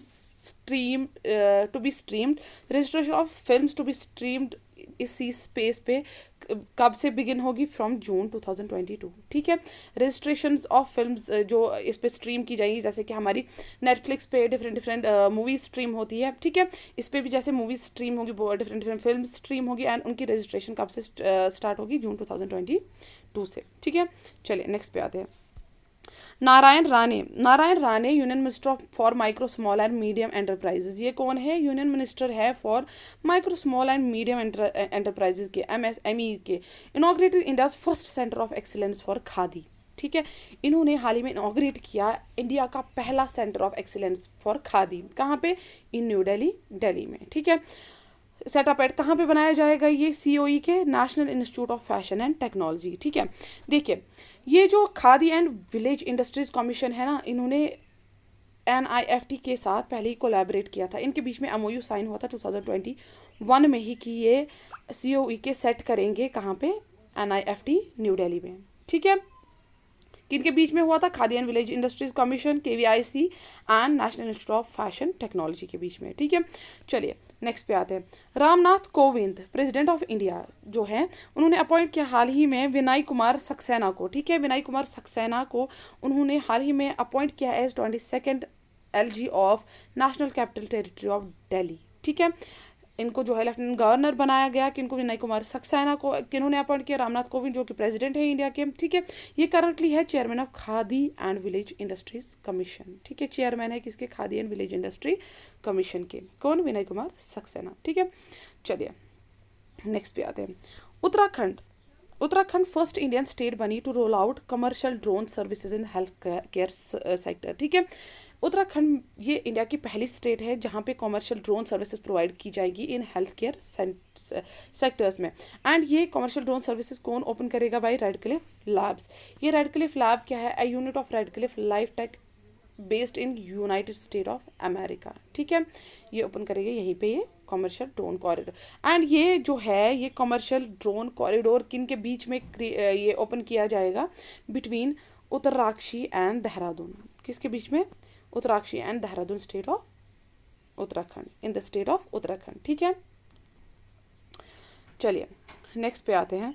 to be streamed, registration of films to be streamed इसी स्पेस पे कब से बिगिन होगी? From June 2022। ठीक है, रजिस्ट्रेशन ऑफ फिल्म्स जो इस पे स्ट्रीम की जाएंगी, जैसे कि हमारी नेटफ्लिक्स पे डिफरेंट मूवीज स्ट्रीम होती है। ठीक है, इस पे भी जैसे मूवीज स्ट्रीम होगी, डिफरेंट फिल्म स्ट्रीम होगी, एंड उनकी रजिस्ट्रेशन कब से स्टार्ट होगी? जून 2022 से। ठीक है, चलिए नेक्स्ट पे आते हैं। Narayan Rane union minister for micro small and medium enterprises. ये कौन है? यूनियन मिनिस्टर है for micro small and medium enterprises के, MSME के। Inaugurated India's first centre of excellence for khadi. ठीक है, इन्होंने हाल ही में इनॉग्रेट किया इंडिया का पहला centre of excellence for khadi. कहाँ पे? इन न्यू दिल्ली में। ठीक है, सेटअप एट कहाँ पे बनाया जाएगा? ये COE के, national institute of fashion and technology. ठीक है, देखिए ये जो khadi and village industries commission है ना, इन्होंने NIFT के साथ पहले ही कोलैबोरेट किया था। इनके बीच में MOU साइन हुआ था 2021 में ही कि ये COE के सेट करेंगे कहाँ पे? NIFT न्यू दिल्ली में। ठीक है, किनके बीच में हुआ था? Khadi and village industries commission KVIC and national institute of fashion technology के बीच में। ठीक है, चलिए नेक्स्ट पे आते हैं। Ramnath Kovind president of India जो है, उन्होंने अपॉइंट किया हाल ही में विनय कुमार सक्सेना को। ठीक है, विनय कुमार सक्सेना को उन्होंने हाल ही में अपॉइंट किया as 22nd LG of national capital territory of Delhi. ठीक है, इनको जो है लेफ्टिनेंट गवर्नर बनाया गया। किनको? विनय कुमार सक्सेना को किन्होंने अपॉइंट किया? रामनाथ कोविंद, जो कि प्रेसिडेंट है इंडिया के। ठीक है, ये करंटली है chairman of khadi and village industries commission. ठीक है, चेयरमैन है किसके? Khadi and village industry commission के। कौन? विनय कुमार सक्सेना। ठीक है, चलिए नेक्स्ट पे आते हैं। Uttarakhand. Uttarakhand first Indian state बनी to roll out commercial drone services in health care sector. ठीक है, उत्तराखंड ये इंडिया की पहली स्टेट है जहाँ पे कमर्शियल ड्रोन सर्विसेज प्रोवाइड की जाएगी इन हेल्थ केयर सेक्टर्स में। एंड ये कमर्शियल ड्रोन सर्विसेज कौन ओपन करेगा? भाई रेड क्लिफ लैब्स। ये रेड क्लिफ लैब क्या है? A unit of Red Cliff Life Tech based in United State of America. ठीक है, ये ओपन करेंगे यहीं पे ये कमर्शियल ड्रोन कॉरिडोर। एंड ये जो है ये कमर्शियल ड्रोन कॉरिडोर किन के बीच में ये ओपन किया जाएगा? Between Uttarkashi and Dehradun. किसके बीच में? Uttarkashi and Dehradun state of Uttarakhand, in the state of Uttarakhand. ठीक है, चलिए नेक्स्ट पे आते हैं।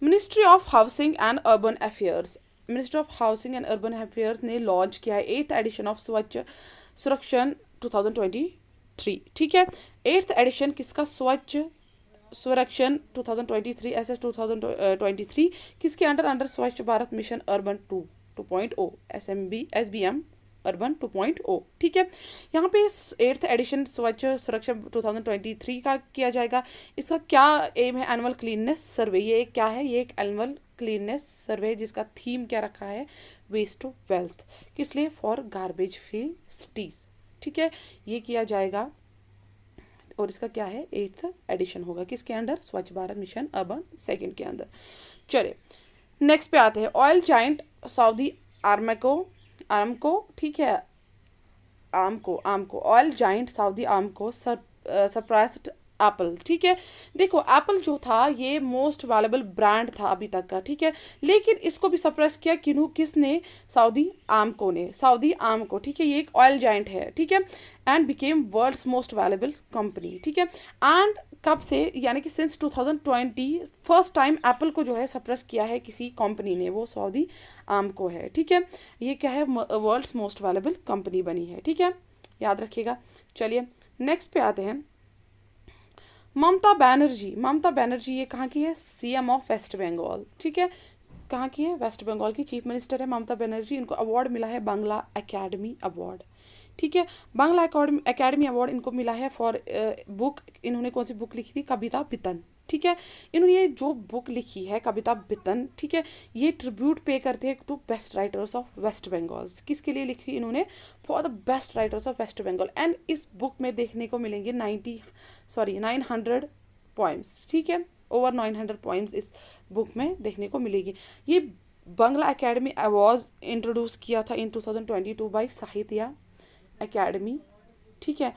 Ministry of housing and urban affairs. Ministry of housing and urban affairs ने लॉन्च किया है 8th एडिशन ऑफ स्वच्छ सुरक्षण 2023। ठीक है, 8th एडिशन किसका? स्वच्छ सुरक्षण 2023 SS 2023 किसके अंडर? स्वच्छ Bharat mission urban 2.0 SBM urban 2.0। ठीक है, यहाँ पे 8th एडिशन स्वच्छ सुरक्षण 2023 का किया जाएगा। इसका क्या एम है? एनुअल क्लीननेस सर्वे। ये क्या है? ये एक एनुअल क्लीननेस सर्वे जिसका थीम क्या रखा है? Waste to wealth. किस लिए? For garbage free cities. ठीक है, ये किया जाएगा और इसका क्या है? 8th एडिशन होगा किसके अंडर? स्वच्छ भारत मिशन अर्बन 2 के अंदर। चलिए नेक्स्ट पे आते हैं। Oil giant Saudi Aramco. ठीक है, Aramco oil giant Saudi Aramco surprised Apple. ठीक है, देखो एप्पल जो था ये मोस्ट वैल्यूएबल ब्रांड था अभी तक का। ठीक है, लेकिन इसको भी सरप्राइज किया किसने? सऊदी आर्मको ने। सऊदी आर्मको, ठीक है, ये एक ऑयल जाइंट है। ठीक है, and became world's most valuable company. ठीक है, एंड कब से? यानी कि सिंस 2020 फर्स्ट टाइम एप्पल को जो है सरप्राइज किया है किसी कंपनी ने, वो सऊदी आर्मको है। ठीक है, ये क्या है? वर्ल्ड्स मोस्ट वैल्यूएबल कंपनी बनी है। ठीक है, याद रखिएगा। चलिए नेक्स्ट पे आते हैं। ममता बनर्जी ये कहाँ की है? CM of West Bengal. ठीक है, कहाँ की है? वेस्ट बंगाल की चीफ मिनिस्टर है ममता बनर्जी। इनको अवार्ड मिला है बांग्ला एकेडमी अवार्ड। ठीक है, बांग्ला एकेडमी अवार्ड इनको मिला है फॉर बुक। इन्होंने कौन सी बुक लिखी थी? कविता बितन। ठीक है, इन्होंने ये जो बुक लिखी है कविता बितन, ठीक है, ये ट्रिब्यूट पे करते हैं to best writers of West Bengal. किसके लिए लिखी इन्होंने? For the best writers of West Bengal. And इस बुक में देखने को मिलेंगे 900 पोइम्स। ठीक है, ओवर 900 पोइम्स इस बुक में देखने को मिलेगी। ये बांग्ला एकेडमी अवार्ड इंट्रोड्यूस किया था इन 2022 बाई साहित्य एकेडमी। ठीक है,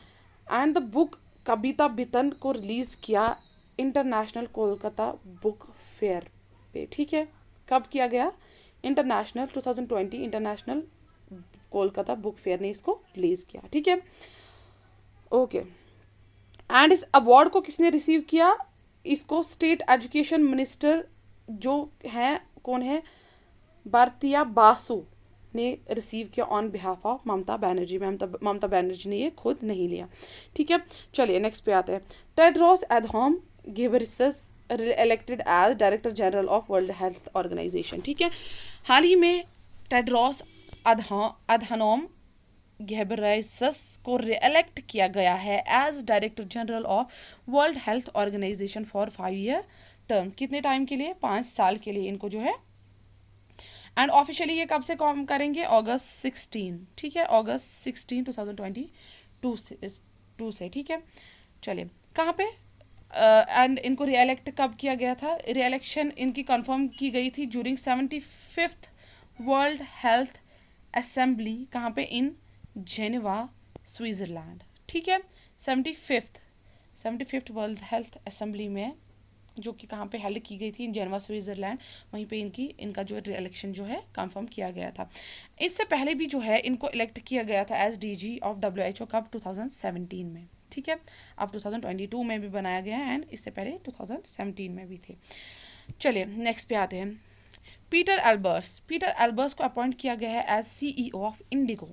एंड द बुक कविता बितन को रिलीज किया इंटरनेशनल कोलकाता बुक फेयर पे। ठीक है, कब किया गया? International 2020 international Kolkata book fair ने इसको रिलीज किया। ठीक है, ओके। एंड इस अवार्ड को किसने रिसीव किया? इसको स्टेट एजुकेशन मिनिस्टर जो हैं, कौन है? भारतीय बासु ने रिसीव किया on behalf of Mamata Banerjee. Mamata Banerjee ने ये खुद नहीं लिया। ठीक है, चलिए नेक्स्ट पे आते हैं। Tedros Adhanom Ghebreyesus elected as director general of world health organisation. ठीक है, हाल ही में टेड्रोस अधनोम घेब्रेयेसस को रिएलेक्ट किया गया है as director general of world health Organization for 5 year term. कितने टाइम के लिए? 5 साल के लिए इनको जो है। एंड ऑफिशियली ये कब से काम करेंगे? अगस्त 16। ठीक है, अगस्त 16 2022 से। ठीक है, चलिए कहाँ पे? एंड इनको रिएलेक्ट कब किया गया था? रिएलेक्शन इनकी कंफर्म की गई थी during 75th world health assembly. कहाँ पे? इन जेनेवा स्विट्जरलैंड। ठीक है, 75th वर्ल्ड हेल्थ असेंबली में, जो कि कहाँ पे हेल्ड की गई थी? इन जेनेवा स्विट्जरलैंड। वहीं पे इनका जो इलेक्शन जो है कंफर्म किया गया था। इससे पहले भी जो है इनको इलेक्ट किया गया था एज DG ऑफ WHO कब? 2017 में। ठीक है, अब 2022 में भी बनाया गया है एंड इससे पहले 2017 में भी थे। चलिए नेक्स्ट पे आते हैं। पीटर एल्बर्स को अपॉइंट किया गया है एज CEO ऑफ इंडिगो।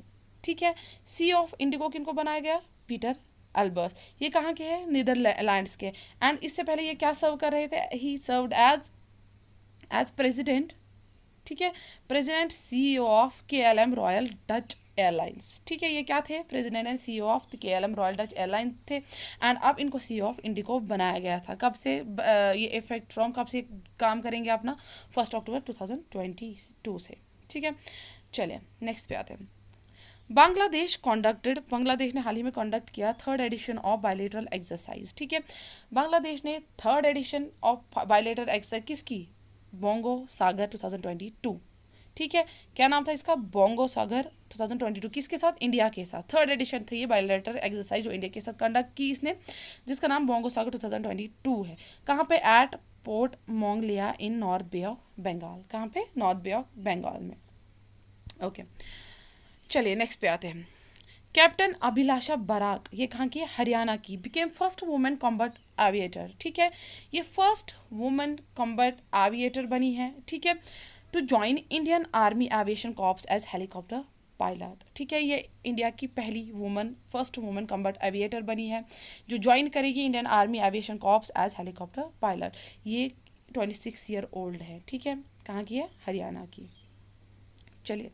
ठीक है। सी ऑफ इंडिगो किनको बनाया गया? Peter Elbers. ये कहाँ के हैं? नीदरलैंड्स के। एंड इससे पहले ये क्या सर्व कर रहे थे? ही सर्व्ड एज प्रेसिडेंट, ठीक है, president CEO of KLM royal Dutch airlines. ठीक है, ये क्या थे? President and CEO of KLM royal Dutch airline थे। एंड अब इनको सीईओ ऑफ इंडिगो बनाया गया था। कब से ये इफेक्ट फ्रॉम कब से काम करेंगे अपना? 1 अक्टूबर 2022 से। ठीक है, चलिए नेक्स्ट पे आते हैं। बांग्लादेश ने हाल ही में कंडक्ट किया 3rd edition of bilateral exercise. ठीक है, बांग्लादेश ने 3rd edition of bilateral exercise किसकी? बोंगो सागर 2022। ठीक है, क्या नाम था इसका? बोंगो सागर 2022। किसके साथ? इंडिया के साथ। 3rd एडिशन थी ये बायलैटरल एक्सरसाइज जो इंडिया के साथ कंडक्ट की इसने, जिसका नाम बोंगो सागर 2022 है। कहाँ पे? At port Mongla in north bay of Bengal. कहाँ पे? नॉर्थ बे ऑफ बंगाल में। ओके, चलिए नेक्स्ट पे आते हैं। कैप्टन अभिलाषा बराक, ये कहाँ की है? हरियाणा की। Became first women combat aviator. ठीक है, ये फर्स्ट वुमेन कॉम्बैट एविएटर बनी है। ठीक है, to join Indian Army Aviation Corps as helicopter pilot. ठीक है, ये इंडिया की पहली फर्स्ट वुमेन कॉम्बैट एविएटर बनी है जो ज्वाइन करेगी Indian Army Aviation Corps as helicopter pilot. ये 26 ईयर ओल्ड है। ठीक है, कहाँ की है? हरियाणा की। चलिए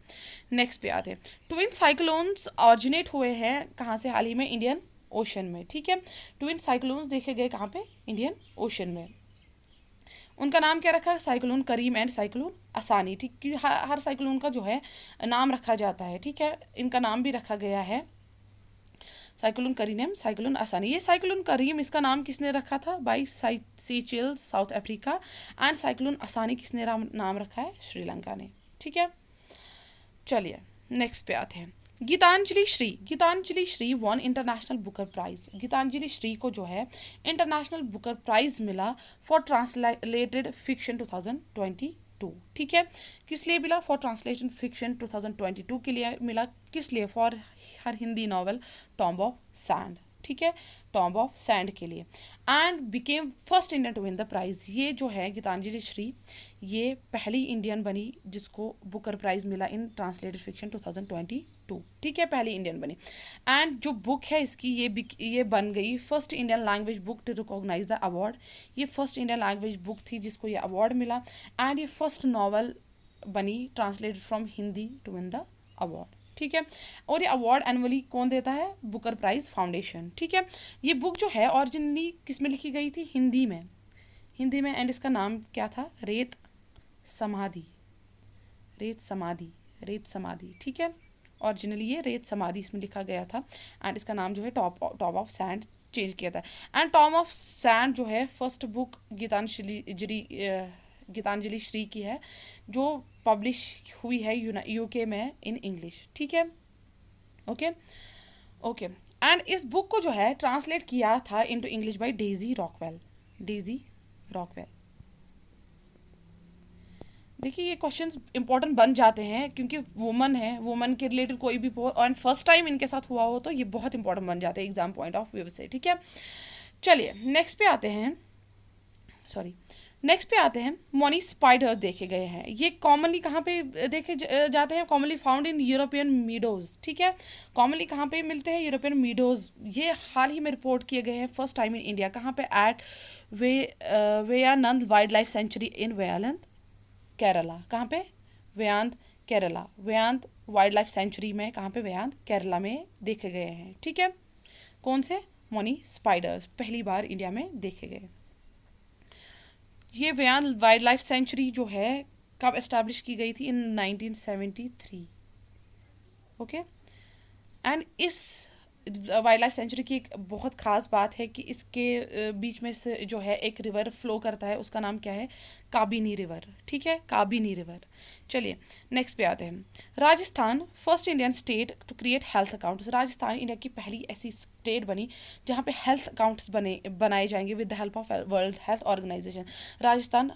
नेक्स्ट पे आते हैं। ट्विन साइक्लोन्स ऑरिजिनेट हुए हैं कहाँ से? हाल ही में इंडियन ओशन में। ठीक है, ट्विन साइक्लोन्स देखे गए कहाँ पे? इंडियन ओशन में। उनका नाम क्या रखा? साइक्लोन करीम एंड साइक्लोन आसानी। ठीक, कि हर साइक्लोन का जो है नाम रखा जाता है। ठीक है, इनका नाम भी रखा गया है साइक्लोन करीम, साइक्लोन आसानी। ये साइक्लोन करीम इसका नाम किसने रखा था? By Seychelles South Africa. And cyclone Asani किसने नाम रखा है? श्रीलंका ने। ठीक है, चलिए नेक्स्ट पे आते हैं। Geetanjali Shree won International Booker Prize. Geetanjali Shree को जो है इंटरनेशनल बुकर प्राइज मिला फॉर ट्रांसलेटेड फिक्शन 2022। ठीक है, किस लिए मिला? फॉर ट्रांसलेशन फिक्शन 2022 के लिए मिला। किस लिए? For her Hindi novel Tomb of Sand. ठीक है, टॉम्ब ऑफ सैंड के लिए। And became first Indian to win the prize. ये जो है गीतांजलि श्री, ये पहली इंडियन बनी जिसको बुकर प्राइज मिला इन ट्रांसलेटेड फिक्शन 2022। ठीक है, पहली इंडियन बनी। एंड जो बुक है इसकी, ये बन गई first Indian language book to recognise the award. ये फर्स्ट इंडियन लैंग्वेज बुक थी जिसको ये अवार्ड मिला। एंड ये फर्स्ट नॉवल बनी translated from Hindi to win the award. ठीक है, और ये अवार्ड एनुअली कौन देता है? Booker Prize Foundation. ठीक है, ये बुक जो है ओरिजिनली किस में लिखी गई थी? हिंदी में। एंड इसका नाम क्या था? रेत समाधि। ठीक है, ओरिजिनली ये रेत समाधि इसमें लिखा गया था। एंड इसका नाम जो है टॉप ऑफ सैंड चेंज किया था। एंड टॉम ऑफ सैंड जो है फर्स्ट बुक गीतांजलि श्री की है जो पब्लिश हुई है यूके में इन इंग्लिश। ठीक है, ओके। एंड इस बुक को जो है ट्रांसलेट किया था into English by Daisy Rockwell. देखिए ये क्वेश्चंस इंपॉर्टेंट बन जाते हैं क्योंकि वुमन के रिलेटेड कोई भी और फर्स्ट टाइम इनके साथ हुआ हो तो ये बहुत इंपॉर्टेंट बन जाते हैं एग्जाम पॉइंट ऑफ व्यू से। ठीक है, चलिए नेक्स्ट पे आते हैं। मनी स्पाइडर देखे गए हैं। ये कॉमनली कहाँ पे देखे जाते हैं? Commonly found in European meadows. ठीक है, कॉमनली कहाँ पे मिलते हैं? European meadows. ये हाल ही में रिपोर्ट किए गए हैं फर्स्ट टाइम इन इंडिया। कहाँ पे? एट वेयानंद वाइल्ड लाइफ सेंचुरी इन वेयानंद केरला। कहाँ पे? वेयांत केरला। वेयांत वाइल्ड लाइफ सेंचुरी में कहाँ पे? वेयांत केरला में देखे गए हैं। ठीक है, कौन से? मनी स्पाइडर्स पहली बार इंडिया में देखे गए। ये वेयांत वाइल्ड लाइफ सेंचुरी जो है कब एस्टैब्लिश की गई थी? इन 1973। ओके, एंड इस वाइल्ड लाइफ सेंचुरी की एक बहुत ख़ास बात है कि इसके बीच में से जो है एक रिवर फ्लो करता है, उसका नाम क्या है? काबिनी रिवर। ठीक है, काबिनी रिवर। चलिए नेक्स्ट पे आते हैं। Rajasthan first Indian state to create health accounts. Rajasthan India की पहली ऐसी स्टेट बनी जहाँ पे हेल्थ अकाउंट्स बनाए जाएंगे with the help of world health Organization. Rajasthan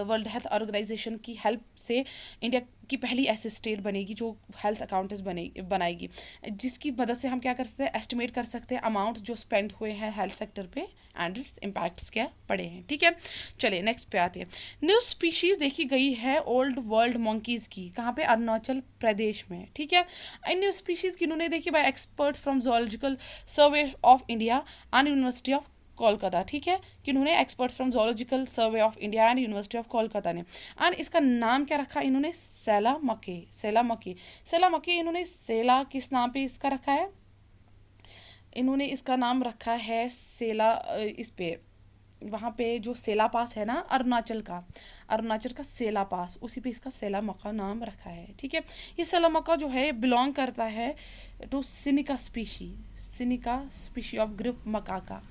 World health Organization की हेल्प से इंडिया की पहली ऐसी स्टेट बनेगी जो हेल्थ अकाउंटेंट्स बनाएगी, जिसकी मदद से हम क्या कर सकते हैं, एस्टिमेट कर सकते हैं अमाउंट जो स्पेंड हुए हैं हेल्थ सेक्टर पे एंड इट्स इम्पैक्ट्स क्या पड़े हैं। ठीक है, चलिए नेक्स्ट पे आते हैं। न्यू स्पीशीज़ देखी गई है ओल्ड वर्ल्ड मंकीज़ की, कहाँ पे, अरुणाचल प्रदेश में। ठीक है, इन न्यू स्पीशीज़ की इन्होंने देखी bye experts from zoological survey of India and university of Kolkata. ठीक है, कि उन्होंने expert from zoological survey of India and university of Kolkata ने, एंड इसका नाम क्या रखा इन्होंने, सेला मके। इन्होंने सेला किस नाम पे इसका रखा है, इन्होंने इसका नाम रखा है सेला, इस पे वहाँ पे जो सेला पास है ना अरुणाचल का सेला पास, उसी पे इसका सेला मक्का नाम रखा है। ठीक है, ये सेला मक्का जो है बिलोंग करता है टू सिनिका स्पीशी ऑफ ग्रुप मकाका।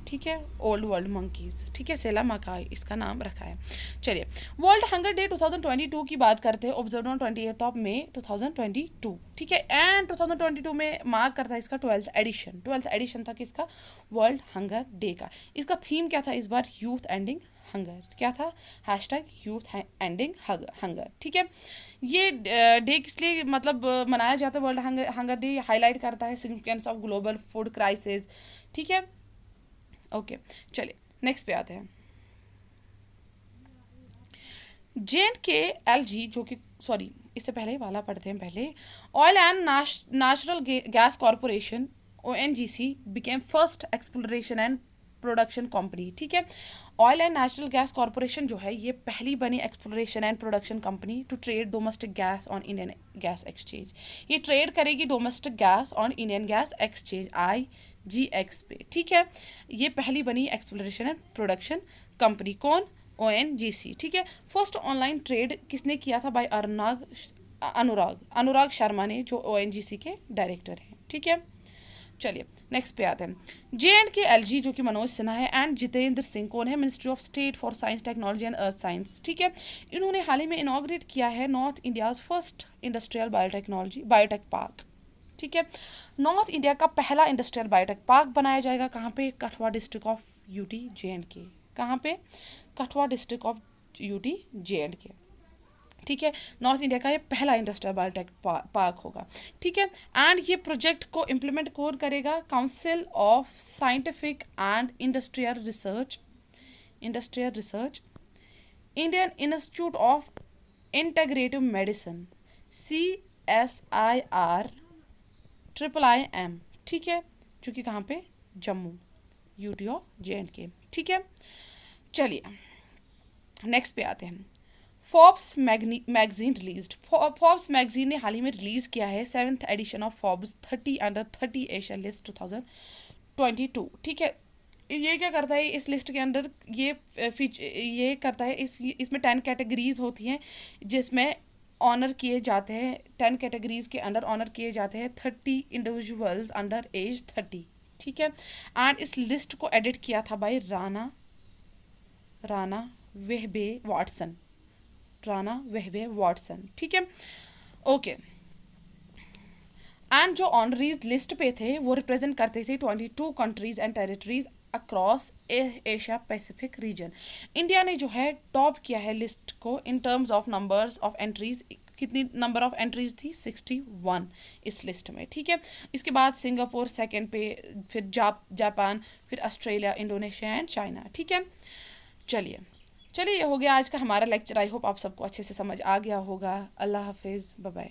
ठीक है, ओल्ड वर्ल्ड मंकीज। ठीक है, सेला मकाई इसका नाम रखा है। चलिए, वर्ल्ड हंगर डे 2022 की बात करते हैं, ऑब्जर्व ऑन 28 मई 2022। ठीक है, एंड 2022 में मार्क करता है इसका 12th एडिशन था किसका, वर्ल्ड हंगर डे का। इसका थीम क्या था इस बार, यूथ एंडिंग हंगर। क्या था, #यूथ एंडिंग हंगर। ठीक है, ये डे किस लिए मतलब मनाया जाता है, वर्ल्ड हंगर डे हाईलाइट करता है significance of global food crisis. ठीक है, ओके, चलिए नेक्स्ट पे आते हैं। JNKLG जो कि सॉरी इससे पहले वाला पढ़ते हैं पहले। Oil and natural Gas Corporation ONGC became first exploration and production company. ठीक है, Oil and natural Gas Corporation जो है ये पहली बनी exploration and production company to trade domestic gas on Indian Gas Exchange. ये ट्रेड करेगी domestic gas on Indian Gas Exchange IGX पे। ठीक है, ये पहली बनी एक्सप्लोरेशन एंड प्रोडक्शन कंपनी, कौन, ONGC। ठीक है, फर्स्ट ऑनलाइन ट्रेड किसने किया था, बाय अनुराग शर्मा ने, जो ONGC के डायरेक्टर हैं। ठीक है, चलिए नेक्स्ट पे आते हैं। JNKLG जो कि मनोज सिन्हा है एंड जितेंद्र सिंह, कौन है, ministry of state for science technology and earth science. ठीक है, इन्होंने हाल ही में इनॉग्रेट किया है north India's first industrial biotech park. ठीक है, नॉर्थ इंडिया का पहला इंडस्ट्रियल बायोटेक पार्क बनाया जाएगा कहाँ पे, Kathua district of UT JNK। कहाँ पे, Kathua district of UT JNK। ठीक है, नॉर्थ इंडिया का ये पहला इंडस्ट्रियल बायोटेक पार्क होगा। ठीक है, एंड ये प्रोजेक्ट को इम्प्लीमेंट कौन करेगा, council of scientific and industrial research, Indian institute of integrative medicine CSIR ठीक है, जो कि कहाँ पे, जम्मू UT ऑफ JNK। ठीक है, चलिए नेक्स्ट पे आते हैं। Forbes magazine released, Forbes magazine ने हाल ही में रिलीज किया है 7th edition of Forbes 30 under 30 Asia list 2022। ठीक है, ये क्या करता है इस लिस्ट के अंदर, ये करता है इसमें 10 कैटेगरीज होती हैं जिसमें ऑनर किए जाते हैं, 10 कैटेगरीज के अंडर ऑनर किए जाते हैं 30 इंडिविजुअल्स अंडर एज 30। ठीक है, एंड इस लिस्ट को एडिट किया था बाय राना वेहबे वाटसन। ठीक है, ओके, एंड जो ऑनरीज लिस्ट पे थे वो रिप्रेजेंट करते थे 22 countries and territories across Asia Pacific region. India ने जो है टॉप किया है लिस्ट को in terms of numbers of entries. कितनी नंबर ऑफ एंट्रीज थी, 61 इस लिस्ट में। ठीक है, इसके बाद सिंगापुर सेकंड पे, फिर जापान, फिर ऑस्ट्रेलिया, इंडोनेशिया एंड चाइना। ठीक है, चलिए ये हो गया आज का हमारा लेक्चर। आई होप आप सबको अच्छे से समझ आ गया होगा। अल्लाह हाफिज़, बाय बाय।